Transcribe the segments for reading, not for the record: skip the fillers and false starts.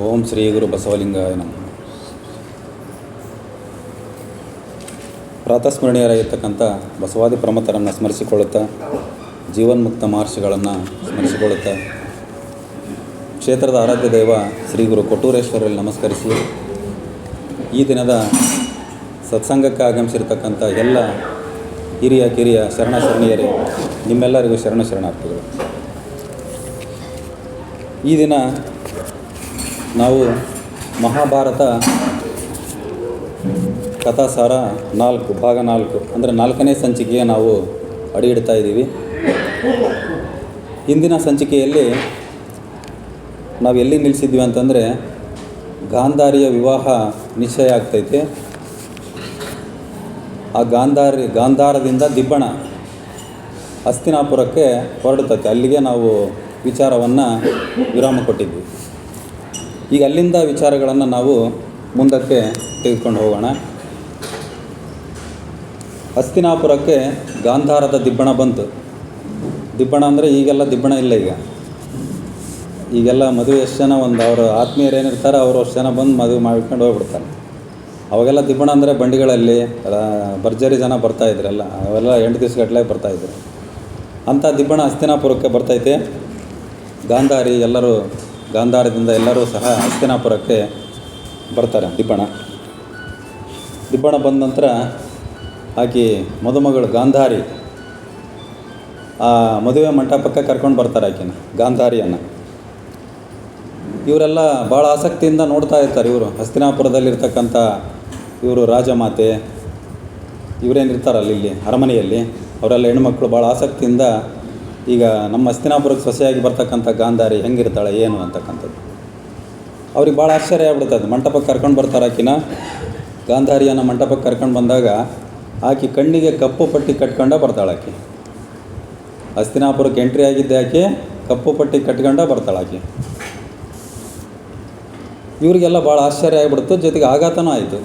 ಓಂ ಶ್ರೀ ಗುರು ಬಸವಲಿಂಗಾಯ ನಮಃ. ಪ್ರಾತಸ್ಮರಣೀಯರಾಗಿರ್ತಕ್ಕಂಥ ಬಸವಾದಿ ಪ್ರಮಥರನ್ನು ಸ್ಮರಿಸಿಕೊಳ್ಳುತ್ತಾ, ಜೀವನ್ಮುಕ್ತ ಮಹರ್ಷಿಗಳನ್ನು ಸ್ಮರಿಸಿಕೊಳ್ಳುತ್ತಾ, ಕ್ಷೇತ್ರದ ಆರಾಧ್ಯ ದೈವ ಶ್ರೀ ಗುರು ಕೊಟ್ಟೂರೇಶ್ವರಲ್ಲಿ ನಮಸ್ಕರಿಸಿ, ಈ ದಿನದ ಸತ್ಸಂಗಕ್ಕೆ ಆಗಮಿಸಿರ್ತಕ್ಕಂಥ ಎಲ್ಲ ಹಿರಿಯ ಕಿರಿಯ ಶರಣಶರಣೀಯರೇ, ನಿಮ್ಮೆಲ್ಲರಿಗೂ ಶರಣಾರ್ಥಿಗಳು. ಈ ದಿನ ನಾವು ಮಹಾಭಾರತ ಕಥಾಸಾರ 4 ಭಾಗ 4 ಅಂದರೆ 4ನೇ ಸಂಚಿಕೆಗೆ ನಾವು ಅಡಿ ಇಡ್ತಾ ಇದ್ದೀವಿ. ಹಿಂದಿನ ಸಂಚಿಕೆಯಲ್ಲಿ ನಾವು ಎಲ್ಲಿ ನಿಲ್ಲಿಸಿದ್ವಿ ಅಂತಂದರೆ, ಗಾಂಧಾರಿಯ ವಿವಾಹ ನಿಶ್ಚಯ ಆಗ್ತೈತೆ. ಆ ಗಾಂಧಾರದಿಂದ ದಿಬ್ಬಣ ಹಸ್ತಿನಾಪುರಕ್ಕೆ ಹೊರಡುತ್ತೈತೆ. ಅಲ್ಲಿಗೆ ನಾವು ವಿಚಾರವನ್ನು ವಿರಾಮ ಕೊಟ್ಟಿದ್ವಿ. ಈಗ ಅಲ್ಲಿಂದ ವಿಚಾರಗಳನ್ನು ನಾವು ಮುಂದಕ್ಕೆ ತೆಗೆದುಕೊಂಡು ಹೋಗೋಣ. ಹಸ್ತಿನಾಪುರಕ್ಕೆ ಗಾಂಧಾರದ ದಿಬ್ಬಣ ಬಂತು. ದಿಬ್ಬಣ ಅಂದರೆ ಈಗೆಲ್ಲ ದಿಬ್ಬಣ ಇಲ್ಲ. ಈಗೆಲ್ಲ ಮದುವೆ ಎಷ್ಟು ಜನ ಅವರು ಆತ್ಮೀಯರು ಏನಿರ್ತಾರೆ ಅವರು ಅಷ್ಟು ಜನ ಬಂದು ಮದುವೆ ಮಾಡ್ಕೊಂಡು ಹೋಗ್ಬಿಡ್ತಾರೆ. ಅವಾಗೆಲ್ಲ ದಿಬ್ಬಣ ಅಂದರೆ ಬಂಡಿಗಳಲ್ಲಿ ಭರ್ಜರಿ ಜನ ಬರ್ತಾಯಿದ್ರಲ್ಲ, ಅವೆಲ್ಲ 8 ದಿವಸಗಟ್ಟಲೆ ಬರ್ತಾಯಿದ್ರು. ಅಂಥ ದಿಬ್ಬಣ ಹಸ್ತಿನಾಪುರಕ್ಕೆ ಬರ್ತೈತೆ. ಗಾಂಧಾರದಿಂದ ಎಲ್ಲರೂ ಸಹ ಹಸ್ತಿನಾಪುರಕ್ಕೆ ಬರ್ತಾರೆ. ದಿಬ್ಬಣ ಬಂದ ನಂತರ ಆಕೆ ಮದುಮಗಳು ಗಾಂಧಾರಿ ಆ ಮದುವೆ ಮಂಟಪಕ್ಕೆ ಕರ್ಕೊಂಡು ಬರ್ತಾರೆ ಆಕೆನ, ಗಾಂಧಾರಿಯನ್ನು. ಇವರೆಲ್ಲ ಭಾಳ ಆಸಕ್ತಿಯಿಂದ ನೋಡ್ತಾ ಇರ್ತಾರೆ. ಇವರು ಹಸ್ತಿನಾಪುರದಲ್ಲಿರ್ತಕ್ಕಂಥ ಇವರು ರಾಜಮಾತೆ ಇವರೇನಿರ್ತಾರಲ್ಲ ಇಲ್ಲಿ ಅರಮನೆಯಲ್ಲಿ, ಅವರೆಲ್ಲ ಹೆಣ್ಮಕ್ಳು ಭಾಳ ಆಸಕ್ತಿಯಿಂದ ಈಗ ನಮ್ಮ ಹಸ್ತಿನಾಪುರಕ್ಕೆ ಸೊಸೆಯಾಗಿ ಬರ್ತಕ್ಕಂಥ ಗಾಂಧಾರಿ ಹೆಂಗಿರ್ತಾಳೆ ಏನು ಅಂತಕ್ಕಂಥದ್ದು ಅವ್ರಿಗೆ ಭಾಳ ಆಶ್ಚರ್ಯ ಆಗ್ಬಿಡ್ತದೆ. ಮಂಟಪಕ್ಕೆ ಕರ್ಕೊಂಡು ಬರ್ತಾರೆ ಆಕಿನ. ಗಾಂಧಾರಿಯನ್ನು ಮಂಟಪಕ್ಕೆ ಕರ್ಕೊಂಡು ಬಂದಾಗ ಆಕೆ ಕಣ್ಣಿಗೆ ಕಪ್ಪು ಪಟ್ಟಿ ಕಟ್ಕೊಂಡ ಬರ್ತಾಳೆ. ಆಕೆ ಹಸ್ತಿನಾಪುರಕ್ಕೆ ಎಂಟ್ರಿ ಆಗಿದ್ದೆ ಆಕೆ ಕಪ್ಪು ಪಟ್ಟಿ ಕಟ್ಕೊಂಡ ಬರ್ತಾಳೆ ಆಕೆ. ಇವರಿಗೆಲ್ಲ ಭಾಳ ಆಶ್ಚರ್ಯ ಆಗಿಬಿಡ್ತು, ಜೊತೆಗೆ ಆಘಾತನೂ ಆಯಿತು.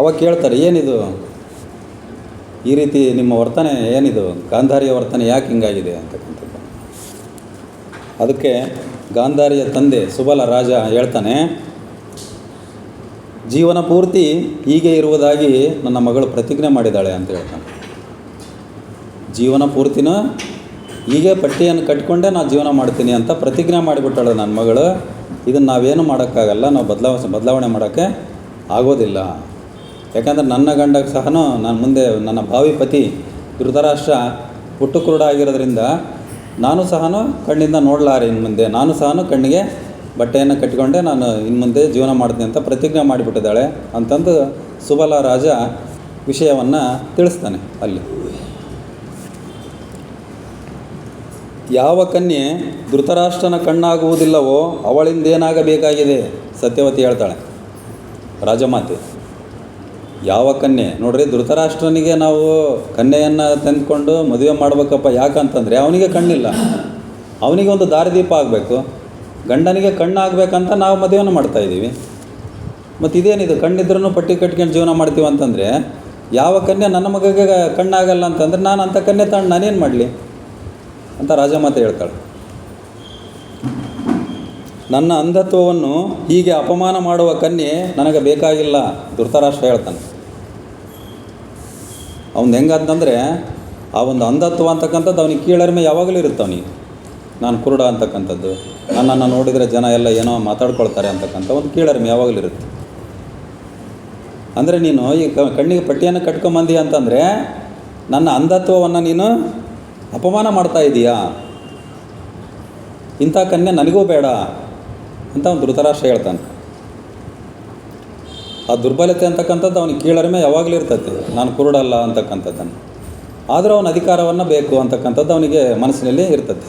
ಅವಾಗ ಕೇಳ್ತಾರೆ, ಏನಿದು ಈ ರೀತಿ ನಿಮ್ಮ ವರ್ತನೆ ಏನಿದು, ಗಾಂಧಾರಿಯ ವರ್ತನೆ ಯಾಕೆ ಹಿಂಗಾಗಿದೆ ಅಂತಕ್ಕಂಥದ್ದು. ಅದಕ್ಕೆ ಗಾಂಧಾರಿಯ ತಂದೆ ಸುಬಲ ರಾಜ ಹೇಳ್ತಾನೆ, ಜೀವನ ಪೂರ್ತಿ ಹೀಗೆ ಇರುವುದಾಗಿ ನನ್ನ ಮಗಳು ಪ್ರತಿಜ್ಞೆ ಮಾಡಿದ್ದಾಳೆ ಅಂತ ಹೇಳ್ತಾನೆ. ಜೀವನ ಪೂರ್ತಿನೂ ಹೀಗೆ ಪಟ್ಟಿಯನ್ನು ಕಟ್ಕೊಂಡೇ ನಾನು ಜೀವನ ಮಾಡ್ತೀನಿ ಅಂತ ಪ್ರತಿಜ್ಞೆ ಮಾಡಿಬಿಟ್ಟಾಳೆ ನನ್ನ ಮಗಳು. ಇದನ್ನು ನಾವೇನು ಮಾಡೋಕ್ಕಾಗಲ್ಲ, ನಾವು ಬದಲಾವಣೆ ಮಾಡೋಕ್ಕೆ ಆಗೋದಿಲ್ಲ. ಯಾಕಂದರೆ ನನ್ನ ಗಂಡಗೆ ಸಹ ನಾನು ಮುಂದೆ ನನ್ನ ಭಾವಿ ಪತಿ ಧೃತರಾಷ್ಟ್ರ ಪುಟ್ಟು ಕುರುಡ ಆಗಿರೋದ್ರಿಂದ ನಾನು ಸಹ ಕಣ್ಣಿಂದ ನೋಡಲಾರೆ ಇನ್ನು ಮುಂದೆ. ನಾನು ಸಹ ಕಣ್ಣಿಗೆ ಬಟ್ಟೆಯನ್ನು ಕಟ್ಟಿಕೊಂಡೆ ನಾನು ಇನ್ನು ಮುಂದೆ ಜೀವನ ಮಾಡ್ತೀನಿ ಅಂತ ಪ್ರತಿಜ್ಞೆ ಮಾಡಿಬಿಟ್ಟಿದ್ದಾಳೆ ಅಂತಂದು ಸುಬಲ ರಾಜ ವಿಷಯವನ್ನು ತಿಳಿಸ್ತಾನೆ. ಅಲ್ಲಿ ಯಾವ ಕನ್ಯೆ ಧೃತರಾಷ್ಟ್ರನ ಕಣ್ಣಾಗುವುದಿಲ್ಲವೋ ಅವಳಿಂದ ಏನಾಗಬೇಕಾಗಿದೆ, ಸತ್ಯವತಿ ಹೇಳ್ತಾಳೆ ರಾಜಮಾತೆ. ಯಾವ ಕನ್ಯೆ ನೋಡ್ರಿ, ಧೃತರಾಷ್ಟ್ರನಿಗೆ ನಾವು ಕನ್ಯೆಯನ್ನು ತಂದುಕೊಂಡು ಮದುವೆ ಮಾಡ್ಬೇಕಪ್ಪ. ಯಾಕಂತಂದರೆ ಅವನಿಗೆ ಕಣ್ಣಿಲ್ಲ, ಅವನಿಗೆ ಒಂದು ದಾರಿದೀಪ ಆಗಬೇಕು. ಗಂಡನಿಗೆ ಕಣ್ಣು ಆಗಬೇಕಂತ ನಾವು ಮದುವೆಯನ್ನು ಮಾಡ್ತಾಯಿದ್ದೀವಿ. ಮತ್ತು ಇದೇನಿದು, ಕಣ್ಣಿದ್ರೂ ಪಟ್ಟಿ ಕಟ್ಕೊಂಡು ಜೀವನ ಮಾಡ್ತೀವಿ ಅಂತಂದರೆ, ಯಾವ ಕನ್ಯೆ ನನ್ನ ಮಗಗೆ ಕಣ್ಣಾಗಲ್ಲ ಅಂತಂದರೆ ನಾನು ಅಂಥ ಕನ್ಯೆ ತಗೊಂಡು ನಾನೇನು ಮಾಡಲಿ ಅಂತ ರಾಜಮಾತೆ ಹೇಳ್ತಾಳೆ. ನನ್ನ ಅಂಧತ್ವವನ್ನು ಹೀಗೆ ಅಪಮಾನ ಮಾಡುವ ಕನ್ಯೆ ನನಗೆ ಬೇಕಾಗಿಲ್ಲ ಧೃತರಾಷ್ಟ್ರ ಹೇಳ್ತಾನೆ. ಅವನು ಹೆಂಗಂತಂದರೆ ಆ ಒಂದು ಅಂಧತ್ವ ಅಂತಕ್ಕಂಥದ್ದು ಅವನಿಗೆ ಕೀಳರಿಮೆ ಯಾವಾಗಲೂ ಇರುತ್ತೆ. ಅವನಿಗೆ ನಾನು ಕುರುಡ ಅಂತಕ್ಕಂಥದ್ದು, ನನ್ನನ್ನು ನೋಡಿದರೆ ಜನ ಎಲ್ಲ ಏನೋ ಮಾತಾಡ್ಕೊಳ್ತಾರೆ ಅಂತಕ್ಕಂಥ ಒಂದು ಕೀಳರಿಮೆ ಯಾವಾಗಲೂ ಇರುತ್ತೆ. ಅಂದರೆ ನೀನು ಈ ಕಣ್ಣಿಗೆ ಪಟ್ಟಿಯನ್ನು ಕಟ್ಕೊಂಬಂದಿ ಅಂತಂದರೆ ನನ್ನ ಅಂಧತ್ವವನ್ನು ನೀನು ಅಪಮಾನ ಮಾಡ್ತಾ ಇದೀಯಾ, ಇಂಥ ಕನ್ಯೆ ನನಗೂ ಬೇಡ ಅಂತ ಅವನು ಧೃತರಾಷ್ಟ್ರ ಹೇಳ್ತಾನೆ. ಆ ದುರ್ಬಲತೆ ಅಂತಕ್ಕಂಥದ್ದು ಅವನಿಗೆ ಕೀಳರಿಮೆ ಯಾವಾಗಲೂ ಇರ್ತೈತೆ, ನಾನು ಕುರುಡಲ್ಲ ಅಂತಕ್ಕಂಥದ್ದನ್ನು. ಆದರೂ ಅವನ ಅಧಿಕಾರವನ್ನು ಬೇಕು ಅಂತಕ್ಕಂಥದ್ದು ಅವನಿಗೆ ಮನಸ್ಸಿನಲ್ಲಿ ಇರ್ತೈತೆ.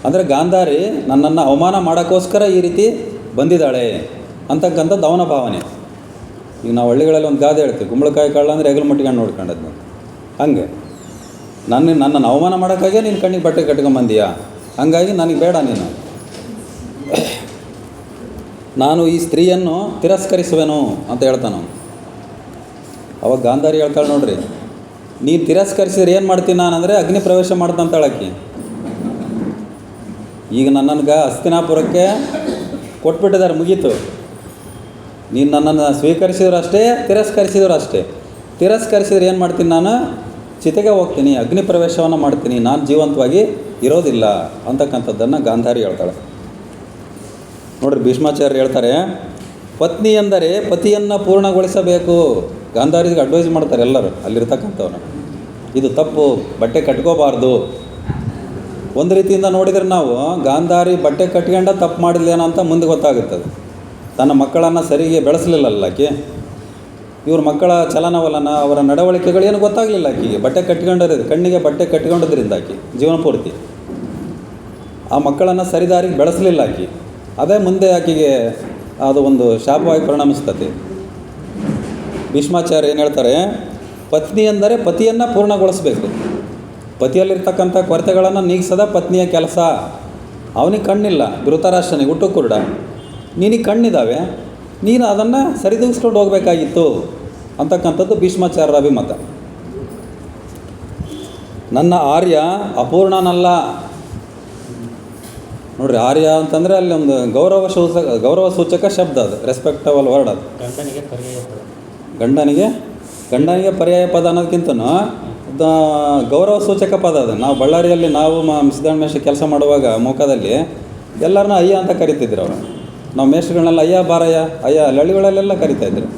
ಅಂದರೆ ಗಾಂಧಾರಿ ನನ್ನನ್ನು ಅವಮಾನ ಮಾಡೋಕ್ಕೋಸ್ಕರ ಈ ರೀತಿ ಬಂದಿದ್ದಾಳೆ ಅಂತಕ್ಕಂಥದ್ದು ಅವನ ಭಾವನೆ. ಈಗ ನಾವು ಹಳ್ಳಿಗಳಲ್ಲಿ ಒಂದು ಗಾದೆ ಹೇಳ್ತೀವಿ, ಕುಂಬಳಕಾಯಿ ಕಳ್ಳ ಅಂದರೆ ಹೆಗಲು ಮುಟ್ಕೊಂಡು ನೋಡ್ಕೊಂಡದ್ದು. ಹಂಗೆ ನನ್ನನ್ನು ಅವಮಾನ ಮಾಡೋಕ್ಕಾಗೆ ನೀನು ಕಣ್ಣಿಗೆ ಬಟ್ಟೆ ಕಟ್ಕೊಂಬಂದೀಯಾ, ಹಂಗಾಗಿ ನನಗೆ ಬೇಡ ನೀನು. ನಾನು ಈ ಸ್ತ್ರೀಯನ್ನು ತಿರಸ್ಕರಿಸುವೆನು ಅಂತ ಹೇಳ್ತಾನೆ. ಅವಾಗ ಗಾಂಧಾರಿ ಹೇಳ್ತಾಳೆ, ನೋಡ್ರಿ, ನೀನು ತಿರಸ್ಕರಿಸಿದ್ರೆ ಏನು ಮಾಡ್ತೀನಿ ನಾನು ಅಂದರೆ ಅಗ್ನಿ ಪ್ರವೇಶ ಮಾಡ್ತಂತಾಳಕ್ಕಿ. ಈಗ ನನ್ನನ್ನು ಹಸ್ತಿನಾಪುರಕ್ಕೆ ಕೊಟ್ಬಿಟ್ಟಿದ್ದಾರೆ, ಮುಗೀತು. ನೀನು ನನ್ನನ್ನು ಸ್ವೀಕರಿಸಿದ್ರು ಅಷ್ಟೇ, ತಿರಸ್ಕರಿಸಿದ್ರು ಅಷ್ಟೇ. ತಿರಸ್ಕರಿಸಿದ್ರೆ ಏನು ಮಾಡ್ತೀನಿ ನಾನು? ಚಿತೆಗೆ ಹೋಗ್ತೀನಿ, ಅಗ್ನಿ ಪ್ರವೇಶವನ್ನು ಮಾಡ್ತೀನಿ, ನಾನು ಜೀವಂತವಾಗಿ ಇರೋದಿಲ್ಲ ಅಂತಕ್ಕಂಥದ್ದನ್ನು ಗಾಂಧಾರಿ ಹೇಳ್ತಾಳೆ. ನೋಡಿರಿ, ಭೀಷ್ಮಾಚಾರ್ಯ ಹೇಳ್ತಾರೆ, ಪತ್ನಿ ಎಂದರೆ ಪತಿಯನ್ನು ಪೂರ್ಣಗೊಳಿಸಬೇಕು. ಗಾಂಧಾರಿಗೆ ಅಡ್ವೈಸ್ ಮಾಡ್ತಾರೆ ಎಲ್ಲರೂ ಅಲ್ಲಿರ್ತಕ್ಕಂಥವ್ರು. ಇದು ತಪ್ಪು, ಬಟ್ಟೆ ಕಟ್ಕೋಬಾರ್ದು. ಒಂದು ರೀತಿಯಿಂದ ನೋಡಿದರೆ ನಾವು ಗಾಂಧಾರಿ ಬಟ್ಟೆ ಕಟ್ಕೊಂಡ ತಪ್ಪು ಮಾಡಿದ್ಲೇನೋ ಅಂತ ಮುಂದೆ ಗೊತ್ತಾಗುತ್ತದೆ. ತನ್ನ ಮಕ್ಕಳನ್ನು ಸರಿಗೆ ಬೆಳೆಸಲಿಲ್ಲಲ್ಲ ಆಕೆ. ಇವ್ರ ಮಕ್ಕಳ ಚಲನವಲನ, ಅವರ ನಡವಳಿಕೆಗಳೇನು ಗೊತ್ತಾಗಲಿಲ್ಲ ಆಕೆಗೆ. ಬಟ್ಟೆ ಕಟ್ಕೊಂಡಿರೋದು, ಕಣ್ಣಿಗೆ ಬಟ್ಟೆ ಕಟ್ಕೊಂಡಿದ್ದರಿಂದ ಆಕೆ ಜೀವನ ಪೂರ್ತಿ ಆ ಮಕ್ಕಳನ್ನು ಸರಿದಾರಿಗೆ ಬೆಳೆಸಲಿಲ್ಲ ಆಕೆ. ಅದೇ ಮುಂದೆ ಆಕೆಗೆ ಅದು ಒಂದು ಶಾಪವಾಗಿ ಪರಿಣಮಿಸ್ತದೆ. ಭೀಷ್ಮಾಚಾರ್ಯ ಏನು ಹೇಳ್ತಾರೆ, ಪತ್ನಿ ಎಂದರೆ ಪತಿಯನ್ನು ಪೂರ್ಣಗೊಳಿಸಬೇಕು. ಪತಿಯಲ್ಲಿರ್ತಕ್ಕಂಥ ಕೊರತೆಗಳನ್ನು ನೀಗಿಸದ ಪತ್ನಿಯ ಕೆಲಸ. ಅವನಿಗೆ ಕಣ್ಣಿಲ್ಲ, ಧೃತರಾಷ್ಟ್ರನಿಗೆ ಹುಟ್ಟು ಕುರುಡ, ನಿನಗೆ ಕಣ್ಣಿದ್ದಾವೆ, ನೀನು ಅದನ್ನು ಸರಿದೂಗಿಸ್ಕೊಂಡು ಹೋಗಬೇಕಾಗಿತ್ತು ಅಂತಕ್ಕಂಥದ್ದು ಭೀಷ್ಮಾಚಾರ್ಯರ ಅಭಿಮತ. ನನ್ನ ಆರ್ಯ ಅಪೂರ್ಣನಲ್ಲ. ನೋಡ್ರಿ, ಆರ್ಯ ಅಂತಂದರೆ ಅಲ್ಲಿ ಒಂದು ಗೌರವ ಸೂಚಕ ಶಬ್ದ, ಅದು ರೆಸ್ಪೆಕ್ಟಬಲ್ ವರ್ಡ್. ಅದು ಗಂಡನಿಗೆ ಪರ್ಯಾಯ ಪದ ಅನ್ನೋದಕ್ಕಿಂತನೂ ಗೌರವ ಸೂಚಕ ಪದ ಅದು. ನಾವು ಬಳ್ಳಾರಿಯಲ್ಲಿ ನಾವು ಸಿದ್ಧಾರಣ ಮೇಷ ಕೆಲಸ ಮಾಡುವಾಗ ಮುಖದಲ್ಲಿ ಎಲ್ಲರನ್ನೂ ಅಯ್ಯ ಅಂತ ಕರಿತಿದ್ರು ಅವರು. ನಾವು ಮೇಷ್ಟ್ಗಳನ್ನೆಲ್ಲ ಅಯ್ಯ ಬಾರಯ್ಯ ಅಯ್ಯ ಲಳಿಗಳಲ್ಲೆಲ್ಲ ಕರಿತಾಯಿದ್ರು.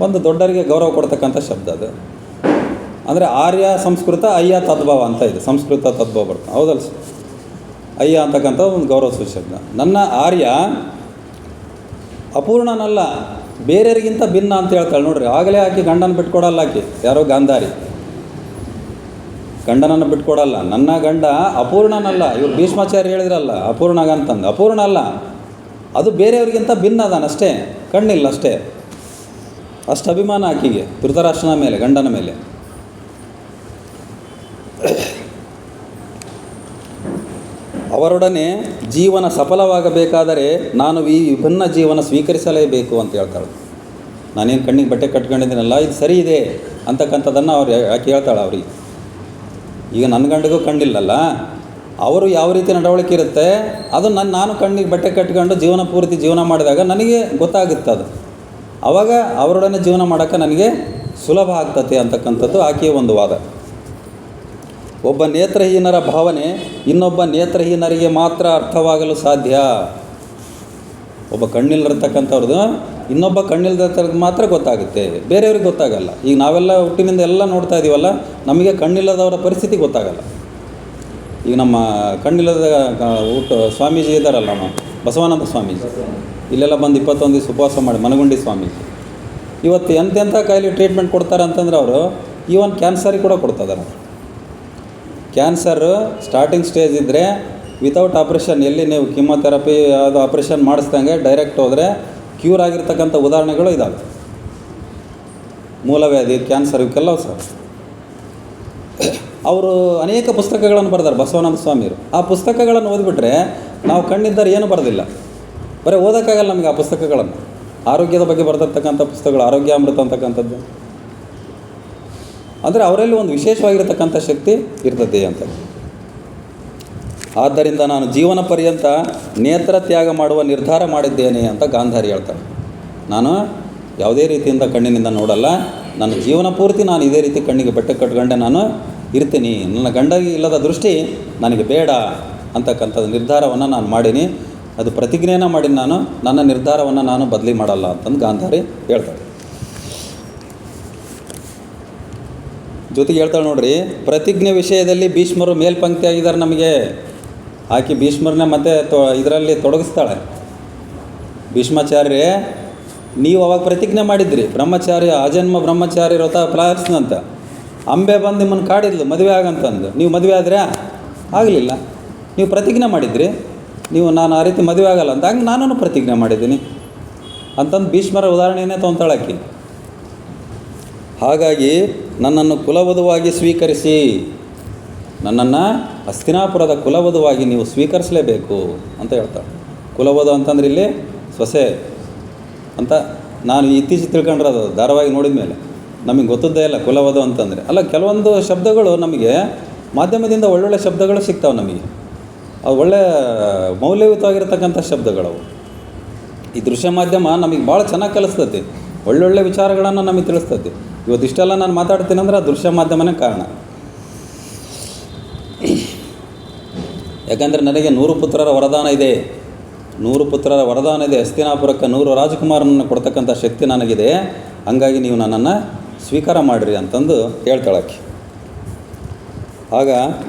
ಒಂದು ದೊಡ್ಡರಿಗೆ ಗೌರವ ಕೊಡ್ತಕ್ಕಂಥ ಶಬ್ದ ಅದು. ಅಂದರೆ ಆರ್ಯ ಸಂಸ್ಕೃತ ಅಯ್ಯ ತದ್ಭವ ಅಂತ ಇದೆ, ಸಂಸ್ಕೃತ ತದ್ಭವ ಬರ್ತದೆ, ಹೌದಲ್ಲ? ಅಯ್ಯ ಅಂತಕ್ಕಂಥ ಒಂದು ಗೌರವ ಸೂಚಕ. ನನ್ನ ಆರ್ಯ ಅಪೂರ್ಣನಲ್ಲ, ಬೇರೆಯವರಿಗಿಂತ ಭಿನ್ನ ಅಂತ ಹೇಳ್ತಾಳೆ. ನೋಡ್ರಿ, ಆಗಲೇ ಆಕೆ ಗಂಡನ ಬಿಟ್ಕೊಡಲ್ಲ. ಆಕೆ ಯಾರೋ ಗಾಂಧಾರಿ ಗಂಡನನ್ನು ಬಿಟ್ಕೊಡಲ್ಲ. ನನ್ನ ಗಂಡ ಅಪೂರ್ಣನಲ್ಲ. ಇವ್ರು ಭೀಷ್ಮಾಚಾರ್ಯ ಹೇಳಿದ್ರಲ್ಲ ಅಪೂರ್ಣಗ ಅಂತಂದು, ಅಪೂರ್ಣ ಅಲ್ಲ, ಅದು ಬೇರೆಯವ್ರಿಗಿಂತ ಭಿನ್ನ ಅದಾನಷ್ಟೇ, ಕಣ್ಣಿಲ್ಲ ಅಷ್ಟೇ. ಅಷ್ಟು ಅಭಿಮಾನ ಆಕೆಗೆ ಧೃತರಾಷ್ಟ್ರನ ಮೇಲೆ, ಗಂಡನ ಮೇಲೆ. ಅವರೊಡನೆ ಜೀವನ ಸಫಲವಾಗಬೇಕಾದರೆ ನಾನು ಈ ವಿಭಿನ್ನ ಜೀವನ ಸ್ವೀಕರಿಸಲೇಬೇಕು ಅಂತ ಹೇಳ್ತಾಳೆ. ನಾನೇನು ಕಣ್ಣಿಗೆ ಬಟ್ಟೆ ಕಟ್ಕೊಂಡಿದ್ದೀನಲ್ಲ, ಇದು ಸರಿ ಇದೆ ಅಂತಕ್ಕಂಥದ್ದನ್ನು ಅವ್ರು ಯಾಕೆ ಹೇಳ್ತಾಳೆ ಅವ್ರಿಗೆ. ಈಗ ನನ್ನ ಗಂಡಿಗೂ ಕಣ್ಣಿಲ್ಲಲ್ಲ, ಅವರು ಯಾವ ರೀತಿ ನಡವಳಿಕೆ ಇರುತ್ತೆ ಅದು ನಾನು ಕಣ್ಣಿಗೆ ಬಟ್ಟೆ ಕಟ್ಕೊಂಡು ಜೀವನ ಪೂರ್ತಿ ಜೀವನ ಮಾಡಿದಾಗ ನನಗೆ ಗೊತ್ತಾಗುತ್ತೆ. ಅದು ಆವಾಗ ಅವರೊಡನೆ ಜೀವನ ಮಾಡೋಕ್ಕೆ ನನಗೆ ಸುಲಭ ಆಗ್ತದೆ ಅಂತಕ್ಕಂಥದ್ದು ಆಕೆಯ ಒಂದು ವಾದ. ಒಬ್ಬ ನೇತ್ರಹೀನರ ಭಾವನೆ ಇನ್ನೊಬ್ಬ ನೇತ್ರಹೀನರಿಗೆ ಮಾತ್ರ ಅರ್ಥವಾಗಲು ಸಾಧ್ಯ. ಒಬ್ಬ ಕಣ್ಣಿಲ್ಲರ್ತಕ್ಕಂಥವ್ರದ್ದು ಇನ್ನೊಬ್ಬ ಕಣ್ಣಿಲ್ಲದವ್ರಿಗೆ ಮಾತ್ರ ಗೊತ್ತಾಗುತ್ತೆ, ಬೇರೆಯವ್ರಿಗೆ ಗೊತ್ತಾಗಲ್ಲ. ಈಗ ನಾವೆಲ್ಲ ಹುಟ್ಟಿನಿಂದ ಎಲ್ಲ ನೋಡ್ತಾ ಇದ್ದೀವಲ್ಲ, ನಮಗೆ ಕಣ್ಣಿಲ್ಲದವರ ಪರಿಸ್ಥಿತಿ ಗೊತ್ತಾಗಲ್ಲ. ಈಗ ನಮ್ಮ ಕಣ್ಣಿಲ್ಲದ ಸ್ವಾಮೀಜಿ ಇದ್ದಾರಲ್ಲ, ನಮ್ಮ ಬಸವಾನಂದ ಸ್ವಾಮೀಜಿ ಇಲ್ಲೆಲ್ಲ ಬಂದು 21 ದಿವಸ ಉಪವಾಸ ಮಾಡಿ, ಮನಗುಂಡಿ ಸ್ವಾಮೀಜಿ ಇವತ್ತು ಎಂತೆಂಥ ಕಾಯಿಲೆ ಟ್ರೀಟ್ಮೆಂಟ್ ಕೊಡ್ತಾರೆ ಅಂತಂದರೆ ಅವರು ಈವನ್ ಕ್ಯಾನ್ಸರಿಗೆ ಕೂಡ ಕೊಡ್ತಿದ್ದಾರೆ. ಕ್ಯಾನ್ಸರ್ ಸ್ಟಾರ್ಟಿಂಗ್ ಸ್ಟೇಜ್ ಇದ್ದರೆ ವಿತೌಟ್ ಆಪ್ರೇಷನ್, ಎಲ್ಲಿ ನೀವು ಕಿಮೊಥೆರಪಿ ಅದು ಆಪ್ರೇಷನ್ ಮಾಡಿಸ್ದಂಗೆ ಡೈರೆಕ್ಟ್ ಹೋದರೆ ಕ್ಯೂರ್ ಆಗಿರ್ತಕ್ಕಂಥ ಉದಾಹರಣೆಗಳು ಇದ್ದಾವೆ. ಮೂಲವ್ಯಾಧಿ, ಕ್ಯಾನ್ಸರ್, ಇವಕ್ಕೆಲ್ಲ ಸರ್ ಅವರು ಅನೇಕ ಪುಸ್ತಕಗಳನ್ನು ಬರೆದಾರೆ ಬಸವಾನಂದ ಸ್ವಾಮಿಯವರು. ಆ ಪುಸ್ತಕಗಳನ್ನು ಓದಿಬಿಟ್ರೆ ನಾವು ಕಣ್ಣಿದ್ದರೆ ಏನು ಬರೋದಿಲ್ಲ, ಬರೀ ಓದೋಕ್ಕಾಗಲ್ಲ ನಮಗೆ ಆ ಪುಸ್ತಕಗಳನ್ನು. ಆರೋಗ್ಯದ ಬಗ್ಗೆ ಬರೆದಿರ್ತಕ್ಕಂಥ ಪುಸ್ತಕಗಳು, ಆರೋಗ್ಯಾಮೃತ ಅಂತಕ್ಕಂಥದ್ದು, ಅಂದರೆ ಅವರಲ್ಲಿ ಒಂದು ವಿಶೇಷವಾಗಿರತಕ್ಕಂಥ ಶಕ್ತಿ ಇರ್ತದೆ ಅಂತ. ಆದ್ದರಿಂದ ನಾನು ಜೀವನ ಪರ್ಯಂತ ನೇತ್ರ ತ್ಯಾಗ ಮಾಡುವ ನಿರ್ಧಾರ ಮಾಡಿದ್ದೇನೆ ಅಂತ ಗಾಂಧಾರಿ ಹೇಳ್ತಾಳೆ. ನಾನು ಯಾವುದೇ ರೀತಿಯಿಂದ ಕಣ್ಣಿನಿಂದ ನೋಡಲ್ಲ, ನನ್ನ ಜೀವನ ಪೂರ್ತಿ ನಾನು ಇದೇ ರೀತಿ ಕಣ್ಣಿಗೆ ಬಟ್ಟೆ ಕಟ್ಕೊಂಡೆ ನಾನು ಇರ್ತೀನಿ, ನನ್ನ ಗಂಡಗೆ ಇಲ್ಲದ ದೃಷ್ಟಿ ನನಗೆ ಬೇಡ ಅಂತಕ್ಕಂಥದ್ದು ನಿರ್ಧಾರವನ್ನು ನಾನು ಮಾಡೀನಿ. ಅದು ಪ್ರತಿಜ್ಞೆಯನ್ನು ಮಾಡೀನಿ. ನಾನು ನನ್ನ ನಿರ್ಧಾರವನ್ನು ನಾನು ಬದಲಿ ಮಾಡಲ್ಲ ಅಂತಂದು ಗಾಂಧಾರಿ ಹೇಳ್ತಾಳೆ. ಜೊತೆಗೆ ಹೇಳ್ತಾಳೆ ನೋಡ್ರಿ, ಪ್ರತಿಜ್ಞೆ ವಿಷಯದಲ್ಲಿ ಭೀಷ್ಮರು ಮೇಲ್ಪಂಕ್ತಿ ಆಗಿದ್ದಾರೆ ನಮಗೆ. ಆಕೆ ಭೀಷ್ಮರನ್ನ ಮತ್ತೆ ಇದರಲ್ಲಿ ತೊಡಗಿಸ್ತಾಳೆ. ಭೀಷ್ಮಾಚಾರ್ಯ, ನೀವು ಅವಾಗ ಪ್ರತಿಜ್ಞೆ ಮಾಡಿದ್ರಿ, ಬ್ರಹ್ಮಚಾರ್ಯ ಆಜನ್ಮ ಬ್ರಹ್ಮಚಾರ್ಯ ವ್ರತ ಪ್ರಾರ್ಥಿಸಿದಂತ. ಅಂಬೆ ಬಂದು ನಿಮ್ಮನ್ನು ಕಾಡಿದ್ಲು ಮದುವೆ ಆಗಂತಂದು. ನೀವು ಮದುವೆ ಆದರೆ ಆಗಲಿಲ್ಲ, ನೀವು ಪ್ರತಿಜ್ಞೆ ಮಾಡಿದ್ರಿ, ನೀವು ನಾನು ಆ ರೀತಿ ಮದುವೆ ಆಗಲ್ಲ ಅಂತ. ಹಂಗೆ ನಾನು ಪ್ರತಿಜ್ಞೆ ಮಾಡಿದ್ದೀನಿ ಅಂತಂದು ಭೀಷ್ಮರ ಉದಾಹರಣೆಯೇ ತೊಗೊತಾಳಾಕಿ. ಹಾಗಾಗಿ ನನ್ನನ್ನು ಕುಲವಧುವಾಗಿ ಸ್ವೀಕರಿಸಿ, ನನ್ನನ್ನು ಹಸ್ತಿನಾಪುರದ ಕುಲವಧುವಾಗಿ ನೀವು ಸ್ವೀಕರಿಸಲೇಬೇಕು ಅಂತ ಹೇಳ್ತಾಳೆ. ಕುಲವಧು ಅಂತಂದ್ರೆ ಇಲ್ಲಿ ಸೊಸೆ ಅಂತ ನಾನು ಇತ್ತೀಚೆಗೆ ತಿಳ್ಕೊಂಡಿರೋದು ಧಾರಾವಾಹಿ ನೋಡಿದ ಮೇಲೆ. ನಮಗೆ ಗೊತ್ತದ್ದೇ ಇಲ್ಲ ಕುಲವಧು ಅಂತಂದರೆ. ಅಲ್ಲ, ಕೆಲವೊಂದು ಶಬ್ದಗಳು ನಮಗೆ ಮಾಧ್ಯಮದಿಂದ ಒಳ್ಳೊಳ್ಳೆ ಶಬ್ದಗಳು ಸಿಗ್ತಾವೆ ನಮಗೆ. ಅದು ಒಳ್ಳೆಯ ಮೌಲ್ಯಯುತವಾಗಿರ್ತಕ್ಕಂಥ ಶಬ್ದಗಳವು. ಈ ದೃಶ್ಯ ಮಾಧ್ಯಮ ನಮಗೆ ಭಾಳ ಚೆನ್ನಾಗಿ ಕಲಿಸ್ತೈತಿ, ಒಳ್ಳೊಳ್ಳೆ ವಿಚಾರಗಳನ್ನು ನಮಗೆ ತಿಳಿಸ್ತೈತಿ. ಇವತ್ತು ಇಷ್ಟೆಲ್ಲ ನಾನು ಮಾತಾಡ್ತೀನಿ ಅಂದ್ರೆ ಆ ದೃಶ್ಯ ಮಾಧ್ಯಮನೇ ಕಾರಣ. ಯಾಕಂದರೆ ನನಗೆ 100 ಪುತ್ರರ ವರದಾನ ಇದೆ, 100 ಪುತ್ರರ ವರದಾನ ಇದೆ, ಹಸ್ತಿನಾಪುರಕ್ಕೆ 100 ರಾಜಕುಮಾರನನ್ನು ಕೊಡ್ತಕ್ಕಂಥ ಶಕ್ತಿ ನನಗಿದೆ, ಹಂಗಾಗಿ ನೀವು ನನ್ನನ್ನು ಸ್ವೀಕಾರ ಮಾಡಿರಿ ಅಂತಂದು ಹೇಳ್ತಾಳಕ್ಕೆ. ಆಗ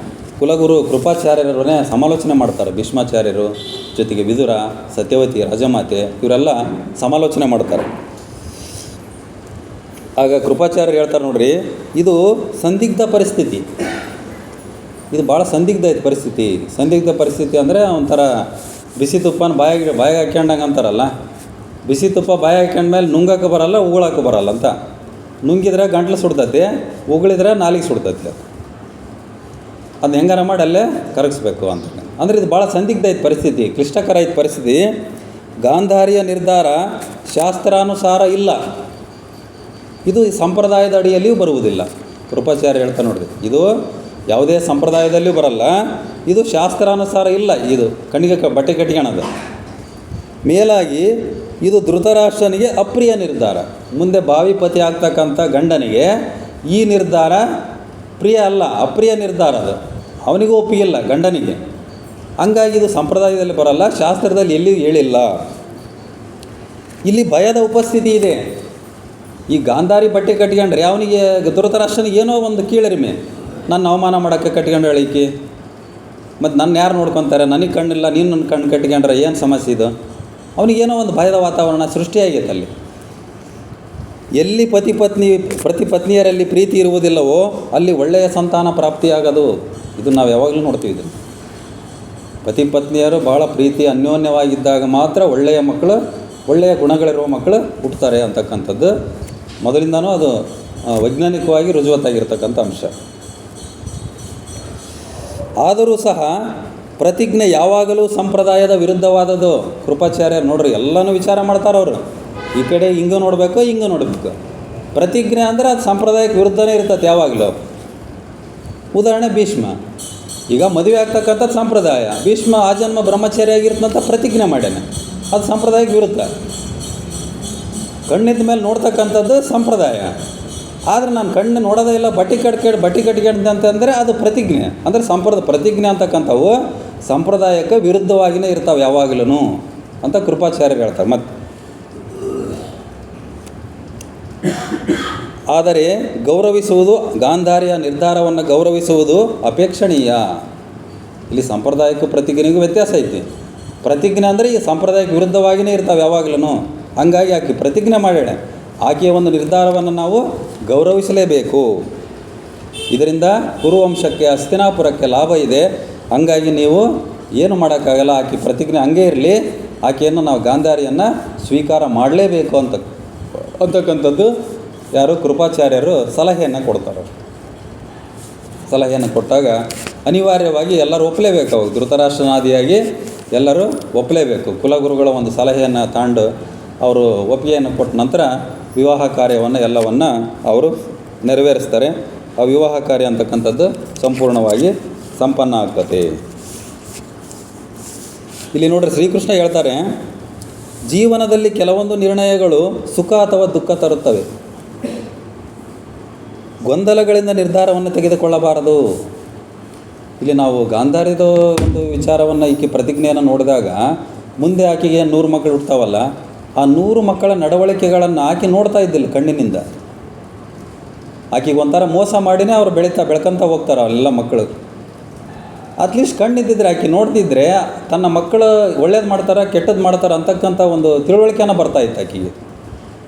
ಕುಲಗುರು ಕೃಪಾಚಾರ್ಯರನ್ನೇ ಸಮಾಲೋಚನೆ ಮಾಡ್ತಾರೆ. ಭೀಷ್ಮಾಚಾರ್ಯರು ಜೊತೆಗೆ ವಿದುರ, ಸತ್ಯವತಿ, ರಾಜಮಾತೆ ಇವರೆಲ್ಲ ಸಮಾಲೋಚನೆ ಮಾಡ್ತಾರೆ. ಆಗ ಕೃಪಾಚಾರ್ಯರು ಹೇಳ್ತಾರೆ, ನೋಡ್ರಿ ಇದು ಸಂದಿಗ್ಧ ಪರಿಸ್ಥಿತಿ, ಇದು ಭಾಳ ಸಂದಿಗ್ಧ ಐತೆ ಪರಿಸ್ಥಿತಿ. ಸಂದಿಗ್ಧ ಪರಿಸ್ಥಿತಿ ಅಂದರೆ ಒಂಥರ ಬಿಸಿ ತುಪ್ಪನ ಬಾಯಿಗೆ ಹಾಕ್ಯಂಡಂಗೆ ಅಂತಾರಲ್ಲ, ಬಿಸಿ ತುಪ್ಪ ಬಾಯಿ ಹಾಕ್ಯಂಡ್ಮೇಲೆ ನುಂಗಕ್ಕೆ ಬರಲ್ಲ, ಉಗುಳಕ್ಕೆ ಬರಲ್ಲ ಅಂತ. ನುಂಗಿದ್ರೆ ಗಂಟ್ಲು ಸುಡ್ತೈತಿ, ಉಗುಳಿದ್ರೆ ನಾಲಿಗೆ ಸುಡ್ತೈತಿ. ಅದು ಹೆಂಗಾರ ಮಾಡಿ ಅಲ್ಲೇ ಕರಗಿಸ್ಬೇಕು ಅಂತ. ಅಂದರೆ ಇದು ಭಾಳ ಸಂದಿಗ್ಧ ಐತೆ ಪರಿಸ್ಥಿತಿ, ಕ್ಲಿಷ್ಟಕರ ಐತೆ ಪರಿಸ್ಥಿತಿ. ಗಾಂಧಾರಿಯ ನಿರ್ಧಾರ ಶಾಸ್ತ್ರಾನುಸಾರ ಇಲ್ಲ, ಇದು ಸಂಪ್ರದಾಯದ ಅಡಿಯಲ್ಲಿಯೂ ಬರುವುದಿಲ್ಲ. ಕೃಪಾಚಾರ್ಯ ಹೇಳ್ತಾ ನೋಡ್ರಿ, ಇದು ಯಾವುದೇ ಸಂಪ್ರದಾಯದಲ್ಲಿಯೂ ಬರಲ್ಲ, ಇದು ಶಾಸ್ತ್ರಾನುಸಾರ ಇಲ್ಲ. ಇದು ಕಣ್ಣಿಗೆ ಬಟ್ಟೆ ಕಟ್ಕೊಳ್ಳೋದು. ಮೇಲಾಗಿ ಇದು ಧೃತರಾಷ್ಟ್ರನಿಗೆ ಅಪ್ರಿಯ ನಿರ್ಧಾರ. ಮುಂದೆ ಭಾವಿಪತಿ ಆಗ್ತಕ್ಕಂಥ ಗಂಡನಿಗೆ ಈ ನಿರ್ಧಾರ ಪ್ರಿಯ ಅಲ್ಲ, ಅಪ್ರಿಯ ನಿರ್ಧಾರ. ಅದು ಅವನಿಗೂ ಒಪ್ಪಿಗಿಲ್ಲ, ಗಂಡನಿಗೆ. ಹಂಗಾಗಿ ಇದು ಸಂಪ್ರದಾಯದಲ್ಲಿ ಬರಲ್ಲ, ಶಾಸ್ತ್ರದಲ್ಲಿ ಎಲ್ಲಿಯೂ ಹೇಳಿಲ್ಲ. ಇಲ್ಲಿ ಭಯದ ಉಪಸ್ಥಿತಿ ಇದೆ. ಈ ಗಾಂಧಾರಿ ಬಟ್ಟೆ ಕಟ್ಕೊಂಡ್ರೆ ಅವನಿಗೆ ಧೃತರಾಷ್ಟ್ರನಿಗೆ ಏನೋ ಒಂದು ಕೀಳರಿಮೆ, ನನ್ನ ಅವಮಾನ ಮಾಡೋಕ್ಕೆ ಕಟ್ಕೊಂಡು ಹೇಳಿಕೆ, ಮತ್ತು ನನ್ನ ಯಾರು ನೋಡ್ಕೊತಾರೆ, ನನಗೆ ಕಣ್ಣಿಲ್ಲ, ನೀನು ನನ್ನ ಕಣ್ಣು ಕಟ್ಕೊಂಡ್ರೆ ಏನು ಸಮಸ್ಯೆ ಇದು? ಅವನಿಗೇನೋ ಒಂದು ಭಯದ ವಾತಾವರಣ ಸೃಷ್ಟಿಯಾಗೈತೆ ಅಲ್ಲಿ. ಎಲ್ಲಿ ಪ್ರತಿ ಪತ್ನಿಯರಲ್ಲಿ ಪ್ರೀತಿ ಇರುವುದಿಲ್ಲವೋ ಅಲ್ಲಿ ಒಳ್ಳೆಯ ಸಂತಾನ ಪ್ರಾಪ್ತಿಯಾಗೋದು. ಇದು ನಾವು ಯಾವಾಗಲೂ ನೋಡ್ತೀವಿ. ಪತಿ ಪತ್ನಿಯರು ಭಾಳ ಪ್ರೀತಿ ಅನ್ಯೋನ್ಯವಾಗಿದ್ದಾಗ ಮಾತ್ರ ಒಳ್ಳೆಯ ಮಕ್ಕಳು, ಒಳ್ಳೆಯ ಗುಣಗಳಿರುವ ಮಕ್ಕಳು ಹುಟ್ಟುತ್ತಾರೆ ಅಂತಕ್ಕಂಥದ್ದು ಮೊದಲಿಂದನೂ ಅದು ವೈಜ್ಞಾನಿಕವಾಗಿ ರುಜುವಾತಾಗಿರ್ತಕ್ಕಂಥ ಅಂಶ. ಆದರೂ ಸಹ ಪ್ರತಿಜ್ಞೆ ಯಾವಾಗಲೂ ಸಂಪ್ರದಾಯದ ವಿರುದ್ಧವಾದದ್ದು. ಕೃಪಾಚಾರ್ಯರು ನೋಡ್ರಿ ಎಲ್ಲನೂ ವಿಚಾರ ಮಾಡ್ತಾರೆ ಅವರು. ಈ ಕಡೆ ಹಿಂಗೆ ನೋಡಬೇಕು, ಹಿಂಗೆ ನೋಡಬೇಕು. ಪ್ರತಿಜ್ಞೆ ಅಂದರೆ ಅದು ಸಂಪ್ರದಾಯಕ್ಕೆ ವಿರುದ್ಧನೇ ಇರ್ತದೆ ಯಾವಾಗಲೂ. ಉದಾಹರಣೆ ಭೀಷ್ಮ, ಈಗ ಮದುವೆ ಆಗ್ತಕ್ಕಂಥದ್ದು ಸಂಪ್ರದಾಯ. ಭೀಷ್ಮ ಆಜನ್ಮ ಬ್ರಹ್ಮಚಾರಿ ಆಗಿರ್ತಂತ ಪ್ರತಿಜ್ಞೆ ಮಾಡ್ಯಾನೆ, ಅದು ಸಂಪ್ರದಾಯಕ್ಕೆ ವಿರುದ್ಧ. ಕಣ್ಣಿದ್ದ ಮೇಲೆ ನೋಡ್ತಕ್ಕಂಥದ್ದು ಸಂಪ್ರದಾಯ. ಆದರೆ ನಾನು ಕಣ್ಣು ನೋಡೋದೇ ಇಲ್ಲ, ಬಟ್ಟೆ ಕಟ್ಕೊಂಡು ಅಂತಂದರೆ ಅದು ಪ್ರತಿಜ್ಞೆ. ಅಂದರೆ ಪ್ರತಿಜ್ಞೆ ಅಂತಕ್ಕಂಥವು ಸಂಪ್ರದಾಯಕ್ಕೆ ವಿರುದ್ಧವಾಗಿಯೇ ಇರ್ತಾವೆ ಯಾವಾಗಲೂ ಅಂತ ಕೃಪಾಚಾರ್ಯರು ಹೇಳ್ತಾರೆ. ಮತ್ತು ಆದರೆ ಗೌರವಿಸುವುದು, ಗಾಂಧಾರಿಯ ನಿರ್ಧಾರವನ್ನು ಗೌರವಿಸುವುದು ಅಪೇಕ್ಷಣೀಯ. ಇಲ್ಲಿ ಸಂಪ್ರದಾಯಕ್ಕೂ ಪ್ರತಿಜ್ಞೆಗೂ ವ್ಯತ್ಯಾಸ ಐತಿ. ಪ್ರತಿಜ್ಞೆ ಅಂದರೆ ಈ ಸಂಪ್ರದಾಯಕ್ಕೆ ವಿರುದ್ಧವಾಗಿಯೇ ಇರ್ತಾವೆ ಯಾವಾಗಲೂ. ಹಂಗಾಗಿ ಆಕೆ ಪ್ರತಿಜ್ಞೆ ಮಾಡ್ಯಾಳ, ಆಕೆಯ ಒಂದು ನಿರ್ಧಾರವನ್ನು ನಾವು ಗೌರವಿಸಲೇಬೇಕು. ಇದರಿಂದ ಕುರುವಂಶಕ್ಕೆ, ಹಸ್ತಿನಾಪುರಕ್ಕೆ ಲಾಭ ಇದೆ. ಹಂಗಾಗಿ ನೀವು ಏನು ಮಾಡೋಕ್ಕಾಗಲ್ಲ, ಆಕೆ ಪ್ರತಿಜ್ಞೆ ಹಂಗೇ ಇರಲಿ, ಆಕೆಯನ್ನು ನಾವು ಗಾಂಧಾರಿಯನ್ನು ಸ್ವೀಕಾರ ಮಾಡಲೇಬೇಕು ಅಂತಕ್ಕಂಥದ್ದು ಯಾರು ಕೃಪಾಚಾರ್ಯರು ಸಲಹೆಯನ್ನು ಕೊಡ್ತಾರೆ. ಸಲಹೆಯನ್ನು ಕೊಟ್ಟಾಗ ಅನಿವಾರ್ಯವಾಗಿ ಎಲ್ಲರೂ ಒಪ್ಪಲೇಬೇಕು. ಅವಾಗ ಧೃತರಾಷ್ಟ್ರನಾದಿಯಾಗಿ ಎಲ್ಲರೂ ಒಪ್ಪಲೇಬೇಕು. ಕುಲಗುರುಗಳ ಒಂದು ಸಲಹೆಯನ್ನು ತಾಂಡು ಅವರು ಒಪ್ಪಿಗೆಯನ್ನು ಕೊಟ್ಟ ನಂತರ ವಿವಾಹ ಕಾರ್ಯವನ್ನು ಎಲ್ಲವನ್ನು ಅವರು ನೆರವೇರಿಸ್ತಾರೆ. ಆ ವಿವಾಹ ಕಾರ್ಯ ಅಂತಕ್ಕಂಥದ್ದು ಸಂಪೂರ್ಣವಾಗಿ ಸಂಪನ್ನ ಆಗ್ತದೆ. ಇಲ್ಲಿ ನೋಡ್ರಿ, ಶ್ರೀಕೃಷ್ಣ ಹೇಳ್ತಾರೆ, ಜೀವನದಲ್ಲಿ ಕೆಲವೊಂದು ನಿರ್ಣಯಗಳು ಸುಖ ಅಥವಾ ದುಃಖ ತರುತ್ತವೆ. ಗೊಂದಲಗಳಿಂದ ನಿರ್ಧಾರವನ್ನು ತೆಗೆದುಕೊಳ್ಳಬಾರದು. ಇಲ್ಲಿ ನಾವು ಗಾಂಧಾರಿದ ಒಂದು ವಿಚಾರವನ್ನು, ಈಕೆ ಪ್ರತಿಜ್ಞೆಯನ್ನು ನೋಡಿದಾಗ ಮುಂದೆ ಆಕೆಗೆ 100 ಮಕ್ಕಳು ಹುಡ್ತಾವಲ್ಲ, ಆ 100 ಮಕ್ಕಳ ನಡವಳಿಕೆಗಳನ್ನು ಆಕೆ ನೋಡ್ತಾ ಇದ್ದಿಲ್ಲ ಕಣ್ಣಿನಿಂದ. ಆಕೆಗೆ ಒಂಥರ ಮೋಸ ಮಾಡಿನೇ ಅವ್ರು ಬೆಳ್ಕೊಂತ ಹೋಗ್ತಾರೆ ಅವೆಲ್ಲ ಮಕ್ಕಳು. ಅಟ್ಲೀಸ್ಟ್ ಕಣ್ಣಿದ್ದಿದ್ರೆ ಆಕೆ ನೋಡ್ತಿದ್ರೆ ತನ್ನ ಮಕ್ಕಳು ಒಳ್ಳೇದು ಮಾಡ್ತಾರೆ ಕೆಟ್ಟದ್ದು ಮಾಡ್ತಾರೆ ಅಂತಕ್ಕಂಥ ಒಂದು ತಿಳುವಳಿಕೆನ ಬರ್ತಾಯಿತ್ತು ಆಕೆಗೆ.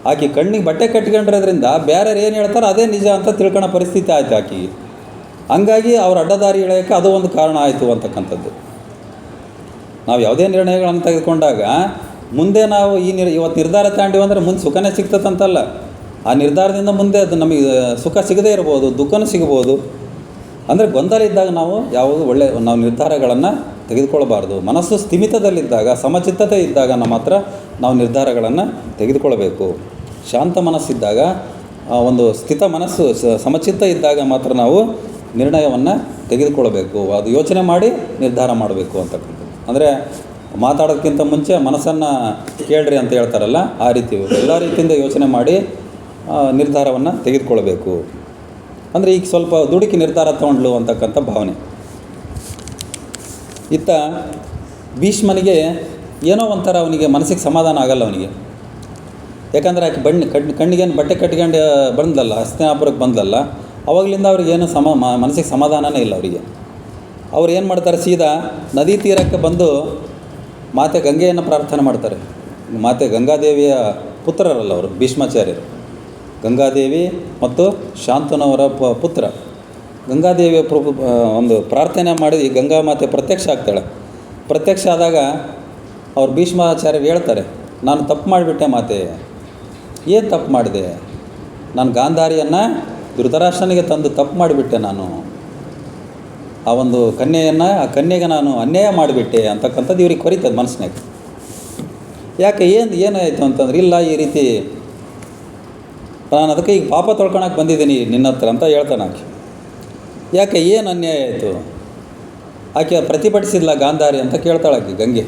ಆಕೆ ಕಣ್ಣಿಗೆ ಬಟ್ಟೆ ಕಟ್ಕೊಂಡಿರೋದ್ರಿಂದ ಬೇರೆ ಏನು ಹೇಳ್ತಾರೆ ಅದೇ ನಿಜ ಅಂತ ತಿಳ್ಕೊಳ್ಳೋ ಪರಿಸ್ಥಿತಿ ಆಯಿತು ಆಕೆಗೆ. ಹಂಗಾಗಿ ಅವ್ರ ಅಡ್ಡದಾರಿ ಎಳೆಯೋಕ್ಕೆ ಅದು ಒಂದು ಕಾರಣ ಆಯಿತು ಅಂತಕ್ಕಂಥದ್ದು. ನಾವು ಯಾವುದೇ ನಿರ್ಣಯಗಳನ್ನು ತೆಗೆದುಕೊಂಡಾಗ ಮುಂದೆ ನಾವು ಇವತ್ತು ನಿರ್ಧಾರ ತಗೊಂಡಿವಿ ಅಂದರೆ ಮುಂದೆ ಸುಖನೇ ಸಿಗ್ತದಂತಲ್ಲ. ಆ ನಿರ್ಧಾರದಿಂದ ಮುಂದೆ ಅದು ನಮಗೆ ಸುಖ ಸಿಗದೇ ಇರ್ಬೋದು, ದುಃಖನೂ ಸಿಗ್ಬೋದು. ಅಂದರೆ ಗೊಂದಲ ಇದ್ದಾಗ ನಾವು ನಾವು ನಿರ್ಧಾರಗಳನ್ನು ತೆಗೆದುಕೊಳ್ಬಾರ್ದು. ಮನಸ್ಸು ಸ್ಥಿಮಿತದಲ್ಲಿದ್ದಾಗ, ಸಮಚಿತ್ತತೆ ಇದ್ದಾಗ ನಾವು ನಿರ್ಧಾರಗಳನ್ನು ತೆಗೆದುಕೊಳ್ಬೇಕು. ಶಾಂತ ಮನಸ್ಸಿದ್ದಾಗ, ಒಂದು ಸ್ಥಿತ ಮನಸ್ಸು ಸಮಚಿತ್ತ ಇದ್ದಾಗ ಮಾತ್ರ ನಾವು ನಿರ್ಣಯವನ್ನು ತೆಗೆದುಕೊಳ್ಬೇಕು, ಅದು ಯೋಚನೆ ಮಾಡಿ ನಿರ್ಧಾರ ಮಾಡಬೇಕು ಅಂತಕ್ಕಂಥದ್ದು. ಅಂದರೆ ಮಾತಾಡೋದಕ್ಕಿಂತ ಮುಂಚೆ ಮನಸ್ಸನ್ನು ಕೇಳ್ರಿ ಅಂತ ಹೇಳ್ತಾರಲ್ಲ, ಆ ರೀತಿ ಎಲ್ಲ ರೀತಿಯಿಂದ ಯೋಚನೆ ಮಾಡಿ ನಿರ್ಧಾರವನ್ನು ತೆಗೆದುಕೊಳ್ಬೇಕು. ಅಂದರೆ ಈಗ ಸ್ವಲ್ಪ ದುಡುಕಿ ನಿರ್ಧಾರ ತೊಗೊಂಡ್ಲು ಅಂತಕ್ಕಂಥ ಭಾವನೆ. ಇತ್ತ ಭೀಷ್ಮನಿಗೆ ಏನೋ ಒಂಥರ ಅವನಿಗೆ ಮನಸ್ಸಿಗೆ ಸಮಾಧಾನ ಆಗಲ್ಲ ಅವನಿಗೆ. ಯಾಕಂದರೆ ಆಕೆ ಕಣ್ಣಿಗೇನು ಬಟ್ಟೆ ಕಟ್ಕೊಂಡು ಬಂದಲ್ಲ, ಹಸ್ತಿನಾಪುರಕ್ಕೆ ಬಂದಲ್ಲ, ಅವಾಗಲಿಂದ ಅವ್ರಿಗೇನು ಮನಸ್ಸಿಗೆ ಸಮಾಧಾನನೇ ಇಲ್ಲ ಅವರಿಗೆ. ಅವ್ರು ಏನು ಮಾಡ್ತಾರೆ, ಸೀದಾ ನದಿ ತೀರಕ್ಕೆ ಬಂದು ಮಾತೆ ಗಂಗೆಯನ್ನು ಪ್ರಾರ್ಥನೆ ಮಾಡ್ತಾರೆ. ಮಾತೆ ಗಂಗಾದೇವಿಯ ಪುತ್ರರಲ್ಲ ಅವರು, ಭೀಷ್ಮಾಚಾರ್ಯರು. ಗಂಗಾದೇವಿ ಮತ್ತು ಶಾಂತನವರ ಪುತ್ರ. ಗಂಗಾದೇವಿಯ ಒಂದು ಪ್ರಾರ್ಥನೆ ಮಾಡಿ ಗಂಗಾ ಮಾತೆ ಪ್ರತ್ಯಕ್ಷ ಆಗ್ತಾಳೆ. ಪ್ರತ್ಯಕ್ಷ ಆದಾಗ ಅವ್ರು ಭೀಷ್ಮಾಚಾರ್ಯರು ಹೇಳ್ತಾರೆ, ನಾನು ತಪ್ಪು ಮಾಡಿಬಿಟ್ಟೆ ಮಾತೆ. ಏನು ತಪ್ಪು ಮಾಡಿದೆ? ನಾನು ಗಾಂಧಾರಿಯನ್ನು ಧೃತರಾಷ್ಟ್ರನಿಗೆ ತಂದು ತಪ್ಪು ಮಾಡಿಬಿಟ್ಟೆ. ನಾನು ಆ ಒಂದು ಆ ಕನ್ಯೆಗೆ ನಾನು ಅನ್ಯಾಯ ಮಾಡಿಬಿಟ್ಟೆ ಅಂತಕ್ಕಂಥದ್ದು ಇವ್ರಿಗೆ ಕೊರಿತದೆ ಮನಸ್ಸಿನಾಗ. ಯಾಕೆ ಏನಾಯಿತು ಅಂತಂದ್ರೆ, ಇಲ್ಲ ಈ ರೀತಿ ನಾನು ಅದಕ್ಕೆ ಈಗ ಪಾಪ ತೊಳ್ಕೊಳಕ್ಕೆ ಬಂದಿದ್ದೀನಿ ನಿನ್ನ ಹತ್ರ ಅಂತ ಹೇಳ್ತಾನೆ ಆಕೆ. ಯಾಕೆ ಏನು ಅನ್ಯಾಯ ಆಯಿತು? ಆಕೆ ಪ್ರತಿಭಟಿಸಿಲ್ಲ ಗಾಂಧಾರಿ ಅಂತ ಕೇಳ್ತಾಳೆ ಆಕೆ ಗಂಗೆ.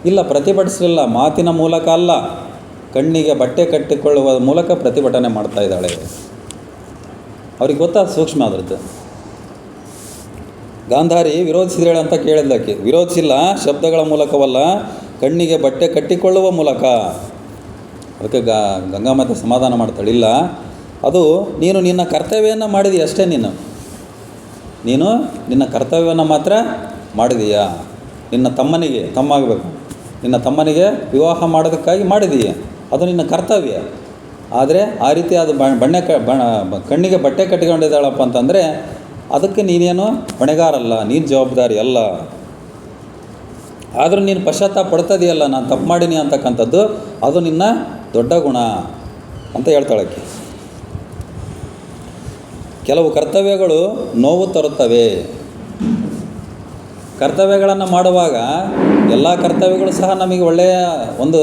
ಇಲ್ಲ, ಪ್ರತಿಭಟಿಸಲಿಲ್ಲ, ಮಾತಿನ ಮೂಲಕ ಅಲ್ಲ, ಕಣ್ಣಿಗೆ ಬಟ್ಟೆ ಕಟ್ಟಿಕೊಳ್ಳುವ ಮೂಲಕ ಪ್ರತಿಭಟನೆ ಮಾಡ್ತಾ ಇದ್ದಾಳೆ. ಅವ್ರಿಗೆ ಗೊತ್ತಾದ ಸೂಕ್ಷ್ಮ ಅದರದ್ದು. ಗಾಂಧಾರಿ ವಿರೋಧಿಸಿದಳೆ ಅಂತ ಕೇಳಿದ್ದಕ್ಕೆ, ವಿರೋಧಿಸಿಲ್ಲ, ಶಬ್ದಗಳ ಮೂಲಕವಲ್ಲ, ಕಣ್ಣಿಗೆ ಬಟ್ಟೆ ಕಟ್ಟಿಕೊಳ್ಳುವ ಮೂಲಕ. ಅದಕ್ಕೆ ಗಂಗಾಮಾತೆ ಸಮಾಧಾನ ಮಾಡ್ತಾಳೆ, ಇಲ್ಲ, ಅದು ನೀನು ನಿನ್ನ ಕರ್ತವ್ಯವನ್ನು ಮಾಡಿದೀಯ ಅಷ್ಟೇ. ನೀನು ನಿನ್ನ ಕರ್ತವ್ಯವನ್ನು ಮಾತ್ರ ಮಾಡಿದೀಯಾ. ನಿನ್ನ ತಮ್ಮನಿಗೆ ಆಗಬೇಕು, ನಿನ್ನ ತಮ್ಮನಿಗೆ ವಿವಾಹ ಮಾಡೋದಕ್ಕಾಗಿ ಮಾಡಿದೀಯ, ಅದು ನಿನ್ನ ಕರ್ತವ್ಯ. ಆದರೆ ಆ ರೀತಿ ಅದು ಕಣ್ಣಿಗೆ ಬಟ್ಟೆ ಕಟ್ಟಿಕೊಂಡಿದ್ದಾಳಪ್ಪ ಅಂತಂದರೆ ಅದಕ್ಕೆ ನೀನೇನು ಹೊಣೆಗಾರಲ್ಲ, ನೀನು ಜವಾಬ್ದಾರಿ ಅಲ್ಲ. ಆದರೂ ನೀನು ಪಶ್ಚಾತ್ತಾಪ ಪಡ್ತದೆಯಲ್ಲ, ನಾನು ತಪ್ಪು ಮಾಡೀನಿ ಅಂತಕ್ಕಂಥದ್ದು, ಅದು ನಿನ್ನ ದೊಡ್ಡ ಗುಣ ಅಂತ ಹೇಳ್ತಾಳಕ್ಕೆ. ಕೆಲವು ಕರ್ತವ್ಯಗಳು ನೋವು ತರುತ್ತವೆ. ಕರ್ತವ್ಯಗಳನ್ನು ಮಾಡುವಾಗ ಎಲ್ಲ ಕರ್ತವ್ಯಗಳು ಸಹ ನಮಗೆ ಒಳ್ಳೆಯ ಒಂದು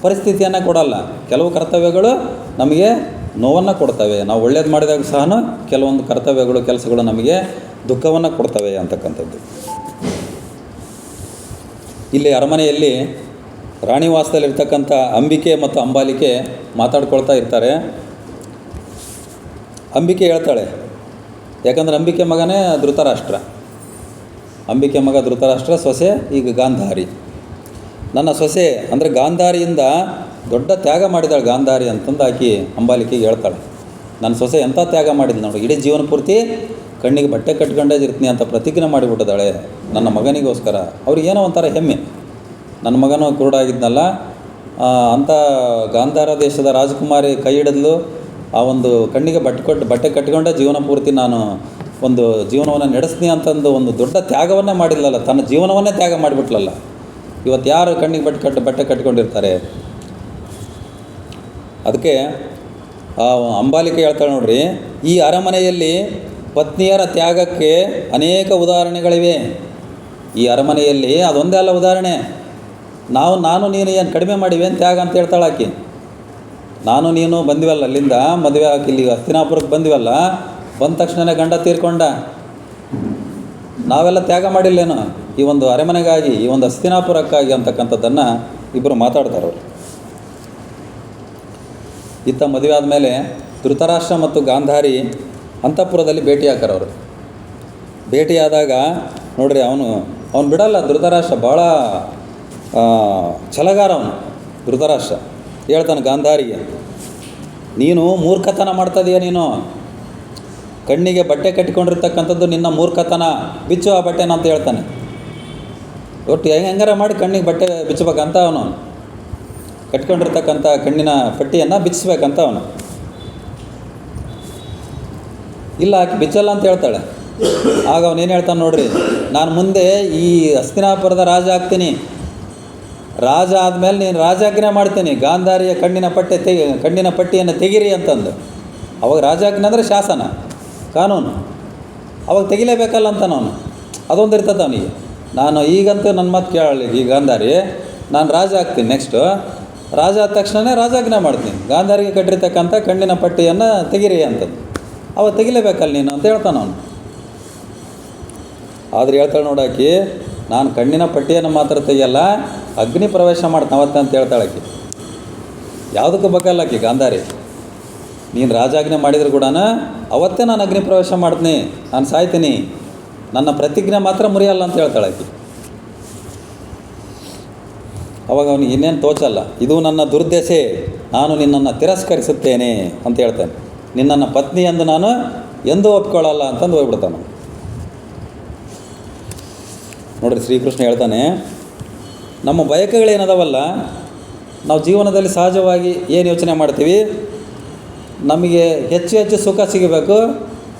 ಪರಿಸ್ಥಿತಿಯನ್ನು ಕೊಡಲ್ಲ. ಕೆಲವು ಕರ್ತವ್ಯಗಳು ನಮಗೆ ನೋವನ್ನು ಕೊಡ್ತವೆ. ನಾವು ಒಳ್ಳೇದು ಮಾಡಿದಾಗ ಸಹ ಕೆಲವೊಂದು ಕರ್ತವ್ಯಗಳು, ಕೆಲಸಗಳು ನಮಗೆ ದುಃಖವನ್ನು ಕೊಡ್ತವೆ ಅಂತಕ್ಕಂಥದ್ದು. ಇಲ್ಲಿ ಅರಮನೆಯಲ್ಲಿ ರಾಣಿವಾಸದಲ್ಲಿರ್ತಕ್ಕಂಥ ಅಂಬಿಕೆ ಮತ್ತು ಅಂಬಾಲಿಕೆ ಮಾತಾಡ್ಕೊಳ್ತಾ ಇರ್ತಾರೆ. ಅಂಬಿಕೆ ಹೇಳ್ತಾಳೆ, ಯಾಕಂದರೆ ಅಂಬಿಕೆ ಮಗನೇ ಧೃತರಾಷ್ಟ್ರ. ಅಂಬಿಕೆ ಮಗ ಧೃತರಾಷ್ಟ್ರ, ಸೊಸೆ ಈಗ ಗಾಂಧಾರಿ. ನನ್ನ ಸೊಸೆ ಅಂದರೆ ಗಾಂಧಾರಿಯಿಂದ ದೊಡ್ಡ ತ್ಯಾಗ ಮಾಡಿದಾಳೆ ಗಾಂಧಾರಿ ಅಂತಂದು ಆಕಿ ಅಂಬಾಲಿಕೆಗೆ ಹೇಳ್ತಾಳೆ. ನನ್ನ ಸೊಸೆ ಎಂಥ ತ್ಯಾಗ ಮಾಡಿದ್ಲು ನೋಡಿ, ಇಡೀ ಜೀವನ ಪೂರ್ತಿ ಕಣ್ಣಿಗೆ ಬಟ್ಟೆ ಕಟ್ಕೊಂಡೇ ಇರ್ತೀನಿ ಅಂತ ಪ್ರತಿಜ್ಞೆ ಮಾಡಿಬಿಟ್ಟಿದ್ದಾಳೆ ನನ್ನ ಮಗನಿಗೋಸ್ಕರ. ಅವ್ರಿಗೇನೋ ಒಂಥರ ಹೆಮ್ಮೆ, ನನ್ನ ಮಗನೂ ಕುರುಡಾಗಿದ್ನಲ್ಲ ಅಂಥ ಗಾಂಧಾರ ದೇಶದ ರಾಜಕುಮಾರಿ ಕೈ ಹಿಡಿದ್ಲು, ಆ ಒಂದು ಕಣ್ಣಿಗೆ ಬಟ್ಟೆ ಕಟ್ಕೊಂಡೇ ಜೀವನ ಪೂರ್ತಿ ನಾನು ಒಂದು ಜೀವನವನ್ನು ನಡೆಸ್ತೀನಿ ಅಂತಂದು ಒಂದು ದೊಡ್ಡ ತ್ಯಾಗವನ್ನೇ ಮಾಡಿಲ್ಲಲ್ಲ, ತನ್ನ ಜೀವನವನ್ನೇ ತ್ಯಾಗ ಮಾಡಿಬಿಟ್ಲಲ್ಲ. ಇವತ್ತು ಯಾರು ಕಣ್ಣಿಗೆ ಬಟ್ಟೆ ಕಟ್ಕೊಂಡಿರ್ತಾರೆ? ಅದಕ್ಕೆ ಆ ಅಂಬಾಲಿಕೆ ಹೇಳ್ತಾಳೆ ನೋಡ್ರಿ, ಈ ಅರಮನೆಯಲ್ಲಿ ಪತ್ನಿಯರ ತ್ಯಾಗಕ್ಕೆ ಅನೇಕ ಉದಾಹರಣೆಗಳಿವೆ. ಈ ಅರಮನೆಯಲ್ಲಿ ಅದೊಂದೇ ಅಲ್ಲ ಉದಾಹರಣೆ. ನಾನು ನೀನು ಏನು ಕಡಿಮೆ ಮಾಡಿವೆ ಅಂತ ತ್ಯಾಗ ಅಂತ ಹೇಳ್ತಾಳೆ ಆಕಿ. ನಾನು ನೀನು ಬಂದಿವಲ್ಲ ಅಲ್ಲಿಂದ ಮದುವೆ ಹಾಕಿ ಇಲ್ಲಿ ಹಸ್ತಿನಾಪುರಕ್ಕೆ ಬಂದಿವಲ್ಲ, ಬಂದ ತಕ್ಷಣವೇ ಗಂಡ ತೀರ್ಕೊಂಡ. ನಾವೆಲ್ಲ ತ್ಯಾಗ ಮಾಡಿಲ್ಲೇನೋ ಈ ಒಂದು ಅರಮನೆಗಾಗಿ, ಈ ಒಂದು ಹಸ್ತಿನಾಪುರಕ್ಕಾಗಿ ಅಂತಕ್ಕಂಥದ್ದನ್ನು ಇಬ್ಬರು ಮಾತಾಡ್ತಾರವ್ರು. ಇತ್ತ ಮದುವೆ ಆದಮೇಲೆ ಧೃತರಾಷ್ಟ್ರ ಮತ್ತು ಗಾಂಧಾರಿ ಅಂತಃಪುರದಲ್ಲಿ ಭೇಟಿಯಾಕರವರು. ಭೇಟಿಯಾದಾಗ ನೋಡ್ರಿ, ಅವನು ಬಿಡಲ್ಲ ಧೃತರಾಷ್ಟ್ರ, ಭಾಳ ಛಲಗಾರ ಅವನು. ಧೃತರಾಷ್ಟ್ರ ಹೇಳ್ತಾನೆ ಗಾಂಧಾರಿಗೆ, ನೀನು ಮೂರ್ಖತನ ಮಾಡ್ತದೀಯ, ನೀನು ಕಣ್ಣಿಗೆ ಬಟ್ಟೆ ಕಟ್ಟಿಕೊಂಡಿರ್ತಕ್ಕಂಥದ್ದು ನಿನ್ನ ಮೂರ್ಖತನ, ಬಿಚ್ಚು ಆ ಬಟ್ಟೆನ ಅಂತ ಹೇಳ್ತಾನೆ. ಒಟ್ಟು ಹೆಂಗಾರ ಮಾಡಿ ಕಣ್ಣಿಗೆ ಬಟ್ಟೆ ಬಿಚ್ಚಬೇಕಂತ ಅವನು, ಕಟ್ಕೊಂಡಿರ್ತಕ್ಕಂಥ ಕಣ್ಣಿನ ಪಟ್ಟಿಯನ್ನು ಬಿಚ್ಚಿಸ್ಬೇಕಂತ ಅವನು. ಇಲ್ಲ ಆಕೆ ಬಿಚ್ಚಲ್ಲ ಅಂತ ಹೇಳ್ತಾಳೆ. ಆಗ ಅವನೇನು ಹೇಳ್ತಾನೆ ನೋಡ್ರಿ, ನಾನು ಮುಂದೆ ಈ ಹಸ್ತಿನಾಪುರದ ರಾಜ ಆಗ್ತೀನಿ, ರಾಜ ಆದಮೇಲೆ ನೀನು ರಾಜಾಜ್ಞೆ ಮಾಡ್ತೀನಿ, ಗಾಂಧಾರಿಯ ಕಣ್ಣಿನ ಪಟ್ಟಿಯನ್ನು ತೆಗಿರಿ ಅಂತಂದು. ಅವಾಗ ರಾಜಾಜ್ಞೆ ಅಂದರೆ ಶಾಸನ, ಕಾನೂನು, ಅವಾಗ ತೆಗಿಲೇಬೇಕಲ್ಲ ಅಂತ ಅವನು. ಅದೊಂದು ಇರ್ತದೆ ಅವನಿಗೆ. ನಾನು ಈಗಂತೂ ನನ್ನ ಮಾತು ಕೇಳಲಿ, ಈ ಗಾಂಧಾರಿ ನಾನು ರಾಜ ಆಗ್ತೀನಿ, ನೆಕ್ಸ್ಟು ರಾಜ ಆದ ತಕ್ಷಣವೇ ರಾಜಾಜ್ಞೆ ಮಾಡ್ತೀನಿ, ಗಾಂಧಾರಿಗೆ ಕಟ್ಟಿರ್ತಕ್ಕಂಥ ಕಣ್ಣಿನ ಪಟ್ಟಿಯನ್ನು ತೆಗಿರಿ ಅಂತದ್ದು. ಅವಾಗ ತೆಗಿಲೇಬೇಕಲ್ಲ ನೀನು ಅಂತ ಹೇಳ್ತಾನೆ ಅವನು. ಆದರೆ ಹೇಳ್ತಾಳೆ ನೋಡಾಕಿ, ನಾನು ಕಣ್ಣಿನ ಪಟ್ಟಿಯನ್ನು ಮಾತ್ರ ತೆಗಿಯಲ್ಲ, ಅಗ್ನಿ ಪ್ರವೇಶ ಮಾಡ್ತಾವತ್ತೆ ಅಂತ ಹೇಳ್ತಾಳಾಕಿ. ಯಾವುದಕ್ಕೂ ಬೇಕಲ್ಲ ಆಕಿ ಗಾಂಧಾರಿ, ನೀನು ರಾಜಾಜ್ಞೆ ಮಾಡಿದ್ರು ಕೂಡ ಅವತ್ತೇ ನಾನು ಅಗ್ನಿ ಪ್ರವೇಶ ಮಾಡ್ತೀನಿ, ನಾನು ಸಾಯ್ತೀನಿ, ನನ್ನ ಪ್ರತಿಜ್ಞೆ ಮಾತ್ರ ಮುರಿಯಲ್ಲ ಅಂತ ಹೇಳ್ತಾಳಾಕಿ. ಅವಾಗ ಅವನಿಗೆ ಇನ್ನೇನು ತೋಚಲ್ಲ, ಇದು ನನ್ನ ದುರ್ದೆಸೆ, ನಾನು ನಿನ್ನನ್ನು ತಿರಸ್ಕರಿಸುತ್ತೇನೆ ಅಂತ ಹೇಳ್ತಾನೆ. ನಿನ್ನನ್ನು ಪತ್ನಿ ಎಂದು ನಾನು ಎಂದೂ ಒಪ್ಕೊಳ್ಳಲ್ಲ ಅಂತಂದು ಹೋಗ್ಬಿಡ್ತಾನೆ. ನೋಡಿರಿ, ಶ್ರೀಕೃಷ್ಣ ಹೇಳ್ತಾನೆ, ನಮ್ಮ ಬಯಕೆಗಳೇನದವಲ್ಲ, ನಾವು ಜೀವನದಲ್ಲಿ ಸಹಜವಾಗಿ ಏನು ಯೋಚನೆ ಮಾಡ್ತೀವಿ, ನಮಗೆ ಹೆಚ್ಚು ಹೆಚ್ಚು ಸುಖ ಸಿಗಬೇಕು,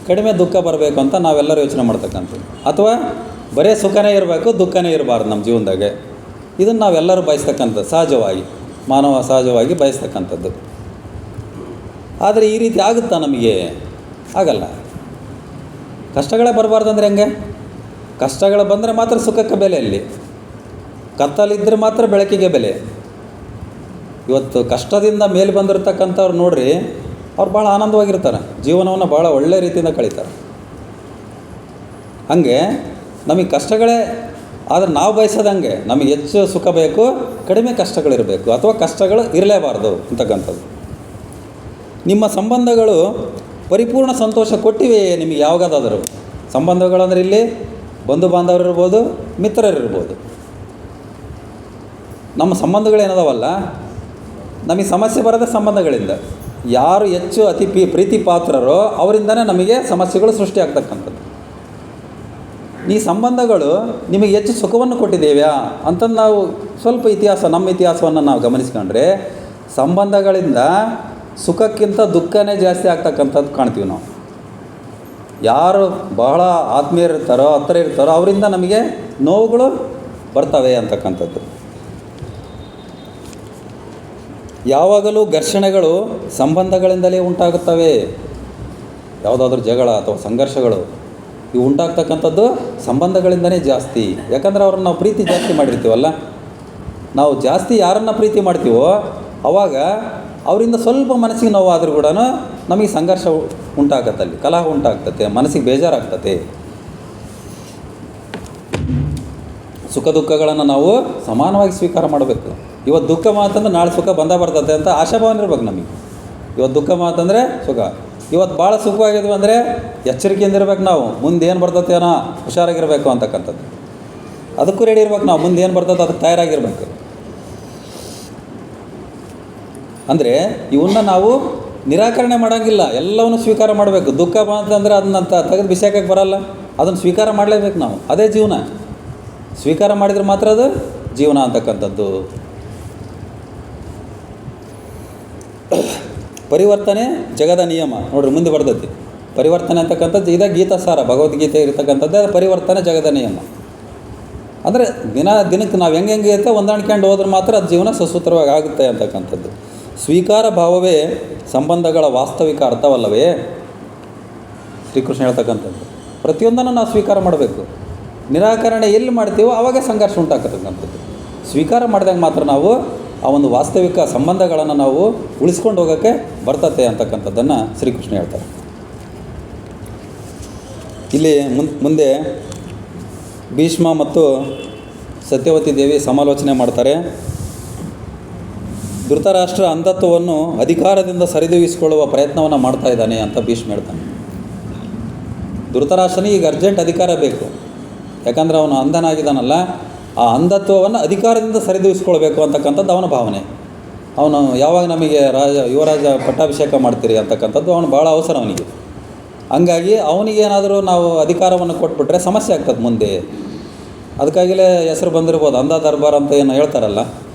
ಕಡಿಮೆ ದುಃಖ ಬರಬೇಕು ಅಂತ ನಾವೆಲ್ಲರೂ ಯೋಚನೆ ಮಾಡ್ತಕ್ಕಂಥದ್ದು. ಅಥವಾ ಬರೀ ಸುಖನೇ ಇರಬೇಕು, ದುಃಖನೇ ಇರಬಾರ್ದು ನಮ್ಮ ಜೀವನದಾಗೆ. ಇದನ್ನು ನಾವೆಲ್ಲರೂ ಬಯಸ್ತಕ್ಕಂಥದ್ದು, ಸಹಜವಾಗಿ ಮಾನವ ಸಹಜವಾಗಿ ಬಯಸ್ತಕ್ಕಂಥದ್ದು. ಆದರೆ ಈ ರೀತಿ ಆಗುತ್ತಾ ನಮಗೆ? ಆಗಲ್ಲ. ಕಷ್ಟಗಳೇ ಬರಬಾರ್ದು ಅಂದರೆ ಹೆಂಗೆ? ಕಷ್ಟಗಳು ಬಂದರೆ ಮಾತ್ರ ಸುಖಕ್ಕೆ ಬೆಲೆ, ಅಲ್ಲಿ ಕತ್ತಲಿದ್ದರೆ ಮಾತ್ರ ಬೆಳಕಿಗೆ ಬೆಲೆ. ಇವತ್ತು ಕಷ್ಟದಿಂದ ಮೇಲೆ ಬಂದಿರತಕ್ಕಂಥವ್ರು ನೋಡ್ರಿ, ಅವ್ರು ಭಾಳ ಆನಂದವಾಗಿರ್ತಾರೆ, ಜೀವನವನ್ನು ಭಾಳ ಒಳ್ಳೆಯ ರೀತಿಯಿಂದ ಕಳೀತಾರೆ. ಹಾಗೆ ನಮಗೆ ಕಷ್ಟಗಳೇ, ಆದರೆ ನಾವು ಬಯಸೋದಂಗೆ ನಮಗೆ ಹೆಚ್ಚು ಸುಖ ಬೇಕು, ಕಡಿಮೆ ಕಷ್ಟಗಳಿರಬೇಕು, ಅಥವಾ ಕಷ್ಟಗಳು ಇರಲೇಬಾರ್ದು ಅಂತಕ್ಕಂಥದ್ದು. ನಿಮ್ಮ ಸಂಬಂಧಗಳು ಪರಿಪೂರ್ಣ ಸಂತೋಷ ಕೊಟ್ಟಿವೆಯೇ ನಿಮಗೆ ಯಾವಾಗಾದರೂ? ಸಂಬಂಧಗಳಂದರೆ ಇಲ್ಲಿ ಬಂಧು ಬಾಂಧವರಿರ್ಬೋದು, ಮಿತ್ರರಿರ್ಬೋದು. ನಮ್ಮ ಸಂಬಂಧಗಳೇನದವಲ್ಲ, ನಮಗೆ ಸಮಸ್ಯೆ ಬರೋದೇ ಸಂಬಂಧಗಳಿಂದ. ಯಾರು ಹೆಚ್ಚು ಅತಿ ಪ್ರೀತಿ ಪಾತ್ರರೋ ಅವರಿಂದನೇ ನಮಗೆ ಸಮಸ್ಯೆಗಳು ಸೃಷ್ಟಿಯಾಗ್ತಕ್ಕಂಥದ್ದು. ಈ ಸಂಬಂಧಗಳು ನಿಮಗೆ ಹೆಚ್ಚು ಸುಖವನ್ನು ಕೊಟ್ಟಿದ್ದೇವ್ಯಾ ಅಂತಂದು ನಾವು ಸ್ವಲ್ಪ ನಮ್ಮ ಇತಿಹಾಸವನ್ನು ನಾವು ಗಮನಿಸ್ಕೊಂಡ್ರೆ, ಸಂಬಂಧಗಳಿಂದ ಸುಖಕ್ಕಿಂತ ದುಃಖನೇ ಜಾಸ್ತಿ ಆಗ್ತಕ್ಕಂಥದ್ದು ಕಾಣ್ತೀವಿ ನಾವು. ಯಾರು ಬಹಳ ಆತ್ಮೀಯರಿರ್ತಾರೋ, ಹತ್ತಿರ ಇರ್ತಾರೋ, ಅವರಿಂದ ನಮಗೆ ನೋವುಗಳು ಬರ್ತವೆ ಅಂತಕ್ಕಂಥದ್ದು. ಯಾವಾಗಲೂ ಘರ್ಷಣೆಗಳು ಸಂಬಂಧಗಳಿಂದಲೇ ಉಂಟಾಗುತ್ತವೆ. ಯಾವುದಾದ್ರೂ ಜಗಳ ಅಥವಾ ಸಂಘರ್ಷಗಳು ಇವು ಉಂಟಾಗ್ತಕ್ಕಂಥದ್ದು ಸಂಬಂಧಗಳಿಂದನೇ ಜಾಸ್ತಿ. ಯಾಕಂದರೆ ಅವ್ರನ್ನ ನಾವು ಪ್ರೀತಿ ಜಾಸ್ತಿ ಮಾಡಿರ್ತೀವಲ್ಲ, ನಾವು ಜಾಸ್ತಿ ಯಾರನ್ನು ಪ್ರೀತಿ ಮಾಡ್ತೀವೋ ಆವಾಗ ಅವರಿಂದ ಸ್ವಲ್ಪ ಮನಸ್ಸಿಗೆ ನೋವಾದರೂ ಕೂಡ ನಮಗೆ ಸಂಘರ್ಷ ಉಂಟಾಗತ್ತೆ, ಅಲ್ಲಿ ಕಲಹ ಉಂಟಾಗ್ತತೆ, ಮನಸ್ಸಿಗೆ ಬೇಜಾರಾಗ್ತತೆ. ಸುಖ ದುಃಖಗಳನ್ನು ನಾವು ಸಮಾನವಾಗಿ ಸ್ವೀಕಾರ ಮಾಡಬೇಕು. ಇವತ್ತು ದುಃಖ ಮಾತಂದ್ರೆ ನಾಳೆ ಸುಖ ಬರ್ತದೆ ಅಂತ ಆಶಾಭಾವನೆ ಇರ್ಬೇಕು ನಮಗೆ. ಇವತ್ತು ದುಃಖ ಮಾತಂದರೆ ಸುಖ, ಇವತ್ತು ಭಾಳ ಸುಖವಾಗಿದ್ವಿ ಅಂದರೆ ಎಚ್ಚರಿಕೆಯಿಂದ ಇರ್ಬೇಕು ನಾವು. ಮುಂದೆ ಏನು ಬರ್ತದೆ ಏನೋ ಹುಷಾರಾಗಿರಬೇಕು ಅಂತಕ್ಕಂಥದ್ದು. ಅದಕ್ಕೂ ರೆಡಿ ಇರ್ಬೇಕು ನಾವು, ಮುಂದೆ ಏನು ಬರ್ತದೆ ಅದಕ್ಕೆ ತಯಾರಾಗಿರ್ಬೇಕು. ಅಂದರೆ ಇವನ್ನ ನಾವು ನಿರಾಕರಣೆ ಮಾಡೋಂಗಿಲ್ಲ, ಎಲ್ಲವನ್ನು ಸ್ವೀಕಾರ ಮಾಡಬೇಕು. ದುಃಖ ಅಂತಂದರೆ ಅದನ್ನ ತೆಗೆದು ಬಿಸಾಕಕ್ಕೆ ಬರಲ್ಲ, ಅದನ್ನು ಸ್ವೀಕಾರ ಮಾಡಲೇಬೇಕು ನಾವು. ಅದೇ ಜೀವನ. ಸ್ವೀಕಾರ ಮಾಡಿದರೆ ಮಾತ್ರ ಅದು ಜೀವನ ಅಂತಕ್ಕಂಥದ್ದು. ಪರಿವರ್ತನೆ ಜಗದ ನಿಯಮ. ನೋಡ್ರಿ, ಮುಂದೆ ಬರ್ತೈತಿ ಪರಿವರ್ತನೆ ಅಂತಕ್ಕಂಥದ್ದು. ಇದೇ ಗೀತಾಸಾರ, ಭಗವದ್ಗೀತೆ ಇರತಕ್ಕಂಥದ್ದೇ ಪರಿವರ್ತನೆ ಜಗದ ನಿಯಮ. ಅಂದರೆ ದಿನಕ್ಕೆ ನಾವು ಹೆಂಗೆ ಇರುತ್ತೆ ಹೊಂದಾಣಿಕೊಂಡು ಹೋದ್ರೆ ಮಾತ್ರ ಅದು ಜೀವನ ಸುಸೂತ್ರವಾಗಿ ಆಗುತ್ತೆ ಅಂತಕ್ಕಂಥದ್ದು. ಸ್ವೀಕಾರ ಭಾವವೇ ಸಂಬಂಧಗಳ ವಾಸ್ತವಿಕ ಅರ್ಥವಲ್ಲವೇ? ಶ್ರೀಕೃಷ್ಣ ಹೇಳ್ತಕ್ಕಂಥದ್ದು. ಪ್ರತಿಯೊಂದನ್ನು ನಾವು ಸ್ವೀಕಾರ ಮಾಡಬೇಕು. ನಿರಾಕರಣೆ ಎಲ್ಲಿ ಮಾಡ್ತೀವೋ ಆವಾಗೇ ಸಂಘರ್ಷ ಉಂಟಾಗತಕ್ಕಂಥದ್ದು. ಸ್ವೀಕಾರ ಮಾಡಿದಾಗ ಮಾತ್ರ ನಾವು ಆ ಒಂದು ವಾಸ್ತವಿಕ ಸಂಬಂಧಗಳನ್ನು ನಾವು ಉಳಿಸ್ಕೊಂಡು ಹೋಗೋಕ್ಕೆ ಬರ್ತತೆ ಅಂತಕ್ಕಂಥದ್ದನ್ನು ಶ್ರೀಕೃಷ್ಣ ಹೇಳ್ತಾರೆ. ಇಲ್ಲಿ ಮುಂದೆ ಭೀಷ್ಮ ಮತ್ತು ಸತ್ಯವತಿ ದೇವಿ ಸಮಾಲೋಚನೆ ಮಾಡ್ತಾರೆ. ಧೃತರಾಷ್ಟ್ರ ಅಂಧತ್ವವನ್ನು ಅಧಿಕಾರದಿಂದ ಸರಿದೂಗಿಸಿಕೊಳ್ಳುವ ಪ್ರಯತ್ನವನ್ನು ಮಾಡ್ತಾ ಇದ್ದಾನೆ ಅಂತ ಭೀಷ್ಮ ಹೇಳ್ತಾನೆ. ಧೃತರಾಷ್ಟ್ರನಿಗೆ ಈಗ ಅರ್ಜೆಂಟ್ ಅಧಿಕಾರ ಬೇಕು. ಯಾಕಂದರೆ ಅವನು ಅಂಧನಾಗಿದ್ದಾನಲ್ಲ, ಆ ಅಂಧತ್ವವನ್ನು ಅಧಿಕಾರದಿಂದ ಸರಿದೂಗಿಸ್ಕೊಳ್ಬೇಕು ಅಂತಕ್ಕಂಥದ್ದು ಅವನ ಭಾವನೆ. ಅವನು ಯಾವಾಗ ನಮಗೆ ಯುವರಾಜ ಪಟ್ಟಾಭಿಷೇಕ ಮಾಡ್ತೀರಿ ಅಂತಕ್ಕಂಥದ್ದು ಅವನು ಭಾಳ ಅವಸರ ಅವನಿಗೆ. ಹಂಗಾಗಿ ಅವನಿಗೇನಾದರೂ ನಾವು ಅಧಿಕಾರವನ್ನು ಕೊಟ್ಬಿಟ್ರೆ ಸಮಸ್ಯೆ ಆಗ್ತದೆ ಮುಂದೆ. ಅದಕ್ಕಾಗಿಲೇ ಹೆಸರು ಬಂದಿರ್ಬೋದು ಅಂಧ ದರ್ಬಾರ್ ಅಂತ ಏನು ಹೇಳ್ತಾರಲ್ಲ,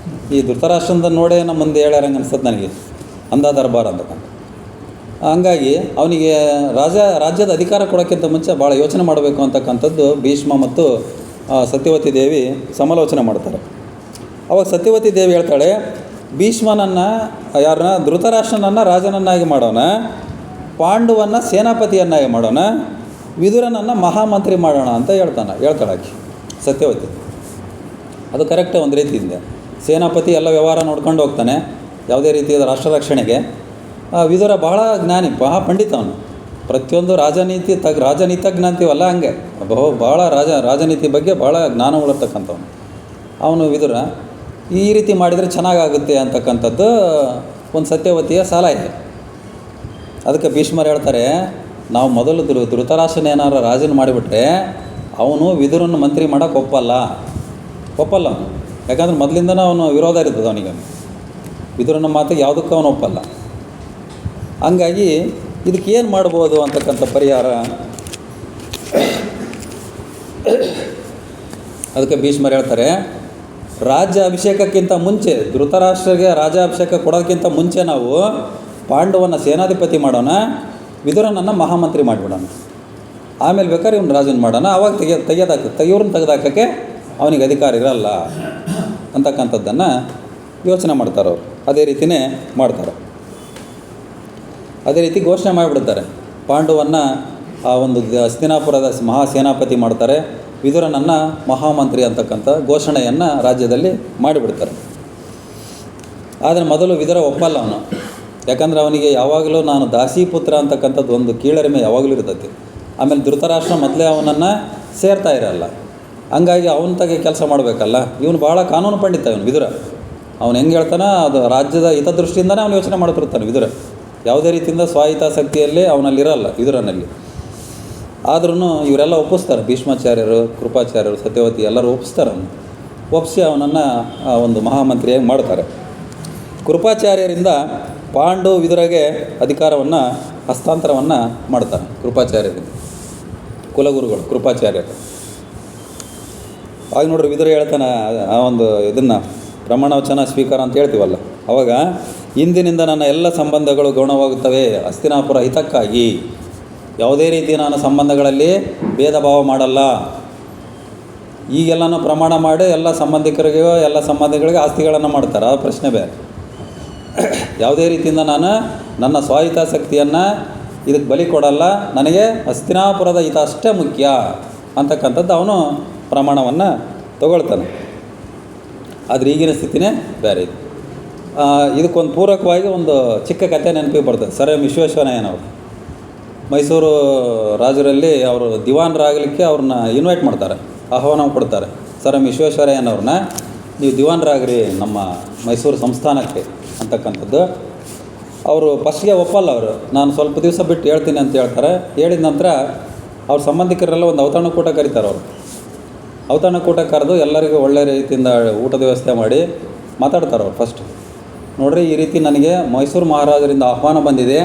ಈ ಧೃತರಾಷ್ಟ್ರದ ನೋಡೇ ನಮ್ಮ ಮುಂದೆ ಹೇಳ್ಯಾರಂಗೆ ಅನಿಸ್ತದೆ ನನಗೆ, ಅಂಧ ದರ್ಬಾರ್ ಅಂತಕ್ಕಂಥ. ಹಂಗಾಗಿ ಅವನಿಗೆ ರಾಜ್ಯದ ಅಧಿಕಾರ ಕೊಡೋಕ್ಕಿಂತ ಮುಂಚೆ ಭಾಳ ಯೋಚನೆ ಮಾಡಬೇಕು ಅಂತಕ್ಕಂಥದ್ದು ಭೀಷ್ಮ ಮತ್ತು ಸತ್ಯವತಿ ದೇವಿ ಸಮಾಲೋಚನೆ ಮಾಡ್ತಾರೆ. ಅವಾಗ ಸತ್ಯವತಿ ದೇವಿ ಹೇಳ್ತಾಳೆ, ಭೀಷ್ಮನನ್ನು ಧೃತರಾಷ್ಟ್ರನನ್ನು ರಾಜನನ್ನಾಗಿ ಮಾಡೋಣ, ಪಾಂಡುವನ್ನು ಸೇನಾಪತಿಯನ್ನಾಗಿ ಮಾಡೋಣ, ವಿದುರನನ್ನು ಮಹಾಮಂತ್ರಿ ಮಾಡೋಣ ಅಂತ ಹೇಳ್ತಾಳಾಕಿ ಸತ್ಯವತಿ. ಅದು ಕರೆಕ್ಟ್ ಒಂದು ರೀತಿಯಿಂದ. ಸೇನಾಪತಿ ಎಲ್ಲ ವ್ಯವಹಾರ ನೋಡ್ಕೊಂಡು ಹೋಗ್ತಾನೆ ಯಾವುದೇ ರೀತಿಯಾದ ರಾಷ್ಟ್ರ ರಕ್ಷಣೆಗೆ. ವಿದುರ ಬಹಳ ಜ್ಞಾನಿ, ಪಂಡಿತ ಅವನು. ಪ್ರತಿಯೊಂದು ರಾಜನೀತಜ್ಞ ಅಂತೀವಲ್ಲ ಹಂಗೆ ಭಾಳ ರಾಜನೀತಿ ಬಗ್ಗೆ ಭಾಳ ಜ್ಞಾನ ಉಳಿರ್ತಕ್ಕಂಥವ್ನು ಅವನು ವಿದುರ. ಈ ರೀತಿ ಮಾಡಿದರೆ ಚೆನ್ನಾಗಾಗುತ್ತೆ ಅಂತಕ್ಕಂಥದ್ದು ಒಂದು ಸತ್ಯವತಿಯ ಸಲಹೆ. ಅದಕ್ಕೆ ಭೀಷ್ಮರು ಹೇಳ್ತಾರೆ, ನಾವು ಮೊದಲು ಧೃತರಾಷ್ಟ್ರನ ಏನಾರು ರಾಜನ ಮಾಡಿಬಿಟ್ರೆ ಅವನು ವಿದುರನ್ನು ಮಂತ್ರಿ ಮಾಡೋಕ್ಕೆ ಒಪ್ಪಲ್ಲ ಅವನು. ಯಾಕಂದ್ರೆ ಮೊದಲಿಂದನೂ ಅವನು ವಿರೋಧ ಇರ್ತದೆ ಅವನಿಗೆ, ವಿದುರನ ಮಾತಿಗೆ ಯಾವುದಕ್ಕೂ ಅವನು ಒಪ್ಪಲ್ಲ. ಹಂಗಾಗಿ ಇದಕ್ಕೆ ಏನು ಮಾಡ್ಬೋದು ಅಂತಕ್ಕಂಥ ಪರಿಹಾರ. ಅದಕ್ಕೆ ಭೀಷ್ಮರು ಹೇಳ್ತಾರೆ, ರಾಜ್ಯ ಅಭಿಷೇಕಕ್ಕಿಂತ ಮುಂಚೆ ಧೃತರಾಷ್ಟ್ರಗೆ ರಾಜ್ಯಾಭಿಷೇಕ ಕೊಡೋದಕ್ಕಿಂತ ಮುಂಚೆ ನಾವು ಪಾಂಡವನ ಸೇನಾಧಿಪತಿ ಮಾಡೋಣ, ವಿದುರನನ್ನು ಮಹಾಮಂತ್ರಿ ಮಾಡಿಬಿಡೋಣ, ಆಮೇಲೆ ಬೇಕಾದ್ರೆ ಇವ್ನು ರಾಜನ ಮಾಡೋಣ. ಆವಾಗ ಇವ್ರನ್ನ ತೆಗೆದಾಕೋಕ್ಕೆ ಅವನಿಗೆ ಅಧಿಕಾರ ಇರಲ್ಲ ಅಂತಕ್ಕಂಥದ್ದನ್ನು ಯೋಚನೆ ಮಾಡ್ತಾರೆ ಅವರು. ಅದೇ ರೀತಿಯೇ ಮಾಡ್ತಾರೆ. ಅದೇ ರೀತಿ ಘೋಷಣೆ ಮಾಡಿಬಿಡ್ತಾರೆ, ಪಾಂಡವನ್ನು ಆ ಒಂದು ಹಸ್ತಿನಾಪುರದ ಮಹಾಸೇನಾಪತಿ ಮಾಡ್ತಾರೆ, ವಿದುರನನ್ನು ಮಹಾಮಂತ್ರಿ ಅಂತಕ್ಕಂಥ ಘೋಷಣೆಯನ್ನು ರಾಜ್ಯದಲ್ಲಿ ಮಾಡಿಬಿಡ್ತಾರೆ. ಆದರೆ ಮೊದಲು ವಿದುರ ಒಪ್ಪಲ್ಲ ಅವನು. ಯಾಕಂದರೆ ಅವನಿಗೆ ಯಾವಾಗಲೂ ನಾನು ದಾಸಿಪುತ್ರ ಅಂತಕ್ಕಂಥದ್ದು ಒಂದು ಕೀಳರಿಮೆ ಯಾವಾಗಲೂ ಇರ್ತೈತಿ. ಆಮೇಲೆ ಧೃತರಾಷ್ಟ್ರ ಮೊದಲೇ ಅವನನ್ನು ಸೇರ್ತಾ ಇರಲ್ಲ. ಹಂಗಾಗಿ ಅವನ ತಗೆ ಕೆಲಸ ಮಾಡಬೇಕಲ್ಲ. ಇವನು ಭಾಳ ಕಾನೂನು ಪಂಡಿತ ಇವನು ವಿದುರ. ಅವನು ಹೆಂಗೆ ಹೇಳ್ತಾನೆ ಅದು ರಾಜ್ಯದ ಹಿತದೃಷ್ಟಿಯಿಂದನೇ ಅವನು ಯೋಚನೆ ಮಾಡ್ತಿರ್ತಾನೆ ವಿದುರ. ಯಾವುದೇ ರೀತಿಯಿಂದ ಸ್ವಾಹಿತಾಸಕ್ತಿಯಲ್ಲಿ ಅವನಲ್ಲಿರಲ್ಲ ವಿದುರನಲ್ಲಿ. ಆದ್ರೂ ಇವರೆಲ್ಲ ಒಪ್ಪಿಸ್ತಾರೆ, ಭೀಷ್ಮಾಚಾರ್ಯರು, ಕೃಪಾಚಾರ್ಯರು, ಸತ್ಯವತಿ ಎಲ್ಲರೂ ಒಪ್ಪಿಸ್ತಾರೆ. ಒಪ್ಪಿಸಿ ಅವನನ್ನು ಒಂದು ಮಹಾಮಂತ್ರಿಯಾಗಿ ಮಾಡ್ತಾರೆ. ಕೃಪಾಚಾರ್ಯರಿಂದ ಪಾಂಡು ವಿದುರಗೆ ಅಧಿಕಾರವನ್ನು ಹಸ್ತಾಂತರವನ್ನು ಮಾಡ್ತಾರೆ. ಕೃಪಾಚಾರ್ಯರಿಂದ ಕುಲಗುರುಗಳು ಕೃಪಾಚಾರ್ಯರು. ಆಗ ನೋಡ್ರಿ ವಿದುರ ಹೇಳ್ತಾನೆ ಆ ಒಂದು ಇದನ್ನು ಪ್ರಮಾಣ ವಚನ ಸ್ವೀಕಾರ ಅಂತ ಹೇಳ್ತೀವಲ್ಲ, ಅವಾಗ ಇಂದಿನಿಂದ ನನ್ನ ಎಲ್ಲ ಸಂಬಂಧಗಳು ಗೌಣವಾಗುತ್ತವೆ ಹಸ್ತಿನಾಪುರ ಹಿತಕ್ಕಾಗಿ. ಯಾವುದೇ ರೀತಿ ನಾನು ಸಂಬಂಧಗಳಲ್ಲಿ ಭೇದ ಭಾವ ಮಾಡಲ್ಲ. ಈಗೆಲ್ಲನೂ ಪ್ರಮಾಣ ಮಾಡಿ ಎಲ್ಲ ಸಂಬಂಧಿಗಳಿಗೆ ಆಸ್ತಿಗಳನ್ನು ಮಾಡ್ತಾರೆ, ಆ ಪ್ರಶ್ನೆ ಬೇರೆ. ಯಾವುದೇ ರೀತಿಯಿಂದ ನಾನು ನನ್ನ ಸ್ವಾಹಿತಾಸಕ್ತಿಯನ್ನು ಇದಕ್ಕೆ ಬಲಿ ಕೊಡಲ್ಲ, ನನಗೆ ಹಸ್ತಿನಾಪುರದ ಹಿತ ಅಷ್ಟೇ ಮುಖ್ಯ ಅಂತಕ್ಕಂಥದ್ದು ಅವನು ಪ್ರಮಾಣವನ್ನು ತಗೊಳ್ತಾನೆ. ಆದರೆ ಈಗಿನ ಸ್ಥಿತಿನೇ ಬೇರೆ ಇದೆ. ಇದಕ್ಕೊಂದು ಪೂರಕವಾಗಿ ಒಂದು ಚಿಕ್ಕ ಕಥೆ ನೆನಪಿಗೆ ಬರ್ತದೆ. ಸರ್ ಎಂ ವಿಶ್ವೇಶ್ವರಯ್ಯನವರು ಮೈಸೂರು ರಾಜರಲ್ಲಿ ಅವರು ದಿವಾನರಾಗಲಿಕ್ಕೆ ಅವ್ರನ್ನ ಇನ್ವೈಟ್ ಮಾಡ್ತಾರೆ, ಆಹ್ವಾನ ಕೊಡ್ತಾರೆ. ಸರ್ ಎಂ ವಿಶ್ವೇಶ್ವರಯ್ಯನವ್ರನ್ನ ನೀವು ದಿವಾನರಾಗ್ರಿ ನಮ್ಮ ಮೈಸೂರು ಸಂಸ್ಥಾನಕ್ಕೆ ಅಂತಕ್ಕಂಥದ್ದು. ಅವರು ಫಸ್ಟ್ಗೆ ಒಪ್ಪಲ್ಲ. ಅವರು ನಾನು ಸ್ವಲ್ಪ ದಿವಸ ಬಿಟ್ಟು ಹೇಳ್ತೀನಿ ಅಂತ ಹೇಳ್ತಾರೆ. ಹೇಳಿದ ನಂತರ ಅವ್ರ ಸಂಬಂಧಿಕರೆಲ್ಲ ಒಂದು ಔತಣಕೂಟ ಕರೀತಾರೆ. ಅವರು ಔತಣಕೂಟ ಕರೆದು ಎಲ್ಲರಿಗೂ ಒಳ್ಳೆ ರೀತಿಯಿಂದ ಊಟದ ವ್ಯವಸ್ಥೆ ಮಾಡಿ ಮಾತಾಡ್ತಾರೆ. ಅವ್ರು ಫಸ್ಟ್ ನೋಡ್ರಿ, ಈ ರೀತಿ ನನಗೆ ಮೈಸೂರು ಮಹಾರಾಜರಿಂದ ಆಹ್ವಾನ ಬಂದಿದೆ,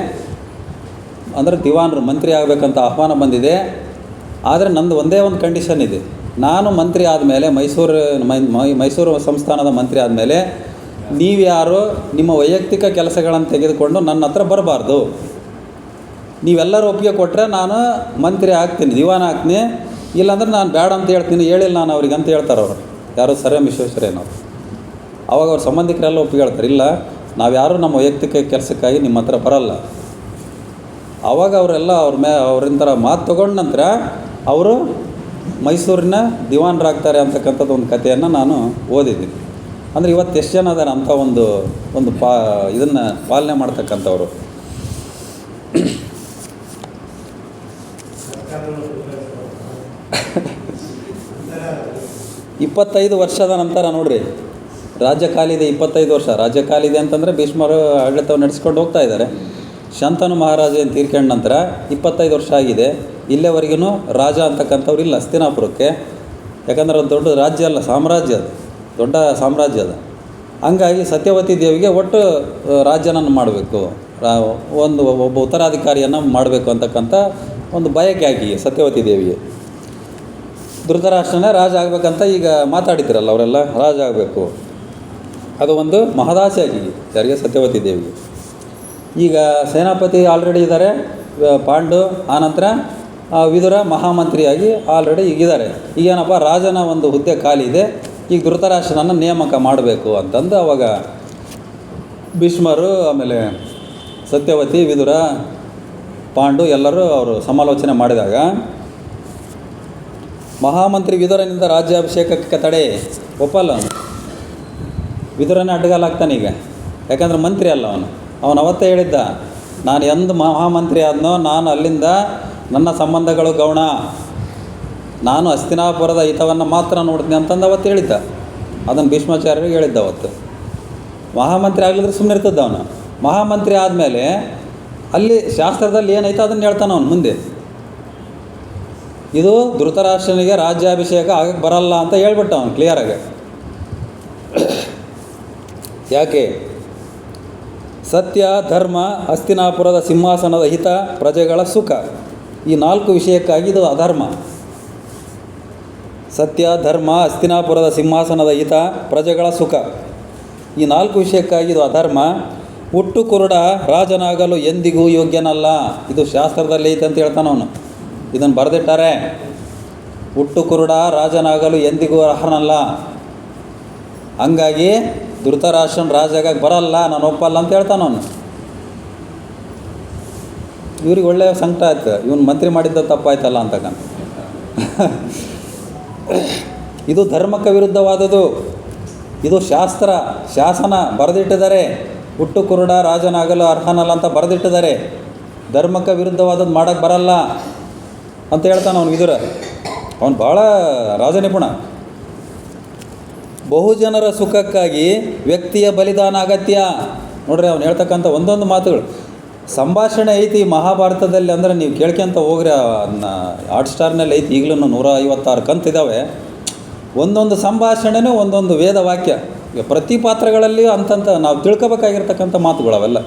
ಅಂದರೆ ದಿವಾನರು ಮಂತ್ರಿ ಆಗಬೇಕಂತ ಆಹ್ವಾನ ಬಂದಿದೆ. ಆದರೆ ನಂದು ಒಂದೇ ಒಂದು ಕಂಡೀಷನ್ ಇದೆ, ನಾನು ಮಂತ್ರಿ ಆದಮೇಲೆ ಮೈಸೂರು ಸಂಸ್ಥಾನದ ಮಂತ್ರಿ ಆದಮೇಲೆ ನೀವ್ಯಾರು ನಿಮ್ಮ ವೈಯಕ್ತಿಕ ಕೆಲಸಗಳನ್ನು ತೆಗೆದುಕೊಂಡು ನನ್ನ ಹತ್ರ ಬರಬಾರ್ದು. ನೀವೆಲ್ಲರೂ ಒಪ್ಪಿಗೆ ಕೊಟ್ಟರೆ ನಾನು ಮಂತ್ರಿ ಆಗ್ತೀನಿ, ದಿವಾನ ಆಗ್ತೀನಿ, ಇಲ್ಲಾಂದ್ರೆ ನಾನು ಬೇಡ ಅಂತ ಹೇಳ್ತೀನಿ, ಹೇಳಿಲ್ಲ ನಾನು ಅವ್ರಿಗೆ ಅಂತ ಹೇಳ್ತಾರೆ ಅವರು. ಯಾರು ಸರ್ ಎಂ ವಿಶ್ವೇಶ್ವರಯ್ಯನವರು. ಆವಾಗ ಅವ್ರ ಸಂಬಂಧಿಕರೆಲ್ಲ ಒಪ್ಪಿಗೆ ಹೇಳ್ತಾರೆ, ಇಲ್ಲ ನಾವ್ಯಾರು ನಮ್ಮ ವೈಯಕ್ತಿಕ ಕೆಲಸಕ್ಕಾಗಿ ನಿಮ್ಮ ಹತ್ರ ಬರಲ್ಲ. ಆವಾಗ ಅವರೆಲ್ಲ ಅವ್ರಿಂದ ಮಾತು ತಗೊಂಡ ನಂತರ ಅವರು ಮೈಸೂರಿನ ದಿವಾನರಾಗ್ತಾರೆ ಅಂತಕ್ಕಂಥದ್ದು ಒಂದು ಕಥೆಯನ್ನು ನಾನು ಓದಿದ್ದೀನಿ. ಅಂದರೆ ಇವತ್ತು ಎಷ್ಟು ಜನ ಅದಾರೆ ಅಂಥ ಒಂದು ಇದನ್ನು ಪಾಲನೆ ಮಾಡ್ತಕ್ಕಂಥವ್ರು. 25 ವರ್ಷದ ನಂತರ ನೋಡ್ರಿ, ರಾಜ್ಯ ಕಾಲಿದೆ 25 ವರ್ಷ. ರಾಜ್ಯ ಕಾಲಿದೆ ಅಂತಂದರೆ ಭೀಷ್ಮರು ಆಡಳಿತವನ್ನು ನಡೆಸ್ಕೊಂಡು ಹೋಗ್ತಾ ಇದ್ದಾರೆ. ಶಂತನು ಮಹಾರಾಜ ಅಂತ ತೀರ್ಕೊಂಡ ನಂತರ 25 ವರ್ಷ ಆಗಿದೆ. ಇಲ್ಲೇವರೆಗೂ ರಾಜ ಅಂತಕ್ಕಂಥವ್ರು ಇಲ್ಲ ಹಸ್ತಿನಾಪುರಕ್ಕೆ. ಯಾಕಂದ್ರೆ ಅದು ದೊಡ್ಡ ರಾಜ್ಯ ಅಲ್ಲ, ಸಾಮ್ರಾಜ್ಯ ಅದು, ದೊಡ್ಡ ಸಾಮ್ರಾಜ್ಯ ಅದು. ಹಂಗಾಗಿ ಸತ್ಯವತಿ ದೇವಿಗೆ ಒಟ್ಟು ರಾಜ್ಯನನ್ನು ಮಾಡಬೇಕು, ಒಬ್ಬ ಉತ್ತರಾಧಿಕಾರಿಯನ್ನು ಮಾಡಬೇಕು ಅಂತಕ್ಕಂಥ ಒಂದು ಬಯಕೆ ಆಗಿ ಸತ್ಯವತಿ ದೇವಿಗೆ. ಧೃತರಾಷ್ಟ್ರನೇ ರಾಜ ಆಗಬೇಕಂತ ಈಗ ಮಾತಾಡಿದ್ರಲ್ಲ ಅವರೆಲ್ಲ, ರಾಜ ಆಗಬೇಕು. ಅದು ಒಂದು ಮಹದಾಸೆ ಆಗಿ ಯಾರಿಗೆ, ಸತ್ಯವತಿ ದೇವಿಗೆ. ಈಗ ಸೇನಾಪತಿ ಆಲ್ರೆಡಿ ಇದ್ದಾರೆ ಪಾಂಡು, ಆನಂತರ ವಿದುರ ಮಹಾಮಂತ್ರಿಯಾಗಿ ಆಲ್ರೆಡಿ ಈಗಿದ್ದಾರೆ. ಈಗೇನಪ್ಪ, ರಾಜನ ಒಂದು ಹುದ್ದೆ ಖಾಲಿ ಇದೆ, ಈಗ ಧೃತರಾಷ್ಟ್ರನನ್ನು ನೇಮಕ ಮಾಡಬೇಕು ಅಂತಂದು ಅವಾಗ ಭೀಷ್ಮರು, ಆಮೇಲೆ ಸತ್ಯವತಿ, ವಿದುರ, ಪಾಂಡು ಎಲ್ಲರೂ ಅವರು ಸಮಾಲೋಚನೆ ಮಾಡಿದಾಗ ಮಹಾಮಂತ್ರಿ ವಿದುರನಿಂದ ರಾಜ್ಯಾಭಿಷೇಕಕ್ಕೆ ತಡೆ ಒಪ್ಪಲ್ಲ. ವಿದುರನೇ ಅಡ್ಡಗಾಲಾಗ್ತಾನೆ ಈಗ, ಯಾಕಂದ್ರೆ ಮಂತ್ರಿ ಅಲ್ಲ ಅವನು. ಅವತ್ತು ಹೇಳಿದ್ದ, ನಾನು ಎಂದು ಮಹಾಮಂತ್ರಿ ಆದನೋ ನಾನು ಅಲ್ಲಿಂದ ನನ್ನ ಸಂಬಂಧಗಳು ಗೌಣ, ನಾನು ಹಸ್ತಿನಾಪುರದ ಹಿತವನ್ನು ಮಾತ್ರ ನೋಡ್ತೀನಿ ಅಂತಂದು ಅವತ್ತು ಹೇಳಿದ್ದ. ಅದನ್ನು ಭೀಷ್ಮಾಚಾರ್ಯರಿಗೆ ಹೇಳಿದ್ದ ಅವತ್ತು. ಮಹಾಮಂತ್ರಿ ಆಗಲಿದ್ರೆ ಸುಮ್ಮನೆ ಇರ್ತದ್ದ ಅವನು. ಮಹಾಮಂತ್ರಿ ಆದಮೇಲೆ ಅಲ್ಲಿ ಶಾಸ್ತ್ರದಲ್ಲಿ ಏನೈತೆ ಅದನ್ನು ಹೇಳ್ತಾನೆ ಅವನು ಮುಂದೆ. ಇದು ಧೃತರಾಷ್ಟ್ರನಿಗೆ ರಾಜ್ಯಾಭಿಷೇಕ ಆಗಕ್ಕೆ ಬರಲ್ಲ ಅಂತ ಹೇಳ್ಬಿಟ್ಟ ಅವನು ಕ್ಲಿಯರಾಗಿ. ಯಾಕೆ? ಸತ್ಯ, ಧರ್ಮ, ಹಸ್ತಿನಾಪುರದ ಸಿಂಹಾಸನದ ಹಿತ, ಪ್ರಜೆಗಳ ಸುಖ, ಈ 4 ವಿಷಯಕ್ಕಾಗಿ ಇದು ಅಧರ್ಮ. ಸತ್ಯ, ಧರ್ಮ, ಹಸ್ತಿನಾಪುರದ ಸಿಂಹಾಸನದ ಹಿತ, ಪ್ರಜೆಗಳ ಸುಖ, ಈ 4 ವಿಷಯಕ್ಕಾಗಿ ಇದು ಅಧರ್ಮ. ಹುಟ್ಟು ಕುರುಡ ರಾಜನಾಗಲು ಎಂದಿಗೂ ಯೋಗ್ಯನಲ್ಲ. ಇದು ಶಾಸ್ತ್ರದಲ್ಲಿ ಐತೆ ಅಂತ ಹೇಳ್ತಾನೆ ಅವನು. ಇದನ್ನು ಬರೆದಿಟ್ಟಾರೆ. ಹುಟ್ಟು ಕುರುಡ ರಾಜನಾಗಲು ಎಂದಿಗೂ ಅರ್ಹನಲ್ಲ. ಹಂಗಾಗಿ ಧೃತರಾಷ್ಟ್ರನ ರಾಜಾಗಕ್ಕೆ ಬರಲ್ಲ, ನಾನು ಒಪ್ಪಲ್ಲ ಅಂತ ಹೇಳ್ತಾನೆ ಅವನು. ಇವ್ರಿಗೆ ಒಳ್ಳೆಯ ಸಂಕಟ ಆಯ್ತು, ಇವನು ಮಂತ್ರಿ ಮಾಡಿದ್ದ ತಪ್ಪಾಯ್ತಲ್ಲ ಅಂತಕ್ಕಂಥ. ಇದು ಧರ್ಮಕ್ಕೆ ವಿರುದ್ಧವಾದದ್ದು. ಇದು ಶಾಸನ ಬರೆದಿಟ್ಟಿದ್ದಾರೆ. ಹುಟ್ಟು ಕುರುಡ ರಾಜನಾಗಲು ಅರ್ಹನಲ್ಲ ಅಂತ ಬರೆದಿಟ್ಟಿದ್ದಾರೆ. ಧರ್ಮಕ್ಕೆ ವಿರುದ್ಧವಾದದ್ದು ಮಾಡೋಕ್ಕೆ ಬರಲ್ಲ ಅಂತ ಹೇಳ್ತಾನೆ ಅವನು ವಿದುರ. ಅವನು ಭಾಳ ರಾಜನಿಪುಣ. ಬಹುಜನರ ಸುಖಕ್ಕಾಗಿ ವ್ಯಕ್ತಿಯ ಬಲಿದಾನ ಅಗತ್ಯ. ನೋಡ್ರಿ ಅವನು ಹೇಳ್ತಕ್ಕಂಥ ಒಂದೊಂದು ಮಾತುಗಳು. ಸಂಭಾಷಣೆ ಐತಿ ಮಹಾಭಾರತದಲ್ಲಿ, ಅಂದರೆ ನೀವು ಕೇಳ್ಕೊಂತ ಹೋಗ್ರಿ, ಅದನ್ನ ಹಾಟ್ಸ್ಟಾರ್ನಲ್ಲಿ ಐತಿ. ಈಗಲೂ 156 ಕಂತಿದ್ದಾವೆ. ಒಂದೊಂದು ಸಂಭಾಷಣೆನೂ ಒಂದೊಂದು ವೇದ ವಾಕ್ಯ. ಈಗ ಪ್ರತಿ ಪಾತ್ರಗಳಲ್ಲಿ ಅಂತಂತ ನಾವು ತಿಳ್ಕೊಬೇಕಾಗಿರ್ತಕ್ಕಂಥ ಮಾತುಗಳು ಅವೆಲ್ಲ.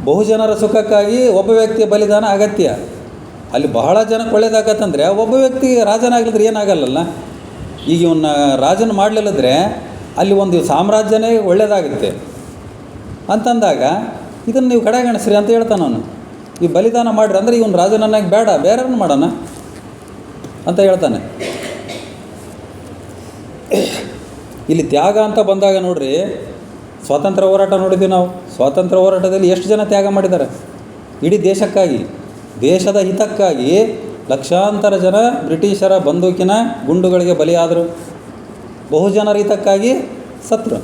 ಬಹುಜನರ ಸುಖಕ್ಕಾಗಿ ಒಬ್ಬ ವ್ಯಕ್ತಿಯ ಬಲಿದಾನ ಅಗತ್ಯ. ಅಲ್ಲಿ ಬಹಳ ಜನಕ್ಕೆ ಒಳ್ಳೇದಾಗತ್ತಂದರೆ ಒಬ್ಬ ವ್ಯಕ್ತಿ ರಾಜನಾಗಲಿದ್ರೆ ಏನಾಗಲ್ಲಲ್ಲ. ಈಗ ಇವನ್ನ ರಾಜನ ಮಾಡಲಿಲ್ಲದ್ರೆ ಅಲ್ಲಿ ಒಂದು ಸಾಮ್ರಾಜ್ಯನೇ ಒಳ್ಳೆಯದಾಗುತ್ತೆ ಅಂತಂದಾಗ ಇದನ್ನು ನೀವು ಕಡೆಗಣಿಸ್ರಿ ಅಂತ ಹೇಳ್ತಾನೆ ಅವನು. ಈ ಬಲಿದಾನ ಮಾಡಿರಿ ಅಂದರೆ ಇವನು ರಾಜನನ್ನಾಗಿ ಬೇಡ, ಬೇರೆಯವ್ರನ್ನ ಮಾಡೋಣ ಅಂತ ಹೇಳ್ತಾನೆ. ಇಲ್ಲಿ ತ್ಯಾಗ ಅಂತ ಬಂದಾಗ ನೋಡ್ರಿ, ಸ್ವಾತಂತ್ರ್ಯ ಹೋರಾಟ ನೋಡಿದ್ದೀವಿ ನಾವು. ಸ್ವಾತಂತ್ರ್ಯ ಹೋರಾಟದಲ್ಲಿ ಎಷ್ಟು ಜನ ತ್ಯಾಗ ಮಾಡಿದ್ದಾರೆ? ಇಡೀ ದೇಶಕ್ಕಾಗಿ, ದೇಶದ ಹಿತಕ್ಕಾಗಿ ಲಕ್ಷಾಂತರ ಜನ ಬ್ರಿಟಿಷರ ಬಂದೂಕಿನ ಗುಂಡುಗಳಿಗೆ ಬಲಿಯಾದರು. ಬಹುಜನರ ಹಿತಕ್ಕಾಗಿ ಸತ್ರು.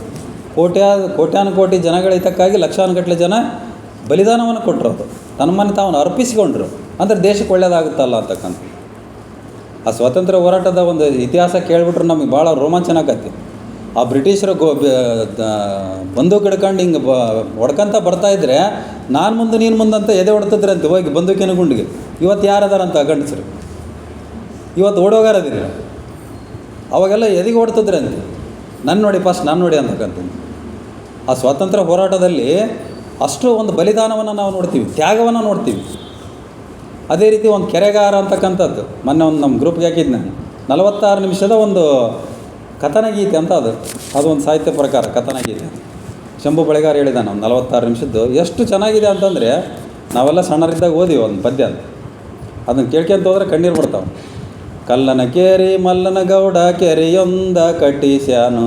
ಕೋಟ್ಯಾನುಕೋಟಿ ಜನಗಳ ಹಿತಕ್ಕಾಗಿ ಲಕ್ಷಾನುಗಟ್ಟಲೆ ಜನ ಬಲಿದಾನವನ್ನು ಕೊಟ್ಟರು. ಅದು ತಮ್ಮನ್ನು ತಾವನ್ನು ಅರ್ಪಿಸಿಕೊಂಡ್ರು. ಅಂದರೆ ದೇಶಕ್ಕೆ ಒಳ್ಳೆಯದಾಗುತ್ತಲ್ಲ ಅಂತಕ್ಕಂಥ. ಆ ಸ್ವಾತಂತ್ರ್ಯ ಹೋರಾಟದ ಒಂದು ಇತಿಹಾಸ ಕೇಳಿಬಿಟ್ರೆ ನಮಗೆ ಭಾಳ ರೋಮಾಂಚನ ಆಕತಿ. ಆ ಬ್ರಿಟಿಷರು ಬಂದೂಕು ಹಿಡ್ಕೊಂಡು ಹಿಂಗೆ ಹೊಡ್ಕೊಂತ ಬರ್ತಾಯಿದ್ರೆ ನಾನು ಮುಂದೆ ನೀನು ಮುಂದೆ ಅಂತ ಎದೆ ಹೊಡ್ತಿದ್ರಂತೆ ಹೋಗಿ ಬಂದೂಕಿನ ಗುಂಡಿಗೆ. ಇವತ್ತು ಯಾರದಾರಂತ ಗಂಡಸರು ಇವತ್ತು ಓಡೋಗಾರದಿಲ್ಲ. ಅವಾಗೆಲ್ಲ ಎದೆಗೆ ಓಡ್ತಿದ್ರಂತೆ, ನನ್ನ ನೋಡಿ ಫಸ್ಟ್ ನಾನು ನೋಡಿ ಅಂತಕ್ಕಂಥದ್ದು. ಆ ಸ್ವಾತಂತ್ರ್ಯ ಹೋರಾಟದಲ್ಲಿ ಅಷ್ಟು ಒಂದು ಬಲಿದಾನವನ್ನು ನಾವು ನೋಡ್ತೀವಿ, ತ್ಯಾಗವನ್ನು ನೋಡ್ತೀವಿ. ಅದೇ ರೀತಿ ಒಂದು ಕೆರೆಗಾರ ಅಂತಕ್ಕಂಥದ್ದು ಮೊನ್ನೆ ಒಂದು ನಮ್ಮ ಗ್ರೂಪ್ಗೆ ಹಾಕಿದ್ದು ನಾನು. 46 ನಿಮಿಷದ ಒಂದು ಕಥನ ಗೀತೆ ಅಂತ ಅದು ಒಂದು ಸಾಹಿತ್ಯ ಪ್ರಕಾರ ಕಥನ ಗೀತೆ. ಶಂಭು ಬಳೆಗಾರ ಹೇಳಿದ್ದಾನೆ ಒಂದು 46 ನಿಮಿಷದ್ದು. ಎಷ್ಟು ಚೆನ್ನಾಗಿದೆ ಅಂತಂದರೆ ನಾವೆಲ್ಲ ಸಣ್ಣರಿದ್ದಾಗ ಓದಿವಿ ಒಂದು ಪದ್ಯ. ಅದನ್ನು ಕೇಳ್ಕೊಂತ ಹೋದ್ರೆ ಕಣ್ಣೀರು ಬರ್ತಾವೆ. ಕಲ್ಲನ ಕೇರಿ ಮಲ್ಲನ ಗೌಡ ಕೆರೆಯೊಂದ ಕಟ್ಟಿಸ್ಯಾನು,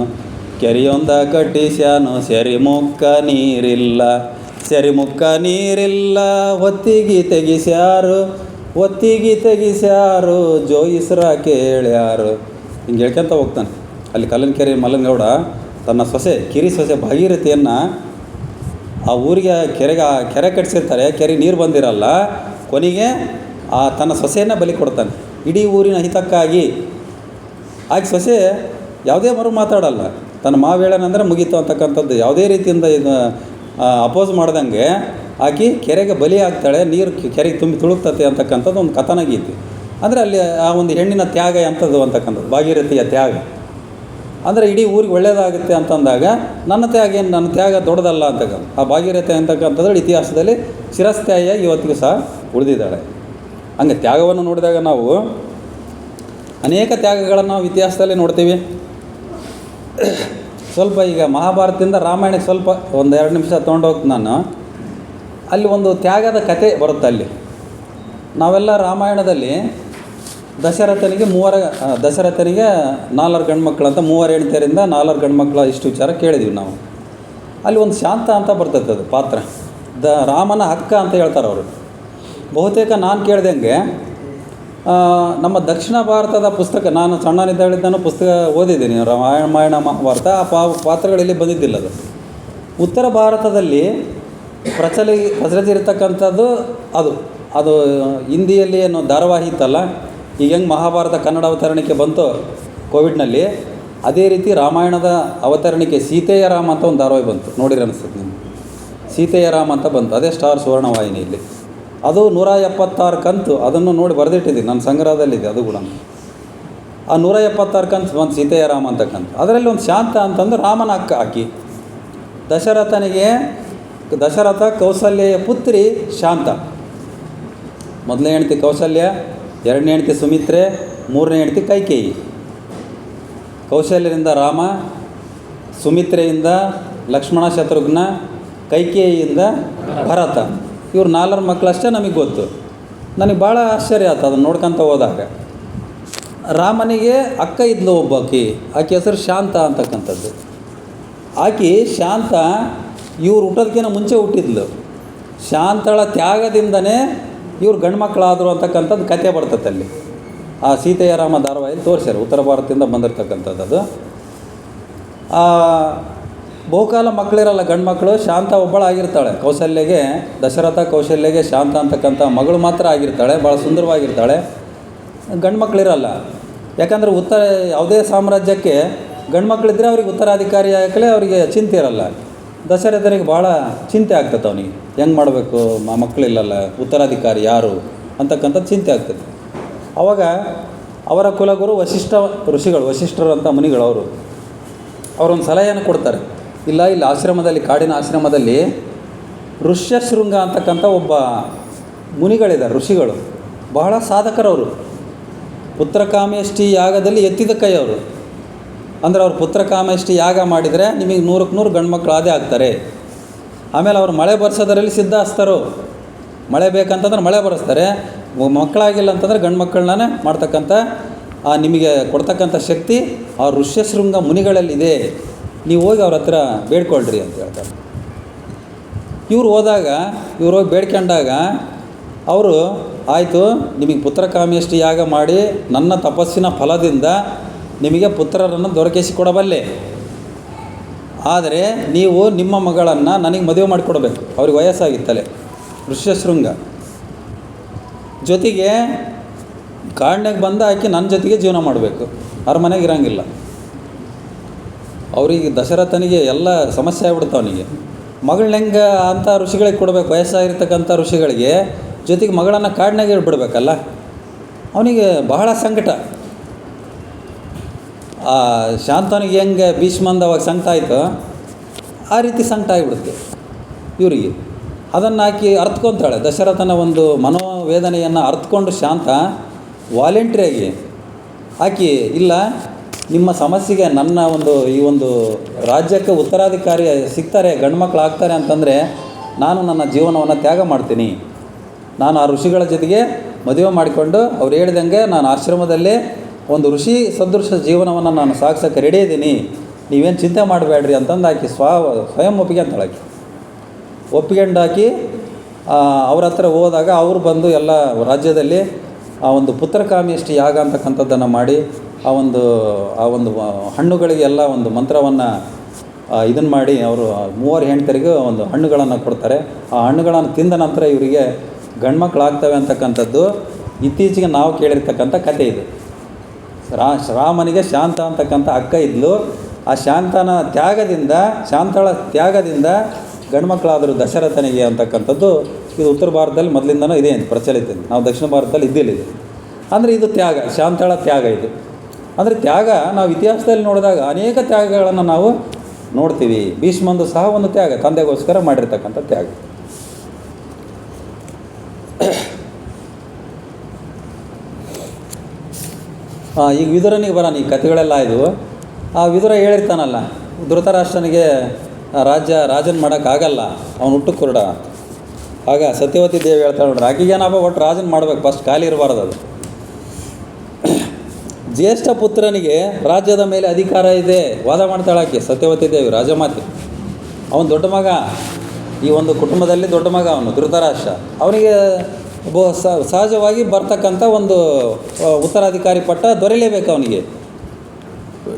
ಕೆರೆಯೊಂದ ಕಟ್ಟಿಸ್ಯಾನು, ಸೆರಿಮುಕ್ಕ ನೀರಿಲ್ಲ, ಸೆರಿಮುಕ್ಕ ನೀರಿಲ್ಲ, ಒತ್ತಿಗೆ ತೆಗಿಸ್ಯಾರು, ಒತ್ತಿಗೆ ತೆಗಿಸ್ಯಾರು, ಜೋಯಿಸ್ರ ಕೇಳ್ಯಾರು. ಹಿಂಗೆ ಹೇಳ್ಕೊಂತ ಹೋಗ್ತಾನೆ. ಅಲ್ಲಿ ಕಲ್ಲನಕೆರೆ ಮಲ್ಲನಗೌಡ ತನ್ನ ಸೊಸೆ, ಕಿರಿ ಸೊಸೆ ಭಾಗೀರಥಿಯನ್ನು ಆ ಊರಿಗೆ ಕೆರೆ ಕಟ್ಟಿಸಿರ್ತಾರೆ. ಕೆರೆ ನೀರು ಬಂದಿರಲ್ಲ. ಕೊನೆಗೆ ತನ್ನ ಸೊಸೆಯನ್ನು ಬಲಿ ಕೊಡ್ತಾನೆ ಇಡೀ ಊರಿನ ಹಿತಕ್ಕಾಗಿ. ಆಕೆ ಸೊಸೆ ಯಾವುದೇ ಮರು ಮಾತಾಡಲ್ಲ. ತನ್ನ ಮಾವು ಹೇಳೋಣಂದ್ರೆ ಮುಗೀತು ಅಂತಕ್ಕಂಥದ್ದು. ಯಾವುದೇ ರೀತಿಯಿಂದ ಇದು ಅಪೋಸ್ ಮಾಡ್ದಂಗೆ ಆಕೆ ಕೆರೆಗೆ ಬಲಿ ಆಗ್ತಾಳೆ. ನೀರು ಕೆರೆಗೆ ತುಂಬಿ ತುಳುಕ್ತತೆ ಅಂತಕ್ಕಂಥದ್ದು ಒಂದು ಕಥನ ಗೀತೆ. ಅಂದರೆ ಅಲ್ಲಿ ಆ ಒಂದು ಹೆಣ್ಣಿನ ತ್ಯಾಗ ಎಂಥದ್ದು ಅಂತಕ್ಕಂಥದ್ದು, ಭಾಗೀರಥಿಯ ತ್ಯಾಗ. ಅಂದರೆ ಇಡೀ ಊರಿಗೆ ಒಳ್ಳೆಯದಾಗುತ್ತೆ ಅಂತಂದಾಗ ನನ್ನ ತ್ಯಾಗ ದೊಡ್ಡದಲ್ಲ ಅಂತಕ್ಕಂಥ ಆ ಭಾಗೀರಥಿ ಅಂತಕ್ಕಂಥದ್ದು ಇತಿಹಾಸದಲ್ಲಿ ಚಿರಸ್ಥಾಯಿಯಾಗಿ ಇವತ್ತಿಗೂ ಸಹ ಉಳಿದಿದ್ದಾಳೆ. ಹಂಗೆ ತ್ಯಾಗವನ್ನು ನೋಡಿದಾಗ ನಾವು ಅನೇಕ ತ್ಯಾಗಗಳನ್ನು ನಾವು ಇತಿಹಾಸದಲ್ಲಿ ನೋಡ್ತೀವಿ. ಸ್ವಲ್ಪ ಈಗ ಮಹಾಭಾರತದಿಂದ ರಾಮಾಯಣಕ್ಕೆ ಸ್ವಲ್ಪ ಒಂದು 2 ನಿಮಿಷ ತೊಗೊಂಡೋಗ್ತೀನಿ ನಾನು. ಅಲ್ಲಿ ಒಂದು ತ್ಯಾಗದ ಕತೆ ಬರುತ್ತೆ. ಅಲ್ಲಿ ನಾವೆಲ್ಲ ರಾಮಾಯಣದಲ್ಲಿ ದಶರಥನಿಗೆ 4 ಗಂಡು ಮಕ್ಕಳು ಅಂತ 3 ಹೆಣ್ತಿಯರಿಂದ 4 ಗಂಡು ಮಕ್ಕಳ ಇಷ್ಟು ವಿಚಾರ ಕೇಳಿದ್ವಿ ನಾವು. ಅಲ್ಲಿ ಒಂದು ಶಾಂತ ಅಂತ ಬರ್ತೈತೆ ಅದು ಪಾತ್ರ. ರಾಮನ ಅಕ್ಕ ಅಂತ ಹೇಳ್ತಾರೆ ಅವರು. ಬಹುತೇಕ ನಾನು ಕೇಳ್ದಂಗೆ ನಮ್ಮ ದಕ್ಷಿಣ ಭಾರತದ ಪುಸ್ತಕ, ನಾನು ಸಣ್ಣನಿದ್ದಾಳಿದ್ದಾನು ಪುಸ್ತಕ ಓದಿದ್ದೀನಿ, ರಾಮಾಯಣ ಮಹಾಭಾರತ. ಆ ಪಾತ್ರಗಳಲ್ಲಿ ಬಂದಿದ್ದಿಲ್ಲ ಅದು. ಉತ್ತರ ಭಾರತದಲ್ಲಿ ಪ್ರಚಲಿರ್ತಕ್ಕಂಥದ್ದು ಅದು ಅದು ಹಿಂದಿಯಲ್ಲಿ ಏನು ಧಾರಾವಾಹಿ ಇತ್ತಲ್ಲ, ಈಗ ಹೆಂಗೆ ಮಹಾಭಾರತ ಕನ್ನಡ ಅವತರಣಿಕೆ ಬಂತು ಕೋವಿಡ್ನಲ್ಲಿ, ಅದೇ ರೀತಿ ರಾಮಾಯಣದ ಅವತರಣಿಕೆ ಸೀತೆಯ ರಾಮ ಅಂತ ಒಂದು ಧಾರಾವಾಹಿ ಬಂತು, ನೋಡಿರಿ ಅನಿಸ್ತದೆ ನಿಮ್ಗೆ. ಸೀತೆಯ ರಾಮ ಅಂತ ಬಂತು, ಅದೇ ಸ್ಟಾರ್ ಸುವರ್ಣವಾಹಿನಿಯಲ್ಲಿ. ಅದು 176 ಕಂತು, ಅದನ್ನು ನೋಡಿ ಬರೆದಿಟ್ಟಿದ್ದೀನಿ ನನ್ನ ಸಂಗ್ರಹದಲ್ಲಿದೆ ಅದು ಕೂಡ. ಆ 176 ಕಂತು ಒಂದು ಸೀತೆಯ ರಾಮ ಅಂತಕ್ಕಂಥ. ಅದರಲ್ಲಿ ಒಂದು ಶಾಂತ ಅಂತಂದು ರಾಮನ ಅಕ್ಕ ಆಕಿ. ದಶರಥ ಕೌಸಲ್ಯೆಯ ಪುತ್ರಿ ಶಾಂತ. ಮೊದಲನೇ ಹೆಂಡತಿ ಕೌಸಲ್ಯ, ಎರಡನೇ ಹೆಂಡತಿ ಸುಮಿತ್ರೆ, ಮೂರನೇ ಹೆಂಡತಿ ಕೈಕೇಯಿ. ಕೌಶಲ್ಯರಿಂದ ರಾಮ, ಸುಮಿತ್ರೆಯಿಂದ ಲಕ್ಷ್ಮಣ ಶತ್ರುಘ್ನ, ಕೈಕೇಯಿಯಿಂದ ಭರತ. ಇವ್ರು 4 ಮಕ್ಕಳಷ್ಟೇ ನಮಗೆ ಗೊತ್ತು. ನನಗೆ ಭಾಳ ಆಶ್ಚರ್ಯ ಆಯ್ತು ಅದನ್ನು ನೋಡ್ಕೊತ ಹೋದಾಗ. ರಾಮನಿಗೆ ಅಕ್ಕ ಇದ್ಲು ಒಬ್ಬಾಕಿ, ಆಕೆ ಹೆಸರು ಶಾಂತ ಅಂತಕ್ಕಂಥದ್ದು. ಆಕೆ ಶಾಂತ ಇವ್ರು ಹುಟ್ಟೋದಕ್ಕಿಂತ ಮುಂಚೆ ಹುಟ್ಟಿದ್ಲು. ಶಾಂತಳ ತ್ಯಾಗದಿಂದನೇ ಇವ್ರು ಗಂಡು ಮಕ್ಕಳಾದರು ಅಂತಕ್ಕಂಥದ್ದು ಕತೆ ಬರ್ತದೆ ಅಲ್ಲಿ. ಆ ಸೀತೆಯ ರಾಮ ಧಾರಾವಾಹಿಯಲ್ಲಿ ತೋರಿಸ್ಯಾರ, ಉತ್ತರ ಭಾರತದಿಂದ ಬಂದಿರತಕ್ಕಂಥದ್ದು ಅದು. ಬಹುಕಾಲ ಮಕ್ಕಳಿರಲ್ಲ, ಗಂಡು ಮಕ್ಕಳು. ಶಾಂತ ಒಬ್ಬಳಾಗಿರ್ತಾಳೆ. ದಶರಥ ಕೌಶಲ್ಯಗೆ ಶಾಂತ ಅಂತಕ್ಕಂಥ ಮಗಳು ಮಾತ್ರ ಆಗಿರ್ತಾಳೆ, ಭಾಳ ಸುಂದರವಾಗಿರ್ತಾಳೆ. ಗಂಡು ಮಕ್ಕಳಿರಲ್ಲ. ಯಾಕಂದರೆ ಯಾವುದೇ ಸಾಮ್ರಾಜ್ಯಕ್ಕೆ ಗಂಡು ಮಕ್ಕಳಿದ್ರೆ ಅವ್ರಿಗೆ ಉತ್ತರಾಧಿಕಾರಿ ಆಗಲೇ ಅವರಿಗೆ ಚಿಂತೆ ಇರಲ್ಲ. ದಶರಥನಿಗೆ ಭಾಳ ಚಿಂತೆ ಆಗ್ತದೆ, ಅವನಿಗೆ ಹೆಂಗೆ ಮಾಡಬೇಕು, ಮಕ್ಕಳಿಲ್ಲಲ್ಲ, ಉತ್ತರಾಧಿಕಾರಿ ಯಾರು ಅಂತಕ್ಕಂಥದ್ದು ಚಿಂತೆ ಆಗ್ತದೆ. ಆವಾಗ ಅವರ ಕುಲಗುರು ವಶಿಷ್ಠರು ಅಂತ ಮುನಿಗಳು. ಅವರೊಂದು ಸಲಹೆಯನ್ನು ಕೊಡ್ತಾರೆ. ಇಲ್ಲಿ ಆಶ್ರಮದಲ್ಲಿ, ಕಾಡಿನ ಆಶ್ರಮದಲ್ಲಿ ಋಷ್ಯಶೃಂಗ ಅಂತಕ್ಕಂಥ ಒಬ್ಬ ಮುನಿಗಳಿದ್ದಾರೆ, ಋಷಿಗಳು. ಬಹಳ ಸಾಧಕರವರು. ಪುತ್ರಕಾಮೇಷ್ಟಿ ಯಾಗದಲ್ಲಿ ಎತ್ತಿದ ಕೈ ಅವರು. ಅಂದರೆ ಅವ್ರು ಪುತ್ರಕಾಮೇಷ್ಟಿ ಯಾಗ ಮಾಡಿದರೆ ನಿಮಗೆ 100ಕ್ಕೆ 100 ಗಂಡು ಮಕ್ಕಳು ಅದೇ ಆಗ್ತಾರೆ. ಆಮೇಲೆ ಅವ್ರು ಮಳೆ ಬರ್ಸೋದರಲ್ಲಿ ಸಿದ್ಧಹಸ್ತರು. ಮಳೆ ಬೇಕಂತಂದ್ರೆ ಮಳೆ ಬರೆಸ್ತಾರೆ, ಮಕ್ಕಳಾಗಿಲ್ಲ ಅಂತಂದರೆ ಗಂಡು ಮಕ್ಕಳನ್ನೇ ಮಾಡ್ತಕ್ಕಂಥ ನಿಮಗೆ ಕೊಡ್ತಕ್ಕಂಥ ಶಕ್ತಿ ಆ ಋಷ್ಯಶೃಂಗ ಮುನಿಗಳಲ್ಲಿದೆ. ನೀವು ಹೋಗಿ ಅವ್ರ ಹತ್ರ ಬೇಡ್ಕೊಳ್ರಿ ಅಂತ ಹೇಳ್ತಾರೆ. ಇವ್ರು ಹೋಗಿ ಬೇಡ್ಕೊಂಡಾಗ ಅವರು, ಆಯಿತು, ನಿಮಗೆ ಪುತ್ರಕಾಮೇಷ್ಟಿ ಯಾಗ ಮಾಡಿ ನನ್ನ ತಪಸ್ಸಿನ ಫಲದಿಂದ ನಿಮಗೆ ಪುತ್ರರನ್ನು ದೊರಕಿಸಿಕೊಡಬಲ್ಲೆ. ಆದರೆ ನೀವು ನಿಮ್ಮ ಮಗಳನ್ನು ನನಗೆ ಮದುವೆ ಮಾಡಿಕೊಡ್ಬೇಕು. ಅವ್ರಿಗೆ ವಯಸ್ಸಾಗಿತ್ತಲೆ ಋಷ್ಯಶೃಂಗ. ಜೊತೆಗೆ ಕಾಡಿನಾಗ ಬಂದು ಆಕೆ ನನ್ನ ಜೊತೆಗೆ ಜೀವನ ಮಾಡಬೇಕು, ಅರಮನೆಗೆ ಇರೋಂಗಿಲ್ಲ. ಅವರಿಗೆ ದಶರಥನಿಗೆ ಎಲ್ಲ ಸಮಸ್ಯೆ ಆಗ್ಬಿಡ್ತಾವೆ. ಅವನಿಗೆ ಮಗಳನ್ನ ಹೆಂಗೆ ಅಂಥ ಋಷಿಗಳಿಗೆ ಕೊಡಬೇಕು, ವಯಸ್ಸಾಗಿರ್ತಕ್ಕಂಥ ಋಷಿಗಳಿಗೆ ಜೊತೆಗೆ ಮಗಳನ್ನು ಕಾಡಿನಾಗೆ ಬಿಡಬೇಕಲ್ಲ. ಅವನಿಗೆ ಬಹಳ ಸಂಕಟ. ಶಾಂತನಿಗೆ ಹೆಂಗೆ ಭೀಷ್ಮಂದ ಅವಾಗ ಸಂಕಟ ಆಯಿತು, ಆ ರೀತಿ ಸಂಕಟ ಆಗಿಬಿಡುತ್ತೆ ಇವರಿಗೆ. ಅದನ್ನು ಆಕೆ ಅರ್ಥಕೊಂತಾಳೆ. ದಶರಥನ ಒಂದು ಮನೋವೇದನೆಯನ್ನು ಅರ್ಥಕೊಂಡು ಶಾಂತ ವಾಲಂಟ್ರಿಯಾಗಿ ಆಕೆ, ಇಲ್ಲ, ನಿಮ್ಮ ಸಮಸ್ಯೆಗೆ ನನ್ನ ಈ ಒಂದು ರಾಜ್ಯಕ್ಕೆ ಉತ್ತರಾಧಿಕಾರಿ ಸಿಗ್ತಾರೆ, ಗಂಡು ಮಕ್ಕಳು ಆಗ್ತಾರೆ ಅಂತಂದರೆ ನಾನು ನನ್ನ ಜೀವನವನ್ನು ತ್ಯಾಗ ಮಾಡ್ತೀನಿ. ನಾನು ಆ ಋಷಿಗಳ ಜೊತೆಗೆ ಮದುವೆ ಮಾಡಿಕೊಂಡು ಅವ್ರು ಹೇಳ್ದಂಗೆ ನಾನು ಆಶ್ರಮದಲ್ಲೇ ಒಂದು ಋಷಿ ಸದೃಶ ಜೀವನವನ್ನು ನಾನು ಸಾಗಿಸೋಕ್ಕೆ ರೆಡಿ ಇದ್ದೀನಿ, ನೀವೇನು ಚಿಂತೆ ಮಾಡಬೇಡ್ರಿ ಅಂತಂದು ಆಕೆ ಸ್ವಯಂ ಒಪ್ಪಿಗೆ ಒಪ್ಪಿಗೆಂಡಾಕಿ ಅವ್ರ ಹತ್ರ ಹೋದಾಗ ಅವರು ಬಂದು ಎಲ್ಲ ರಾಜ್ಯದಲ್ಲಿ ಆ ಒಂದು ಪುತ್ರಕಾಮೇಷ್ಟಿ ಯಾಗ ಅಂತಕ್ಕಂಥದ್ದನ್ನು ಮಾಡಿ ಆ ಒಂದು ಹಣ್ಣುಗಳಿಗೆಲ್ಲ ಒಂದು ಮಂತ್ರವನ್ನು ಇದನ್ನು ಮಾಡಿ ಅವರು 3 ಹೆಂಡತಿಯರಿಗೆ ಒಂದು ಹಣ್ಣುಗಳನ್ನು ಕೊಡ್ತಾರೆ. ಆ ಹಣ್ಣುಗಳನ್ನು ತಿಂದ ನಂತರ ಇವರಿಗೆ ಗಂಡ್ಮಕ್ಳಾಗ್ತವೆ ಅಂತಕ್ಕಂಥದ್ದು ಇತ್ತೀಚೆಗೆ ನಾವು ಕೇಳಿರ್ತಕ್ಕಂಥ ಕಥೆ ಇದು. ರಾಮನಿಗೆ ಶಾಂತ ಅಂತಕ್ಕಂಥ ಅಕ್ಕ ಇದ್ಲು. ಆ ಶಾಂತಳ ತ್ಯಾಗದಿಂದ ಗಂಡ್ಮಕ್ಳಾದರು ದಶರಥನಿಗೆ ಅಂತಕ್ಕಂಥದ್ದು ಇದು ಉತ್ತರ ಭಾರತದಲ್ಲಿ ಮೊದಲಿಂದನೂ ಇದೆ ಅಂತ ಪ್ರಚಲಿತ. ನಾವು ದಕ್ಷಿಣ ಭಾರತದಲ್ಲಿ ಇದ್ದಿಲ್ಲ. ಅಂದರೆ ಇದು ತ್ಯಾಗ, ಶಾಂತಳ ತ್ಯಾಗ ಇದು. ಅಂದರೆ ತ್ಯಾಗ ನಾವು ಇತಿಹಾಸದಲ್ಲಿ ನೋಡಿದಾಗ ಅನೇಕ ತ್ಯಾಗಗಳನ್ನು ನಾವು ನೋಡ್ತೀವಿ. ಭೀಷ್ಮಂದು ಸಹ ಒಂದು ತ್ಯಾಗ, ತಂದೆಗೋಸ್ಕರ ಮಾಡಿರ್ತಕ್ಕಂಥ ತ್ಯಾಗ. ಈಗ ವಿದುರನಿಗೆ ಬರೋಣ, ಈ ಕಥೆಗಳೆಲ್ಲ ಇದು. ಆ ವಿದುರ ಹೇಳಿರ್ತಾನಲ್ಲ, ಧೃತರಾಷ್ಟ್ರನಿಗೆ ರಾಜನ ಮಾಡೋಕ್ಕಾಗಲ್ಲ, ಅವನು ಹುಟ್ಟು ಕುರುಡ. ಆಗ ಸತ್ಯವತಿ ದೇವಿ ಹೇಳ್ತಾಳೆ ನೋಡ್ರಿ, ಆಕೆಗೇನಪ್ಪ ಒಟ್ಟು ರಾಜನ ಮಾಡ್ಬೇಕು, ಫಸ್ಟ್ ಖಾಲಿ ಇರಬಾರ್ದು. ಅದು ಜ್ಯೇಷ್ಠ ಪುತ್ರನಿಗೆ ರಾಜ್ಯದ ಮೇಲೆ ಅಧಿಕಾರ ಇದೆ ವಾದ ಮಾಡ್ತಾಳೆ ಆಕೆ ಸತ್ಯವತಿ ದೇವಿ, ರಾಜಮಾತೆ. ಅವನು ದೊಡ್ಡ ಮಗ, ಈ ಒಂದು ಕುಟುಂಬದಲ್ಲಿ ದೊಡ್ಡ ಮಗ ಅವನು ಧೃತರಾಷ್ಟ್ರ. ಅವನಿಗೆ ಸಹಜವಾಗಿ ಬರ್ತಕ್ಕಂಥ ಒಂದು ಉತ್ತರಾಧಿಕಾರಿ ಪಟ್ಟ ದೊರೆಯಲೇಬೇಕು ಅವನಿಗೆ.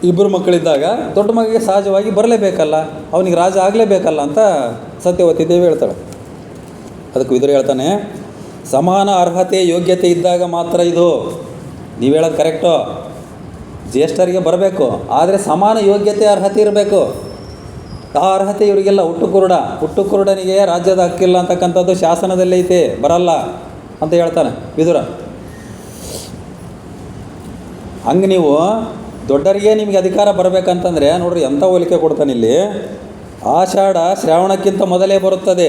ಇಬ್ಬರು ಮಕ್ಕಳಿದ್ದಾಗ ದೊಡ್ಡ ಮಗನಿಗೆ ಸಹಜವಾಗಿ ಬರಲೇಬೇಕಲ್ಲ, ಅವನಿಗೆ ರಾಜ ಆಗಲೇಬೇಕಲ್ಲ ಅಂತ ಸತ್ಯವತಿ ದೇವಿ ಹೇಳ್ತಾಳೆ. ಅದಕ್ಕೆ ವಿದುರ ಹೇಳ್ತಾನೆ, ಸಮಾನ ಅರ್ಹತೆ ಯೋಗ್ಯತೆ ಇದ್ದಾಗ ಮಾತ್ರ ಇದು. ನೀವು ಹೇಳೋದು ಕರೆಕ್ಟು, ಜ್ಯೇಷ್ಠರಿಗೆ ಬರಬೇಕು, ಆದರೆ ಸಮಾನ ಯೋಗ್ಯತೆ ಅರ್ಹತೆ ಇರಬೇಕು. ಆ ಅರ್ಹತೆ ಇವರಿಗೆಲ್ಲ. ಹುಟ್ಟು ಕುರುಡನಿಗೆ ರಾಜ್ಯದ ಹಕ್ಕಿಲ್ಲ ಅಂತಕ್ಕಂಥದ್ದು ಶಾಸನದಲ್ಲೇ ಐತೆ, ಬರಲ್ಲ ಅಂತ ಹೇಳ್ತಾನೆ ವಿದುರ. ಹಂಗೆ ನೀವು ದೊಡ್ಡರಿಗೆ ನಿಮಗೆ ಅಧಿಕಾರ ಬರಬೇಕಂತಂದರೆ ನೋಡ್ರಿ ಎಂಥ ಹೋಲಿಕೆ ಕೊಡ್ತಾನೆ ಇಲ್ಲಿ. ಆಷಾಢ ಶ್ರಾವಣಕ್ಕಿಂತ ಮೊದಲೇ ಬರುತ್ತದೆ,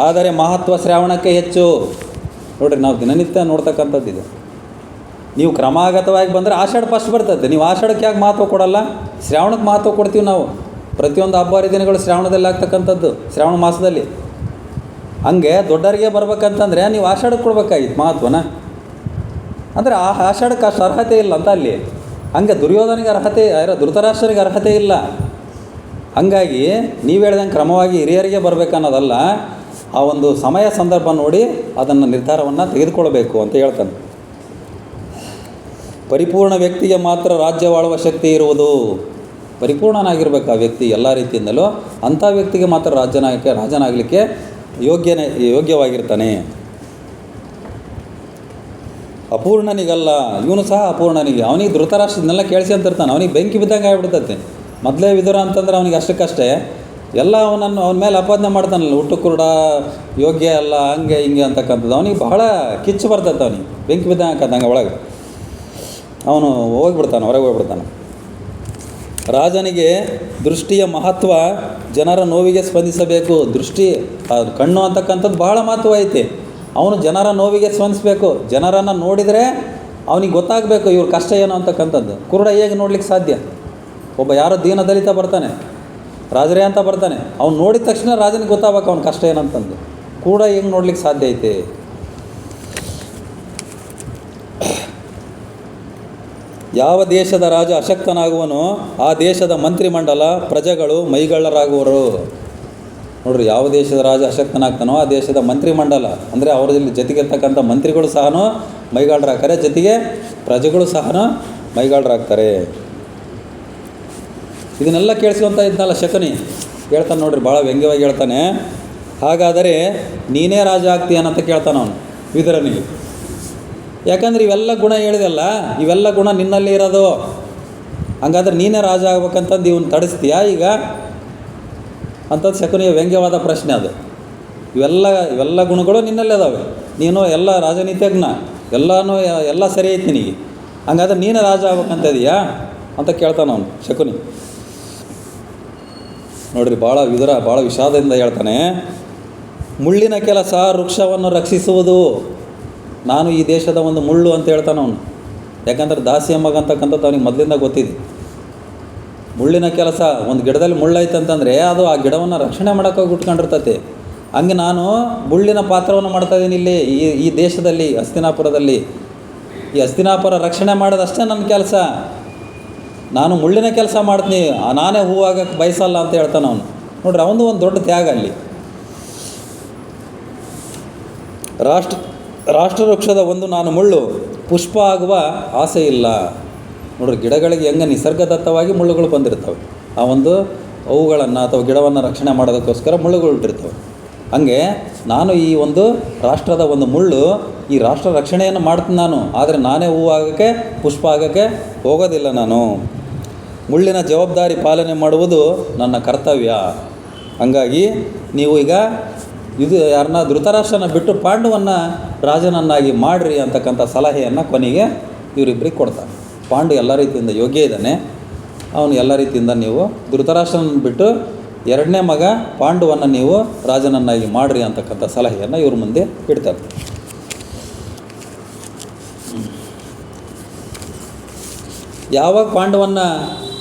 ಆದರೆ ಮಹತ್ವ ಶ್ರಾವಣಕ್ಕೆ ಹೆಚ್ಚು. ನೋಡ್ರಿ, ನಾವು ದಿನನಿತ್ಯ ನೋಡ್ತಕ್ಕಂಥದ್ದಿದೆ. ನೀವು ಕ್ರಮಾಗತವಾಗಿ ಬಂದರೆ ಆಷಾಢ ಫಸ್ಟ್ ಬರ್ತದೆ. ನೀವು ಆಷಾಢಕ್ಕೆ ಯಾಕೆ ಮಹತ್ವ ಕೊಡಲ್ಲ? ಶ್ರಾವಣಕ್ಕೆ ಮಹತ್ವ ಕೊಡ್ತೀವಿ ನಾವು. ಪ್ರತಿಯೊಂದು ಹಬ್ಬ ಹರಿದಿನಗಳು ಶ್ರಾವಣದಲ್ಲಿ ಆಗ್ತಕ್ಕಂಥದ್ದು, ಶ್ರಾವಣ ಮಾಸದಲ್ಲಿ. ಹಂಗೆ ದೊಡ್ಡರಿಗೆ ಬರ್ಬೇಕಂತಂದರೆ ನೀವು ಆಷಾಢಕ್ಕೆ ಕೊಡ್ಬೇಕಾಗಿತ್ತು ಮಹತ್ವನ. ಅಂದರೆ ಆ ಆಷಾಢಕ್ಕೆ ಅಷ್ಟು ಅರ್ಹತೆ ಇಲ್ಲ ಅಂತ ಅಲ್ಲಿ. ಹಂಗೆ ದುರ್ಯೋಧನಿಗೆ ಅರ್ಹತೆ, ಧೃತರಾಷ್ಟ್ರನಿಗೆ ಅರ್ಹತೆ ಇಲ್ಲ. ಹಂಗಾಗಿ ನೀವು ಹೇಳ್ದಂಗೆ ಕ್ರಮವಾಗಿ ಹಿರಿಯರಿಗೆ ಬರಬೇಕನ್ನೋದಲ್ಲ, ಆ ಒಂದು ಸಮಯ ಸಂದರ್ಭ ನೋಡಿ ಅದನ್ನು ನಿರ್ಧಾರವನ್ನು ತೆಗೆದುಕೊಳ್ಬೇಕು ಅಂತ ಹೇಳ್ತಾನೆ. ಪರಿಪೂರ್ಣ ವ್ಯಕ್ತಿಗೆ ಮಾತ್ರ ರಾಜ್ಯವಾಳುವ ಶಕ್ತಿ ಇರುವುದು. ಪರಿಪೂರ್ಣನಾಗಿರ್ಬೇಕು ಆ ವ್ಯಕ್ತಿ ಎಲ್ಲ ರೀತಿಯಿಂದಲೂ. ಅಂಥ ವ್ಯಕ್ತಿಗೆ ಮಾತ್ರ ರಾಜನಾಗಲಿಕ್ಕೆ ಯೋಗ್ಯವಾಗಿರ್ತಾನೆ. ಅಪೂರ್ಣನಿಗಲ್ಲ. ಇವನು ಸಹ ಅಪೂರ್ಣನಿಗೆ. ಅವನಿಗೆ ಧೃತರಾಷ್ಟ್ರದನ್ನೆಲ್ಲ ಕೇಳಿಸ್ಕೊಂತಿರ್ತಾನೆ. ಅವನಿಗೆ ಬೆಂಕಿ ಬಿದ್ದಂಗೆ ಆಗಿಬಿಡ್ತೈತೆ. ಮೊದಲೇ ವಿದುರ ಅಂತಂದ್ರೆ ಅವನಿಗೆ ಅಷ್ಟಕ್ಕಷ್ಟೇ ಎಲ್ಲ ಅವನ ಮೇಲೆ ಅಪಾದನೆ ಮಾಡ್ತಾನಲ್ಲ, ಹುಟ್ಟು ಕುರುಡ, ಯೋಗ್ಯ ಅಲ್ಲ, ಹಂಗೆ ಹಿಂಗೆ ಅಂತಕ್ಕಂಥದ್ದು. ಅವನಿಗೆ ಬಹಳ ಕಿಚ್ಚು ಬರ್ತೈತೆ. ಅವನಿಗೆ ಬೆಂಕಿ ಬಿದ್ದಂಗೆ ಹಾಕಂಗೆ ಒಳಗೆ ಅವನು ಹೋಗ್ಬಿಡ್ತಾನೆ, ಹೊರಗೆ ಹೋಗ್ಬಿಡ್ತಾನೆ. ರಾಜನಿಗೆ ದೃಷ್ಟಿಯ ಮಹತ್ವ, ಜನರ ನೋವಿಗೆ ಸ್ಪಂದಿಸಬೇಕು. ದೃಷ್ಟಿ, ಕಣ್ಣು ಅಂತಕ್ಕಂಥದ್ದು ಬಹಳ ಮಹತ್ವ ಐತಿ. ಅವನು ಜನರ ನೋವಿಗೆ ಸ್ಪಂದಿಸಬೇಕು. ಜನರನ್ನು ನೋಡಿದರೆ ಅವನಿಗೆ ಗೊತ್ತಾಗಬೇಕು ಇವ್ರ ಕಷ್ಟ ಏನು ಅಂತಕ್ಕಂಥದ್ದು. ಕುರುಡ ಹೇಗೆ ನೋಡ್ಲಿಕ್ಕೆ ಸಾಧ್ಯ? ಒಬ್ಬ ಯಾರೋ ದೀನ ದಲಿತ ಬರ್ತಾನೆ, ರಾಜರೇ ಅಂತ ಬರ್ತಾನೆ, ಅವ್ನು ನೋಡಿದ ತಕ್ಷಣ ರಾಜನಿಗೆ ಗೊತ್ತಾಗಬೇಕು ಅವನ ಕಷ್ಟ ಏನಂತಂದು. ಕೂಡ ಹೆಂಗೆ ನೋಡ್ಲಿಕ್ಕೆ ಸಾಧ್ಯ ಐತೆ? ಯಾವ ದೇಶದ ರಾಜ ಅಶಕ್ತನಾಗುವನೋ ಆ ದೇಶದ ಮಂತ್ರಿಮಂಡಲ ಪ್ರಜೆಗಳು ಮೈಗಳ್ಳರಾಗುವರು. ನೋಡ್ರಿ, ಯಾವ ದೇಶದ ರಾಜ ಅಶಕ್ತನಾಗ್ತಾನೋ ಆ ದೇಶದ ಮಂತ್ರಿಮಂಡಲ ಅಂದರೆ ಅವರಲ್ಲಿ ಜೊತೆಗಿರ್ತಕ್ಕಂಥ ಮಂತ್ರಿಗಳು ಸಹ ಮೈಗಾಳರಾಗ್ತಾರೆ, ಜೊತೆಗೆ ಪ್ರಜೆಗಳು ಸಹ ಮೈಗಾಳರಾಗ್ತಾರೆ. ಇದನ್ನೆಲ್ಲ ಕೇಳಿಸ್ಕೊಂತ ಇದ್ನಲ್ಲ ಶಕುನಿ, ಹೇಳ್ತಾನೆ ನೋಡ್ರಿ, ಭಾಳ ವ್ಯಂಗ್ಯವಾಗಿ ಹೇಳ್ತಾನೆ. ಹಾಗಾದರೆ ನೀನೇ ರಾಜ ಆಗ್ತೀಯನಂತ ಕೇಳ್ತಾನೆ ಅವನು ವಿದುರನಿಗೆ. ಯಾಕಂದ್ರೆ ಇವೆಲ್ಲ ಗುಣ ಹೇಳಿದೆಲ್ಲ, ಇವೆಲ್ಲ ಗುಣ ನಿನ್ನಲ್ಲಿ ಇರೋದು. ಹಂಗಾದ್ರೆ ನೀನೇ ರಾಜ ಆಗ್ಬೇಕಂತಂದು ಇವನು ತಡಿಸ್ತೀಯಾ ಈಗ ಅಂಥದ್ದು ಶಕುನಿಯ ವ್ಯಂಗ್ಯವಾದ ಪ್ರಶ್ನೆ ಅದು. ಇವೆಲ್ಲ ಗುಣಗಳು ನಿನ್ನಲ್ಲೇ ಅದಾವೆ, ನೀನು ಎಲ್ಲ ರಾಜನೀತಿಜ್ಞ, ಎಲ್ಲ ಸರಿ ಐತಿ ನಿನಗೆ. ಹಂಗಾದ್ರೆ ನೀನೇ ರಾಜ ಆಗ್ಬೇಕಂತ ಇದೆಯಾ ಅಂತ ಕೇಳ್ತಾನೆ ಅವನು ಶಕುನಿ. ನೋಡ್ರಿ, ವಿದುರ ಭಾಳ ವಿಷಾದದಿಂದ ಹೇಳ್ತಾನೆ. ಮುಳ್ಳಿನ ಕೆಲಸ ವೃಕ್ಷವನ್ನು ರಕ್ಷಿಸುವುದು. ನಾನು ಈ ದೇಶದ ಒಂದು ಮುಳ್ಳು ಅಂತ ಹೇಳ್ತಾನೆ ಅವನು. ಯಾಕಂದ್ರೆ ದಾಸಿಯ ಮಗ ಅಂತಕ್ಕಂಥದ್ದು ಅವನಿಗೆ ಮೊದಲಿಂದ ಗೊತ್ತಿದೆ. ಮುಳ್ಳಿನ ಕೆಲಸ, ಒಂದು ಗಿಡದಲ್ಲಿ ಮುಳ್ಳೈತೆ ಅಂತಂದರೆ ಅದು ಆ ಗಿಡವನ್ನು ರಕ್ಷಣೆ ಮಾಡೋಕ್ಕಾಗಿ ಉಟ್ಕೊಂಡಿರ್ತೈತೆ. ಹಂಗೆ ನಾನು ಮುಳ್ಳಿನ ಪಾತ್ರವನ್ನು ಮಾಡ್ತಾಯಿದ್ದೀನಿ ಇಲ್ಲಿ ಈ ದೇಶದಲ್ಲಿ, ಹಸ್ತಿನಾಪುರದಲ್ಲಿ. ಈ ಹಸ್ತಿನಾಪುರ ರಕ್ಷಣೆ ಮಾಡೋದಷ್ಟೇ ನನ್ನ ಕೆಲಸ. ನಾನು ಮುಳ್ಳಿನ ಕೆಲಸ ಮಾಡ್ತೀನಿ, ನಾನೇ ಹೂವಾಗಕ್ಕೆ ಬಯಸಲ್ಲ ಅಂತ ಹೇಳ್ತಾನೆ ಅವನು. ನೋಡ್ರಿ, ಅವನು ಒಂದು ದೊಡ್ಡ ತ್ಯಾಗ ಅಲ್ಲಿ. ರಾಷ್ಟ್ರ ವೃಕ್ಷದ ಒಂದು ನಾನು ಮುಳ್ಳು, ಪುಷ್ಪ ಆಗುವ ಆಸೆ ಇಲ್ಲ. ನೋಡ್ರಿ, ಗಿಡಗಳಿಗೆ ಹೆಂಗೆ ನಿಸರ್ಗದತ್ತವಾಗಿ ಮುಳ್ಳುಗಳು ಬಂದಿರ್ತವೆ. ಆ ಒಂದು ಅವುಗಳನ್ನು ಅಥವಾ ಗಿಡವನ್ನು ರಕ್ಷಣೆ ಮಾಡೋದಕ್ಕೋಸ್ಕರ ಮುಳ್ಳುಗಳು ಇಟ್ಟಿರ್ತವೆ. ಹಂಗೆ ನಾನು ಈ ಒಂದು ರಾಷ್ಟ್ರದ ಒಂದು ಮುಳ್ಳು, ಈ ರಾಷ್ಟ್ರ ರಕ್ಷಣೆಯನ್ನು ಮಾಡ್ತೀನಿ ನಾನು. ಆದರೆ ನಾನೇ ಹೂವು ಆಗೋಕ್ಕೆ, ಪುಷ್ಪ ಆಗೋಕ್ಕೆ ಹೋಗೋದಿಲ್ಲ ನಾನು. ಮುಳ್ಳಿನ ಜವಾಬ್ದಾರಿ ಪಾಲನೆ ಮಾಡುವುದು ನನ್ನ ಕರ್ತವ್ಯ. ಹಂಗಾಗಿ ನೀವು ಈಗ ಯಾರನ್ನ ಧೃತರಾಷ್ಟ್ರನ ಬಿಟ್ಟು ಪಾಂಡುವನ್ನು ರಾಜನನ್ನಾಗಿ ಮಾಡಿರಿ ಅಂತಕ್ಕಂಥ ಸಲಹೆಯನ್ನು ಕೊನೆಗೆ ಇವರಿಬ್ಬರಿಗೆ ಕೊಡ್ತಾನೆ. ಪಾಂಡು ಎಲ್ಲ ರೀತಿಯಿಂದ ಯೋಗ್ಯ ಇದ್ದಾನೆ, ಅವನು ಎಲ್ಲ ರೀತಿಯಿಂದ ನೀವು ಧೃತರಾಷ್ಟ್ರನ ಬಿಟ್ಟು ಎರಡನೇ ಮಗ ಪಾಂಡುವನ್ನು ನೀವು ರಾಜನನ್ನಾಗಿ ಮಾಡಿರಿ ಅಂತಕ್ಕಂಥ ಸಲಹೆಯನ್ನು ಇವ್ರ ಮುಂದೆ ಇಡ್ತಾರೆ. ಯಾವಾಗ ಪಾಂಡವನ್ನು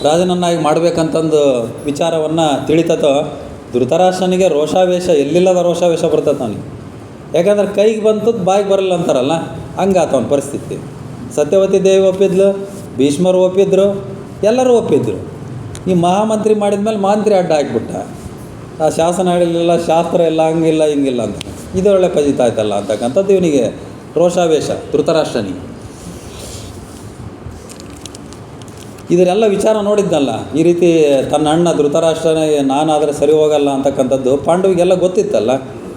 ರಾಜನನ್ನಾಗಿ ಮಾಡಬೇಕಂತಂದು ವಿಚಾರವನ್ನು ತಿಳಿತತೋ ಧೃತರಾಷ್ಟ್ರನಿಗೆ ರೋಷಾವೇಶ, ಎಲ್ಲಿಲ್ಲದ ರೋಷಾವೇಶ ಬರ್ತದೆ ಅವನಿಗೆ. ಯಾಕಂದ್ರೆ ಕೈಗೆ ಬಂತದ್ದು ಬಾಯಿಗೆ ಬರಲ್ಲ ಅಂತಾರಲ್ಲ, ಹಂಗಾತ ಅವನ ಪರಿಸ್ಥಿತಿ. ಸತ್ಯವತಿ ದೇವಿ ಒಪ್ಪಿದ್ಲು, ಭೀಷ್ಮರು ಒಪ್ಪಿದ್ರು, ಎಲ್ಲರೂ ಒಪ್ಪಿದ್ರು. ಈ ಮಹಾಮಂತ್ರಿ ಮಾಡಿದ ಮೇಲೆ ಮಂತ್ರಿ ಅಡ್ಡ ಹಾಕಿಬಿಟ್ಟ. ಆ ಶಾಸನ ಹೇಳಿಲ್ಲ, ಶಾಸ್ತ್ರ ಇಲ್ಲ, ಹಂಗಿಲ್ಲ ಹಿಂಗಿಲ್ಲ ಅಂತ. ಇದು ಒಳ್ಳೆ ಫಜಿತ ಆಯ್ತಲ್ಲ ಅಂತಕ್ಕಂಥದ್ದು ಇವನಿಗೆ ರೋಷಾವೇಶ ಧೃತರಾಷ್ಟ್ರನಿಗೆ. ಇದರೆಲ್ಲ ವಿಚಾರ ನೋಡಿದ್ನಲ್ಲ. ಈ ರೀತಿ ತನ್ನ ಅಣ್ಣ ಧೃತರಾಷ್ಟ್ರನೇ ನಾನಾದರೆ ಸರಿ ಹೋಗಲ್ಲ ಅಂತಕ್ಕಂಥದ್ದು ಪಾಂಡವಿಗೆಲ್ಲ ಗೊತ್ತಿತ್ತಲ್ಲ.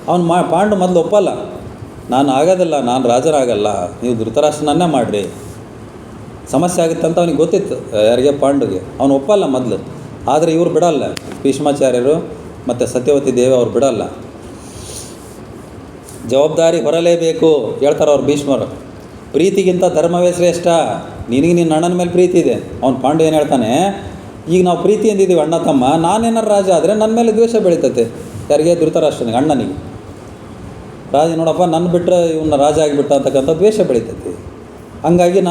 ಅವನು ಪಾಂಡು ಮೊದಲು ಒಪ್ಪಲ್ಲ, ನಾನು ಆಗೋದಿಲ್ಲ, ನಾನು ರಾಜರಾಗಲ್ಲ, ನೀವು ಧೃತರಾಷ್ಟ್ರನನ್ನೇ ಮಾಡಿರಿ, ಸಮಸ್ಯೆ ಆಗುತ್ತೆ ಅಂತ ಅವನಿಗೆ ಗೊತ್ತಿತ್ತು. ಯಾರಿಗೆ? ಪಾಂಡುಗೆ. ಅವನು ಒಪ್ಪಲ್ಲ ಮೊದಲು. ಆದರೆ ಇವ್ರು ಬಿಡಲ್ಲ, ಭೀಷ್ಮಾಚಾರ್ಯರು ಮತ್ತು ಸತ್ಯವತಿ ದೇವಿ ಅವ್ರು ಬಿಡಲ್ಲ. ಜವಾಬ್ದಾರಿ ಹೊರಲೇಬೇಕು ಹೇಳ್ತಾರೆ ಅವ್ರು ಭೀಷ್ಮರು. ಪ್ರೀತಿಗಿಂತ ಧರ್ಮವೇ ಶ್ರೇಷ್ಠ. ನಿನಗೆ ನಿನ್ನ ಅಣ್ಣನ ಮೇಲೆ ಪ್ರೀತಿ ಇದೆ. ಅವ್ನು ಪಾಂಡು ಏನು ಹೇಳ್ತಾನೆ, ಈಗ ನಾವು ಪ್ರೀತಿ ಎಂದಿದ್ದೀವಿ ಅಣ್ಣ ತಮ್ಮ, ನಾನೇನಾರು ರಾಜ ಆದರೆ ನನ್ನ ಮೇಲೆ ದ್ವೇಷ ಬೆಳೀತತೆ. ಯಾರಿಗೆ? ಧೃತರಾಷ್ಟ್ರನಿಗೆ, ಅಣ್ಣನಿಗೆ. ರಾಜ ನೋಡಪ್ಪ ನನ್ನ ಬಿಟ್ಟರೆ ಇವನ್ನ ರಾಜ ಆಗಿಬಿಟ್ಟ ಅಂತಕ್ಕಂಥ ದ್ವೇಷ ಬೆಳೀತೈತಿ. ಹಂಗಾಗಿ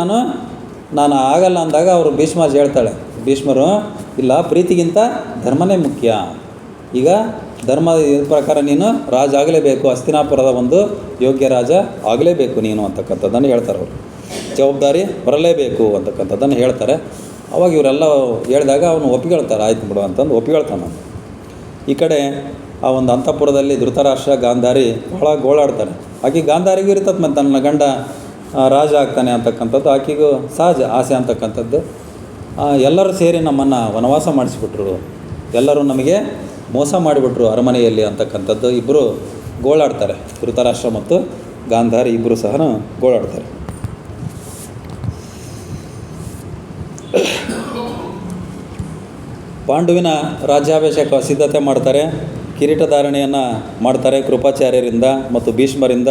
ನಾನು ಆಗಲ್ಲ ಅಂದಾಗ ಅವರು ಭೀಷ್ಮಾಜ್ ಹೇಳ್ತಾಳೆ, ಭೀಷ್ಮರು ಇಲ್ಲ, ಪ್ರೀತಿಗಿಂತ ಧರ್ಮನೇ ಮುಖ್ಯ. ಈಗ ಧರ್ಮ ಪ್ರಕಾರ ನೀನು ರಾಜ ಆಗಲೇಬೇಕು, ಹಸ್ತಿನಾಪುರದ ಒಂದು ಯೋಗ್ಯ ರಾಜ ಆಗಲೇಬೇಕು ನೀನು ಅಂತಕ್ಕಂಥದ್ದನ್ನು ಹೇಳ್ತಾರೆ ಅವರು. ಜವಾಬ್ದಾರಿ ಹೊರಲೇಬೇಕು ಅಂತಕ್ಕಂಥದ್ದನ್ನು ಹೇಳ್ತಾರೆ. ಅವಾಗ ಇವರೆಲ್ಲ ಹೇಳಿದಾಗ ಅವನು ಒಪ್ಪಿಗೆಳ್ತಾರೆ, ಆಯ್ತು ಬಿಡು ಅಂತಂದು ಒಪ್ಪಿಗೆಳ್ತಾನೆ. ಈ ಕಡೆ ಆ ಒಂದು ಅಂತಃಪುರದಲ್ಲಿ ಧೃತರಾಷ್ಟ್ರ ಗಾಂಧಾರಿ ಭಾಳ ಗೋಳಾಡ್ತಾರೆ. ಆಕೆ ಗಾಂಧಾರಿಗೂ ಇರ್ತದೆ, ಮತ್ತು ನನ್ನ ಗಂಡ ರಾಜ ಆಗ್ತಾನೆ ಅಂತಕ್ಕಂಥದ್ದು ಆಕೆಗೂ ಸಹಜ ಆಸೆ ಅಂತಕ್ಕಂಥದ್ದು. ಎಲ್ಲರೂ ಸೇರಿ ನಮ್ಮನ್ನು ವನವಾಸ ಮಾಡಿಸಿಬಿಟ್ರು, ಎಲ್ಲರೂ ನಮಗೆ ಮೋಸ ಮಾಡಿಬಿಟ್ರು ಅರಮನೆಯಲ್ಲಿ ಅಂತಕ್ಕಂಥದ್ದು ಇಬ್ಬರು ಗೋಳಾಡ್ತಾರೆ. ಧೃತರಾಷ್ಟ್ರ ಮತ್ತು ಗಾಂಧಾರಿ ಇಬ್ಬರು ಸಹ ಗೋಳಾಡ್ತಾರೆ. ಪಾಂಡುವಿನ ರಾಜ್ಯಾಭಿಷೇಕ ಸಿದ್ಧತೆ ಮಾಡ್ತಾರೆ. ಕಿರೀಟಧಾರಣೆಯನ್ನು ಮಾಡ್ತಾರೆ ಕೃಪಾಚಾರ್ಯರಿಂದ ಮತ್ತು ಭೀಷ್ಮರಿಂದ.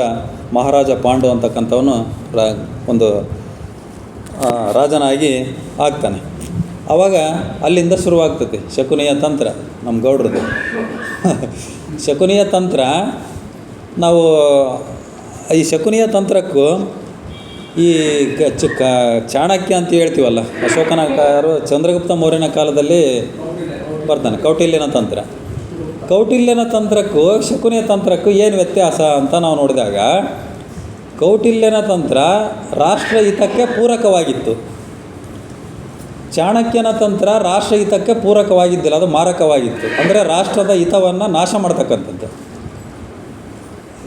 ಮಹಾರಾಜ ಪಾಂಡು ಅಂತಕ್ಕಂಥವನು ಒಂದು ರಾಜನಾಗಿ ಆಗ್ತಾನೆ. ಆವಾಗ ಅಲ್ಲಿಂದ ಶುರುವಾಗ್ತದೆ ಶಕುನಿಯ ತಂತ್ರ, ನಮ್ಮ ಗೌಡ್ರದ್ದು ಶಕುನಿಯ ತಂತ್ರ. ನಾವು ಈ ಶಕುನಿಯ ತಂತ್ರಕ್ಕೂ ಈ ಚಾಣಕ್ಯ ಅಂತ ಹೇಳ್ತೀವಲ್ಲ, ಅಶೋಕನ ಚಂದ್ರಗುಪ್ತ ಮೌರ್ಯನ ಕಾಲದಲ್ಲಿ ಬರ್ತಾನೆ. ಕೌಟಿಲ್ಯನ ತಂತ್ರ, ಕೌಟಿಲ್ಯನ ತಂತ್ರಕ್ಕೂ ಶಕುನಿಯ ತಂತ್ರಕ್ಕೂ ಏನು ವ್ಯತ್ಯಾಸ ಅಂತ ನಾವು ನೋಡಿದಾಗ, ಕೌಟಿಲ್ಯನ ತಂತ್ರ ರಾಷ್ಟ್ರಹಿತಕ್ಕೆ ಪೂರಕವಾಗಿತ್ತು. ಚಾಣಕ್ಯನ ತಂತ್ರ ರಾಷ್ಟ್ರಹಿತಕ್ಕೆ ಪೂರಕವಾಗಿದ್ದಿಲ್ಲ, ಅದು ಮಾರಕವಾಗಿತ್ತು. ಅಂದರೆ ರಾಷ್ಟ್ರದ ಹಿತವನ್ನು ನಾಶ ಮಾಡ್ತಕ್ಕಂಥದ್ದು.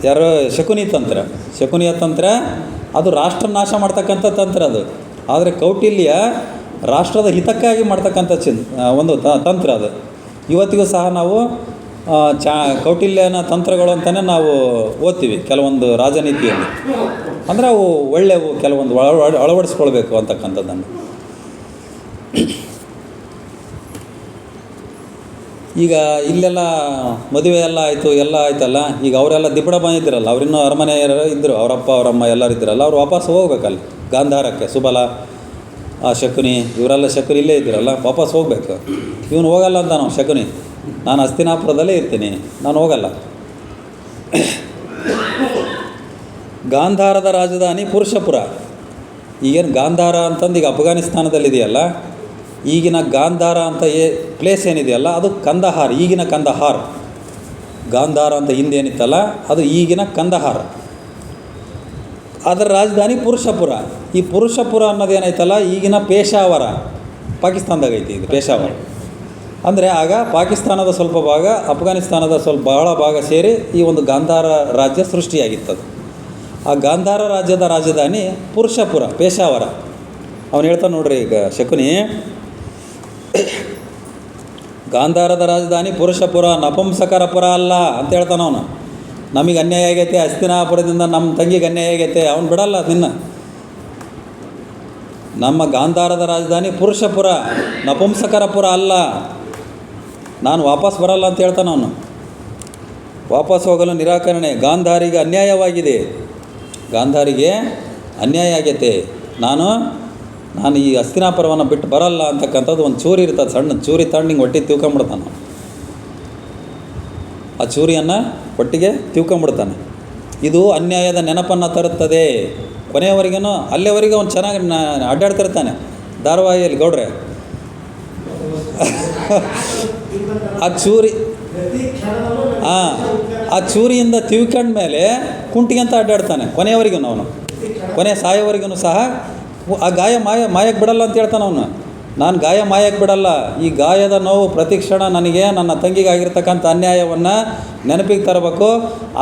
ಯಾರು? ಶಕುನಿಯ ತಂತ್ರ ಅದು ರಾಷ್ಟ್ರ ನಾಶ ಮಾಡ್ತಕ್ಕಂಥ ತಂತ್ರ ಅದು. ಆದರೆ ಕೌಟಿಲ್ಯ ರಾಷ್ಟ್ರದ ಹಿತಕ್ಕಾಗಿ ಮಾಡ್ತಕ್ಕಂಥ ಒಂದು ತಂತ್ರ ಅದು. ಇವತ್ತಿಗೂ ಸಹ ನಾವು ಕೌಟಿಲ್ಯನ ತಂತ್ರಗಳು ಅಂತಲೇ ನಾವು ಓದ್ತೀವಿ ಕೆಲವೊಂದು ರಾಜನೀತಿಯಲ್ಲಿ. ಅಂದರೆ ಅವು ಒಳ್ಳೆಯವು, ಕೆಲವೊಂದು ಅಳವಡಿಸ್ಕೊಳ್ಬೇಕು ಅಂತಕ್ಕಂಥದ್ದನ್ನು. ಈಗ ಇಲ್ಲೆಲ್ಲ ಮದುವೆ ಎಲ್ಲ ಆಯಿತು, ಎಲ್ಲ ಆಯ್ತಲ್ಲ. ಈಗ ಅವರೆಲ್ಲ ದಿಬ್ಬಣ ಬಂದಿದ್ದಿರಲ್ಲ, ಅವರಿನ್ನೂ ಅರಮನೆ ಇದ್ದರು, ಅವರಪ್ಪ ಅವರಮ್ಮ ಎಲ್ಲರೂ ಇದ್ದಿರಲ್ಲ. ಅವ್ರು ವಾಪಸ್ ಹೋಗ್ಬೇಕಲ್ಲ ಗಾಂಧಾರಕ್ಕೆ. ಸುಬಲ, ಶಕುನಿ ಇವರೆಲ್ಲ ಶಕುನಿ ಇಲ್ಲೇ ಇದ್ದಿರಲ್ಲ, ವಾಪಸ್ ಹೋಗಬೇಕು. ಇವನು ಹೋಗಲ್ಲ ಅಂತ ನಾವು ಶಕುನಿ, ನಾನು ಹಸ್ತಿನಾಪುರದಲ್ಲೇ ಇರ್ತೀನಿ, ನಾನು ಹೋಗಲ್ಲ. ಗಾಂಧಾರದ ರಾಜಧಾನಿ ಪುರುಷಪುರ. ಈಗೇನು ಗಾಂಧಾರ ಅಂತಂದು ಈಗ ಅಫ್ಘಾನಿಸ್ತಾನದಲ್ಲಿದೆಯಲ್ಲ, ಈಗಿನ ಗಾಂಧಾರ ಅಂತ ಪ್ಲೇಸ್ ಏನಿದೆಯಲ್ಲ ಅದು ಕಂದಹಾರ್, ಈಗಿನ ಕಂದಹಾರ್. ಗಾಂಧಾರ ಅಂತ ಹಿಂದೇನಿತ್ತಲ್ಲ ಅದು ಈಗಿನ ಕಂದಹಾರ್. ಅದರ ರಾಜಧಾನಿ ಪುರುಷಪುರ. ಈ ಪುರುಷಪುರ ಅನ್ನೋದೇನೈತಲ್ಲ ಈಗಿನ ಪೇಶಾವರ, ಪಾಕಿಸ್ತಾನದಾಗ ಐತಿ ಇದು ಪೇಶಾವರ. ಅಂದರೆ ಆಗ ಪಾಕಿಸ್ತಾನದ ಸ್ವಲ್ಪ ಭಾಗ, ಅಫ್ಘಾನಿಸ್ತಾನದ ಬಹಳ ಭಾಗ ಸೇರಿ ಈ ಒಂದು ಗಾಂಧಾರ ರಾಜ್ಯ ಸೃಷ್ಟಿಯಾಗಿತ್ತದು. ಆ ಗಾಂಧಾರ ರಾಜ್ಯದ ರಾಜಧಾನಿ ಪುರುಷಪುರ, ಪೇಶಾವರ. ಅವನು ಹೇಳ್ತಾನೆ ನೋಡ್ರಿ, ಈಗ ಶಕುನಿ, ಗಾಂಧಾರದ ರಾಜಧಾನಿ ಪುರುಷಪುರ, ನಪುಂಸಕರಪುರ ಅಲ್ಲ ಅಂತ ಹೇಳ್ತಾನೆ ಅವನು. ನಮಗೆ ಅನ್ಯಾಯ ಆಗೈತೆ, ಹಸ್ತಿನಾಪುರದಿಂದ ನಮ್ಮ ತಂಗಿಗೆ ಅನ್ಯಾಯ ಆಗೈತೆ, ಅವನು ಬಿಡಲ್ಲ ನಿನ್ನ. ನಮ್ಮ ಗಾಂಧಾರದ ರಾಜಧಾನಿ ಪುರುಷಪುರ, ನಪುಂಸಕರಪುರ ಅಲ್ಲ, ನಾನು ವಾಪಸ್ ಬರಲ್ಲ ಅಂತ ಹೇಳ್ತಾನೆ ಅವನು. ವಾಪಸ್ ಹೋಗಲು ನಿರಾಕರಣೆ. ಗಾಂಧಾರಿಗೆ ಅನ್ಯಾಯವಾಗಿದೆ, ಗಾಂಧಾರಿಗೆ ಅನ್ಯಾಯ ಆಗೈತೆ, ನಾನು ಈ ಹಸ್ತಿನಾಪುರವನ್ನು ಬಿಟ್ಟು ಬರಲ್ಲ ಅಂತಕ್ಕಂಥದ್ದು ಒಂದು ಚೂರಿ ಇರ್ತದೆ, ಸಣ್ಣ ಚೂರಿ ತಣ್ಣಿಂಗೆ ಹೊಟ್ಟೆ ತಿಳ್ಕೊಂಬಿಡ್ತಾನೆ. ಆ ಚೂರಿಯನ್ನು ಒಟ್ಟಿಗೆ ತಿಳ್ಕೊಂಬಿಡ್ತಾನೆ. ಇದು ಅನ್ಯಾಯದ ನೆನಪನ್ನು ತರುತ್ತದೆ. ಕೊನೆಯವರೆಗೂ ಅಲ್ಲಿವರೆಗೂ ಅವನು ಚೆನ್ನಾಗಿ ಅಡ್ಡಾಡ್ತಿರ್ತಾನೆ ಧಾರಾವಾಹಿಯಲ್ಲಿ ಗೌಡ್ರೆ. ಆ ಚೂರಿ ಆ ಚೂರಿಯಿಂದ ತಿಳ್ಕೊಂಡ ಮೇಲೆ ಕುಂಟಿಗಂತ ಅಡ್ಡಾಡ್ತಾನೆ ಕೊನೆಯವರೆಗೂ. ಅವನು ಕೊನೆ ಸಾಯೋವರೆಗೂ ಸಹ ಆ ಗಾಯ ಮಾಯಕ್ಕೆ ಬಿಡಲ್ಲ ಅಂತ ಹೇಳ್ತಾನೆ ಅವನು. ನಾನು ಗಾಯ ಮಾಯಕ್ಕೆ ಬಿಡಲ್ಲ, ಈ ಗಾಯದ ನೋವು ಪ್ರತಿ ಕ್ಷಣ ನನಗೆ ನನ್ನ ತಂಗಿಗಾಗಿರ್ತಕ್ಕಂಥ ಅನ್ಯಾಯವನ್ನು ನೆನಪಿಗೆ ತರಬೇಕು,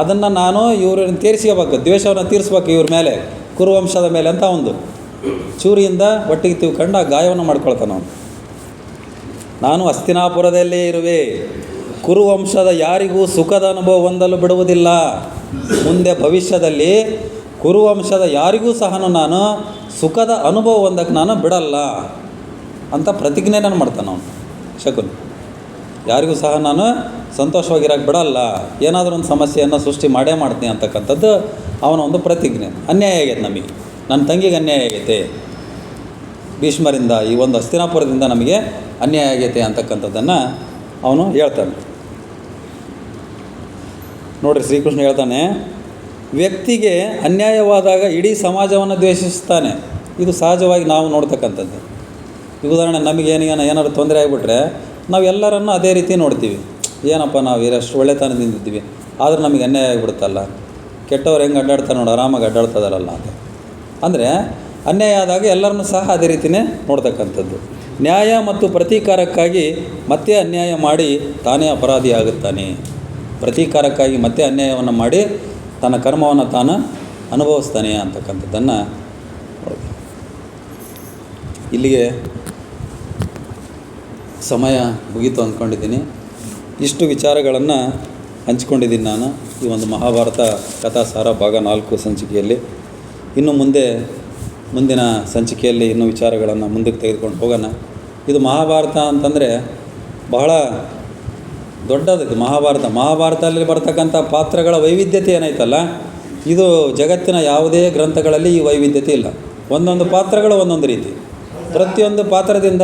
ಅದನ್ನು ನಾನು ಇವ್ರನ್ನ ತೀರಿಸ್ಕೋಬೇಕು, ದ್ವೇಷವನ್ನು ತೀರಿಸ್ಬೇಕು ಇವ್ರ ಮೇಲೆ, ಕುರುವಂಶದ ಮೇಲೆ ಅಂತ ಒಂದು ಚೂರಿಯಿಂದ ಒಟ್ಟಿಗೆ ತಿಳ್ಕೊಂಡು ಆ ಗಾಯವನ್ನು ಮಾಡ್ಕೊಳ್ತಾನೆ ಅವನು. ನಾನು ಹಸ್ತಿನಾಪುರದಲ್ಲೇ ಇರುವೆ, ಕುರುವಂಶದ ಯಾರಿಗೂ ಸುಖದ ಅನುಭವ ಹೊಂದಲು ಬಿಡುವುದಿಲ್ಲ. ಮುಂದೆ ಭವಿಷ್ಯದಲ್ಲಿ ಕುರುವಂಶದ ಯಾರಿಗೂ ಸಹ ನಾನು ಸುಖದ ಅನುಭವ ಹೊಂದಕ್ಕೆ ನಾನು ಬಿಡಲ್ಲ ಅಂತ ಪ್ರತಿಜ್ಞೆಯನ್ನು ಮಾಡ್ತಾನೆ ಅವನು ಶಕುನಿ. ಯಾರಿಗೂ ಸಹ ನಾನು ಸಂತೋಷವಾಗಿರೋಕ್ಕೆ ಬಿಡಲ್ಲ, ಏನಾದರೂ ಒಂದು ಸಮಸ್ಯೆಯನ್ನು ಸೃಷ್ಟಿ ಮಾಡೇ ಮಾಡ್ತೀನಿ ಅಂತಕ್ಕಂಥದ್ದು ಅವನ ಒಂದು ಪ್ರತಿಜ್ಞೆ. ಅನ್ಯಾಯ ಆಗೈತೆ ನಮಗೆ, ನನ್ನ ತಂಗಿಗೆ ಅನ್ಯಾಯ ಆಗೈತೆ, ಭೀಷ್ಮರಿಂದ ಈ ಒಂದು ಹಸ್ತಿನಾಪುರದಿಂದ ನಮಗೆ ಅನ್ಯಾಯ ಆಗೈತೆ ಅಂತಕ್ಕಂಥದ್ದನ್ನು ಅವನು ಹೇಳ್ತಾನೆ. ನೋಡಿರಿ, ಶ್ರೀಕೃಷ್ಣ ಹೇಳ್ತಾನೆ, ವ್ಯಕ್ತಿಗೆ ಅನ್ಯಾಯವಾದಾಗ ಇಡೀ ಸಮಾಜವನ್ನು ದ್ವೇಷಿಸ್ತಾನೆ. ಇದು ಸಹಜವಾಗಿ ನಾವು ನೋಡ್ತಕ್ಕಂಥದ್ದು. ಈ ಉದಾಹರಣೆ, ಏನಾದ್ರು ತೊಂದರೆ ಆಗಿಬಿಟ್ರೆ ನಾವು ಎಲ್ಲರನ್ನು ಅದೇ ರೀತಿ ನೋಡ್ತೀವಿ. ಏನಪ್ಪ ನಾವು ಎಷ್ಟು ಒಳ್ಳೆತನದಿಂದಿದ್ದೀವಿ, ಆದರೂ ನಮಗೆ ಅನ್ಯಾಯ ಆಗಿಬಿಡುತ್ತಲ್ಲ, ಕೆಟ್ಟವ್ರು ಹೆಂಗೆ ಅಡ್ಡಾಡ್ತಾರೆ ನೋಡಿ, ಆರಾಮಾಗಿ ಅಡ್ಡಾಡ್ತಾಯಿದಾರಲ್ಲ ಅಂತ. ಅಂದರೆ ಅನ್ಯಾಯ ಆದಾಗ ಎಲ್ಲರನ್ನೂ ಸಹ ಅದೇ ರೀತಿಯೇ ನೋಡ್ತಕ್ಕಂಥದ್ದು. ನ್ಯಾಯ ಮತ್ತು ಪ್ರತೀಕಾರಕ್ಕಾಗಿ ಮತ್ತೆ ಅನ್ಯಾಯ ಮಾಡಿ ತಾನೇ ಅಪರಾಧಿ ಆಗುತ್ತಾನೆ. ಪ್ರತೀಕಾರಕ್ಕಾಗಿ ಮತ್ತೆ ಅನ್ಯಾಯವನ್ನು ಮಾಡಿ ತನ್ನ ಕರ್ಮವನ್ನು ತಾನು ಅನುಭವಿಸ್ತಾನೆ ಅಂತಕ್ಕಂಥದ್ದನ್ನು ನೋಡ್ತೀವಿ. ಇಲ್ಲಿಗೆ ಸಮಯ ಮುಗೀತು ಅಂದ್ಕೊಂಡಿದ್ದೀನಿ. ಇಷ್ಟು ವಿಚಾರಗಳನ್ನು ಹಂಚ್ಕೊಂಡಿದ್ದೀನಿ ನಾನು ಈ ಒಂದು ಮಹಾಭಾರತ ಕಥಾಸಾರ ಭಾಗ 4 ಸಂಚಿಕೆಯಲ್ಲಿ. ಇನ್ನು ಮುಂದಿನ ಸಂಚಿಕೆಯಲ್ಲಿ ಇನ್ನೂ ವಿಚಾರಗಳನ್ನು ಮುಂದಕ್ಕೆ ತೆಗೆದುಕೊಂಡು ಹೋಗೋಣ. ಇದು ಮಹಾಭಾರತ ಅಂತಂದರೆ ಬಹಳ ದೊಡ್ಡದು. ಮಹಾಭಾರತದಲ್ಲಿ ಬರ್ತಕ್ಕಂಥ ಪಾತ್ರಗಳ ವೈವಿಧ್ಯತೆ ಏನೈತಲ್ಲ, ಇದು ಜಗತ್ತಿನ ಯಾವುದೇ ಗ್ರಂಥಗಳಲ್ಲಿ ಈ ವೈವಿಧ್ಯತೆ ಇಲ್ಲ. ಒಂದೊಂದು ಪಾತ್ರಗಳು ಒಂದೊಂದು ರೀತಿ, ಪ್ರತಿಯೊಂದು ಪಾತ್ರದಿಂದ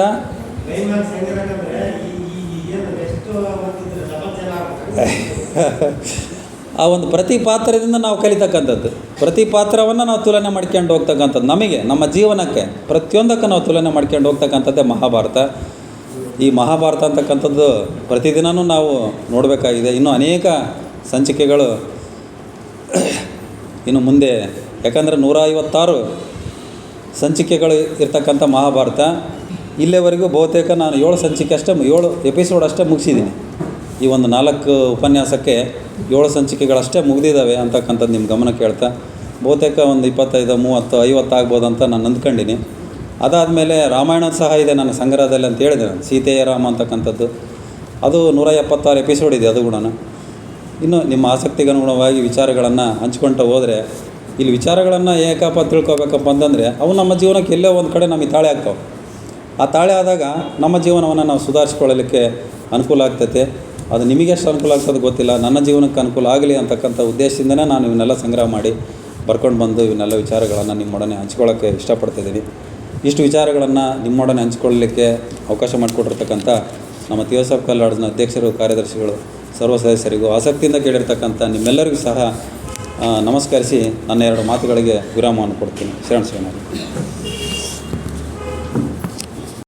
ಆ ಒಂದು ಪ್ರತಿ ಪಾತ್ರದಿಂದ ನಾವು ಕಲಿತಕ್ಕಂಥದ್ದು, ಪ್ರತಿ ಪಾತ್ರವನ್ನು ನಾವು ತುಲನೆ ಮಾಡ್ಕೊಂಡು ಹೋಗ್ತಕ್ಕಂಥದ್ದು, ನಮಗೆ ನಮ್ಮ ಜೀವನಕ್ಕೆ ಪ್ರತಿಯೊಂದಕ್ಕೆ ನಾವು ತುಲನೆ ಮಾಡ್ಕೊಂಡು ಹೋಗ್ತಕ್ಕಂಥದ್ದೇ ಮಹಾಭಾರತ. ಈ ಮಹಾಭಾರತ ಅಂತಕ್ಕಂಥದ್ದು ಪ್ರತಿದಿನವೂ ನಾವು ನೋಡಬೇಕಾಗಿದೆ. ಇನ್ನೂ ಅನೇಕ ಸಂಚಿಕೆಗಳು ಇನ್ನು ಮುಂದೆ, ಯಾಕಂದರೆ 156 ಸಂಚಿಕೆಗಳು ಇರ್ತಕ್ಕಂಥ ಮಹಾಭಾರತ. ಇಲ್ಲಿವರೆಗೂ ಬಹುತೇಕ ನಾನು 7 ಎಪಿಸೋಡ್ ಅಷ್ಟೇ ಮುಗಿಸಿದ್ದೀನಿ. ಈ ಒಂದು 4 ಉಪನ್ಯಾಸಕ್ಕೆ 7 ಸಂಚಿಕೆಗಳಷ್ಟೇ ಮುಗಿದಿದ್ದಾವೆ ಅಂತಕ್ಕಂಥದ್ದು ನಿಮ್ಮ ಗಮನಕ್ಕೆ ಹೇಳ್ತಾ, ಬಹುತೇಕ ಒಂದು 25, 30, 50 ಆಗ್ಬೋದು ಅಂತ ನಾನು ಅಂದ್ಕೊಂಡಿನಿ. ಅದಾದಮೇಲೆ ರಾಮಾಯಣ ಸಹ ಇದೆ ನನ್ನ ಸಂಗ್ರಹದಲ್ಲಿ ಅಂತ ಹೇಳಿದೆ ನಾನು, ಸೀತೆಯ ರಾಮ ಅಂತಕ್ಕಂಥದ್ದು. ಅದು 176 ಎಪಿಸೋಡ್ ಇದೆ. ಅದು ಕೂಡ ಇನ್ನು ನಿಮ್ಮ ಆಸಕ್ತಿಗೆ ಅನುಗುಣವಾಗಿ ವಿಚಾರಗಳನ್ನು ಹಂಚ್ಕೊಳ್ತಾ ಹೋದರೆ, ಇಲ್ಲಿ ವಿಚಾರಗಳನ್ನು ಏಕಪ್ಪ ತಿಳ್ಕೊಬೇಕಪ್ಪ ಅಂತಂದರೆ ಅವು ನಮ್ಮ ಜೀವನಕ್ಕೆ ಎಲ್ಲೋ ಒಂದು ಕಡೆ ನಮಗೆ ತಾಳೆ ಆಗ್ತಾವೆ. ಆ ತಾಳೆ ಆದಾಗ ನಮ್ಮ ಜೀವನವನ್ನು ನಾವು ಸುಧಾರಿಸ್ಕೊಳ್ಳಲಿಕ್ಕೆ ಅನುಕೂಲ ಆಗ್ತೈತೆ. ಅದು ನಿಮಗೆ ಎಷ್ಟು ಅನುಕೂಲ ಆಗ್ತದೆ ಗೊತ್ತಿಲ್ಲ, ನನ್ನ ಜೀವನಕ್ಕೆ ಅನುಕೂಲ ಆಗಲಿ ಅಂತಕ್ಕಂಥ ಉದ್ದೇಶದಿಂದನೇ ನಾನು ಇವನ್ನೆಲ್ಲ ಸಂಗ್ರಹ ಮಾಡಿ ಬರ್ಕೊಂಡು ಬಂದು ಇವನ್ನೆಲ್ಲ ವಿಚಾರಗಳನ್ನು ನಿಮ್ಮೊಡನೆ ಹಂಚ್ಕೊಳ್ಳೋಕ್ಕೆ ಇಷ್ಟಪಡ್ತಿದ್ದೀನಿ. ಇಷ್ಟು ವಿಚಾರಗಳನ್ನು ನಿಮ್ಮೊಡನೆ ಹಂಚ್ಕೊಳ್ಳಲಿಕ್ಕೆ ಅವಕಾಶ ಮಾಡಿಕೊಟ್ಟಿರ್ತಕ್ಕಂಥ ನಮ್ಮ ತೀವಸಾಬ್ ಕಲ್ಲಾಡ್ಸ್ನ ಅಧ್ಯಕ್ಷರು, ಕಾರ್ಯದರ್ಶಿಗಳು, ಸರ್ವ ಸದಸ್ಯರಿಗೂ, ಆಸಕ್ತಿಯಿಂದ ಕೇಳಿರ್ತಕ್ಕಂಥ ನಿಮ್ಮೆಲ್ಲರಿಗೂ ಸಹ ನಮಸ್ಕರಿಸಿ ನನ್ನ 2 ಮಾತುಗಳಿಗೆ ವಿರಾಮವನ್ನು ಕೊಡ್ತೀನಿ. ಶರಣ ಶರಣರು.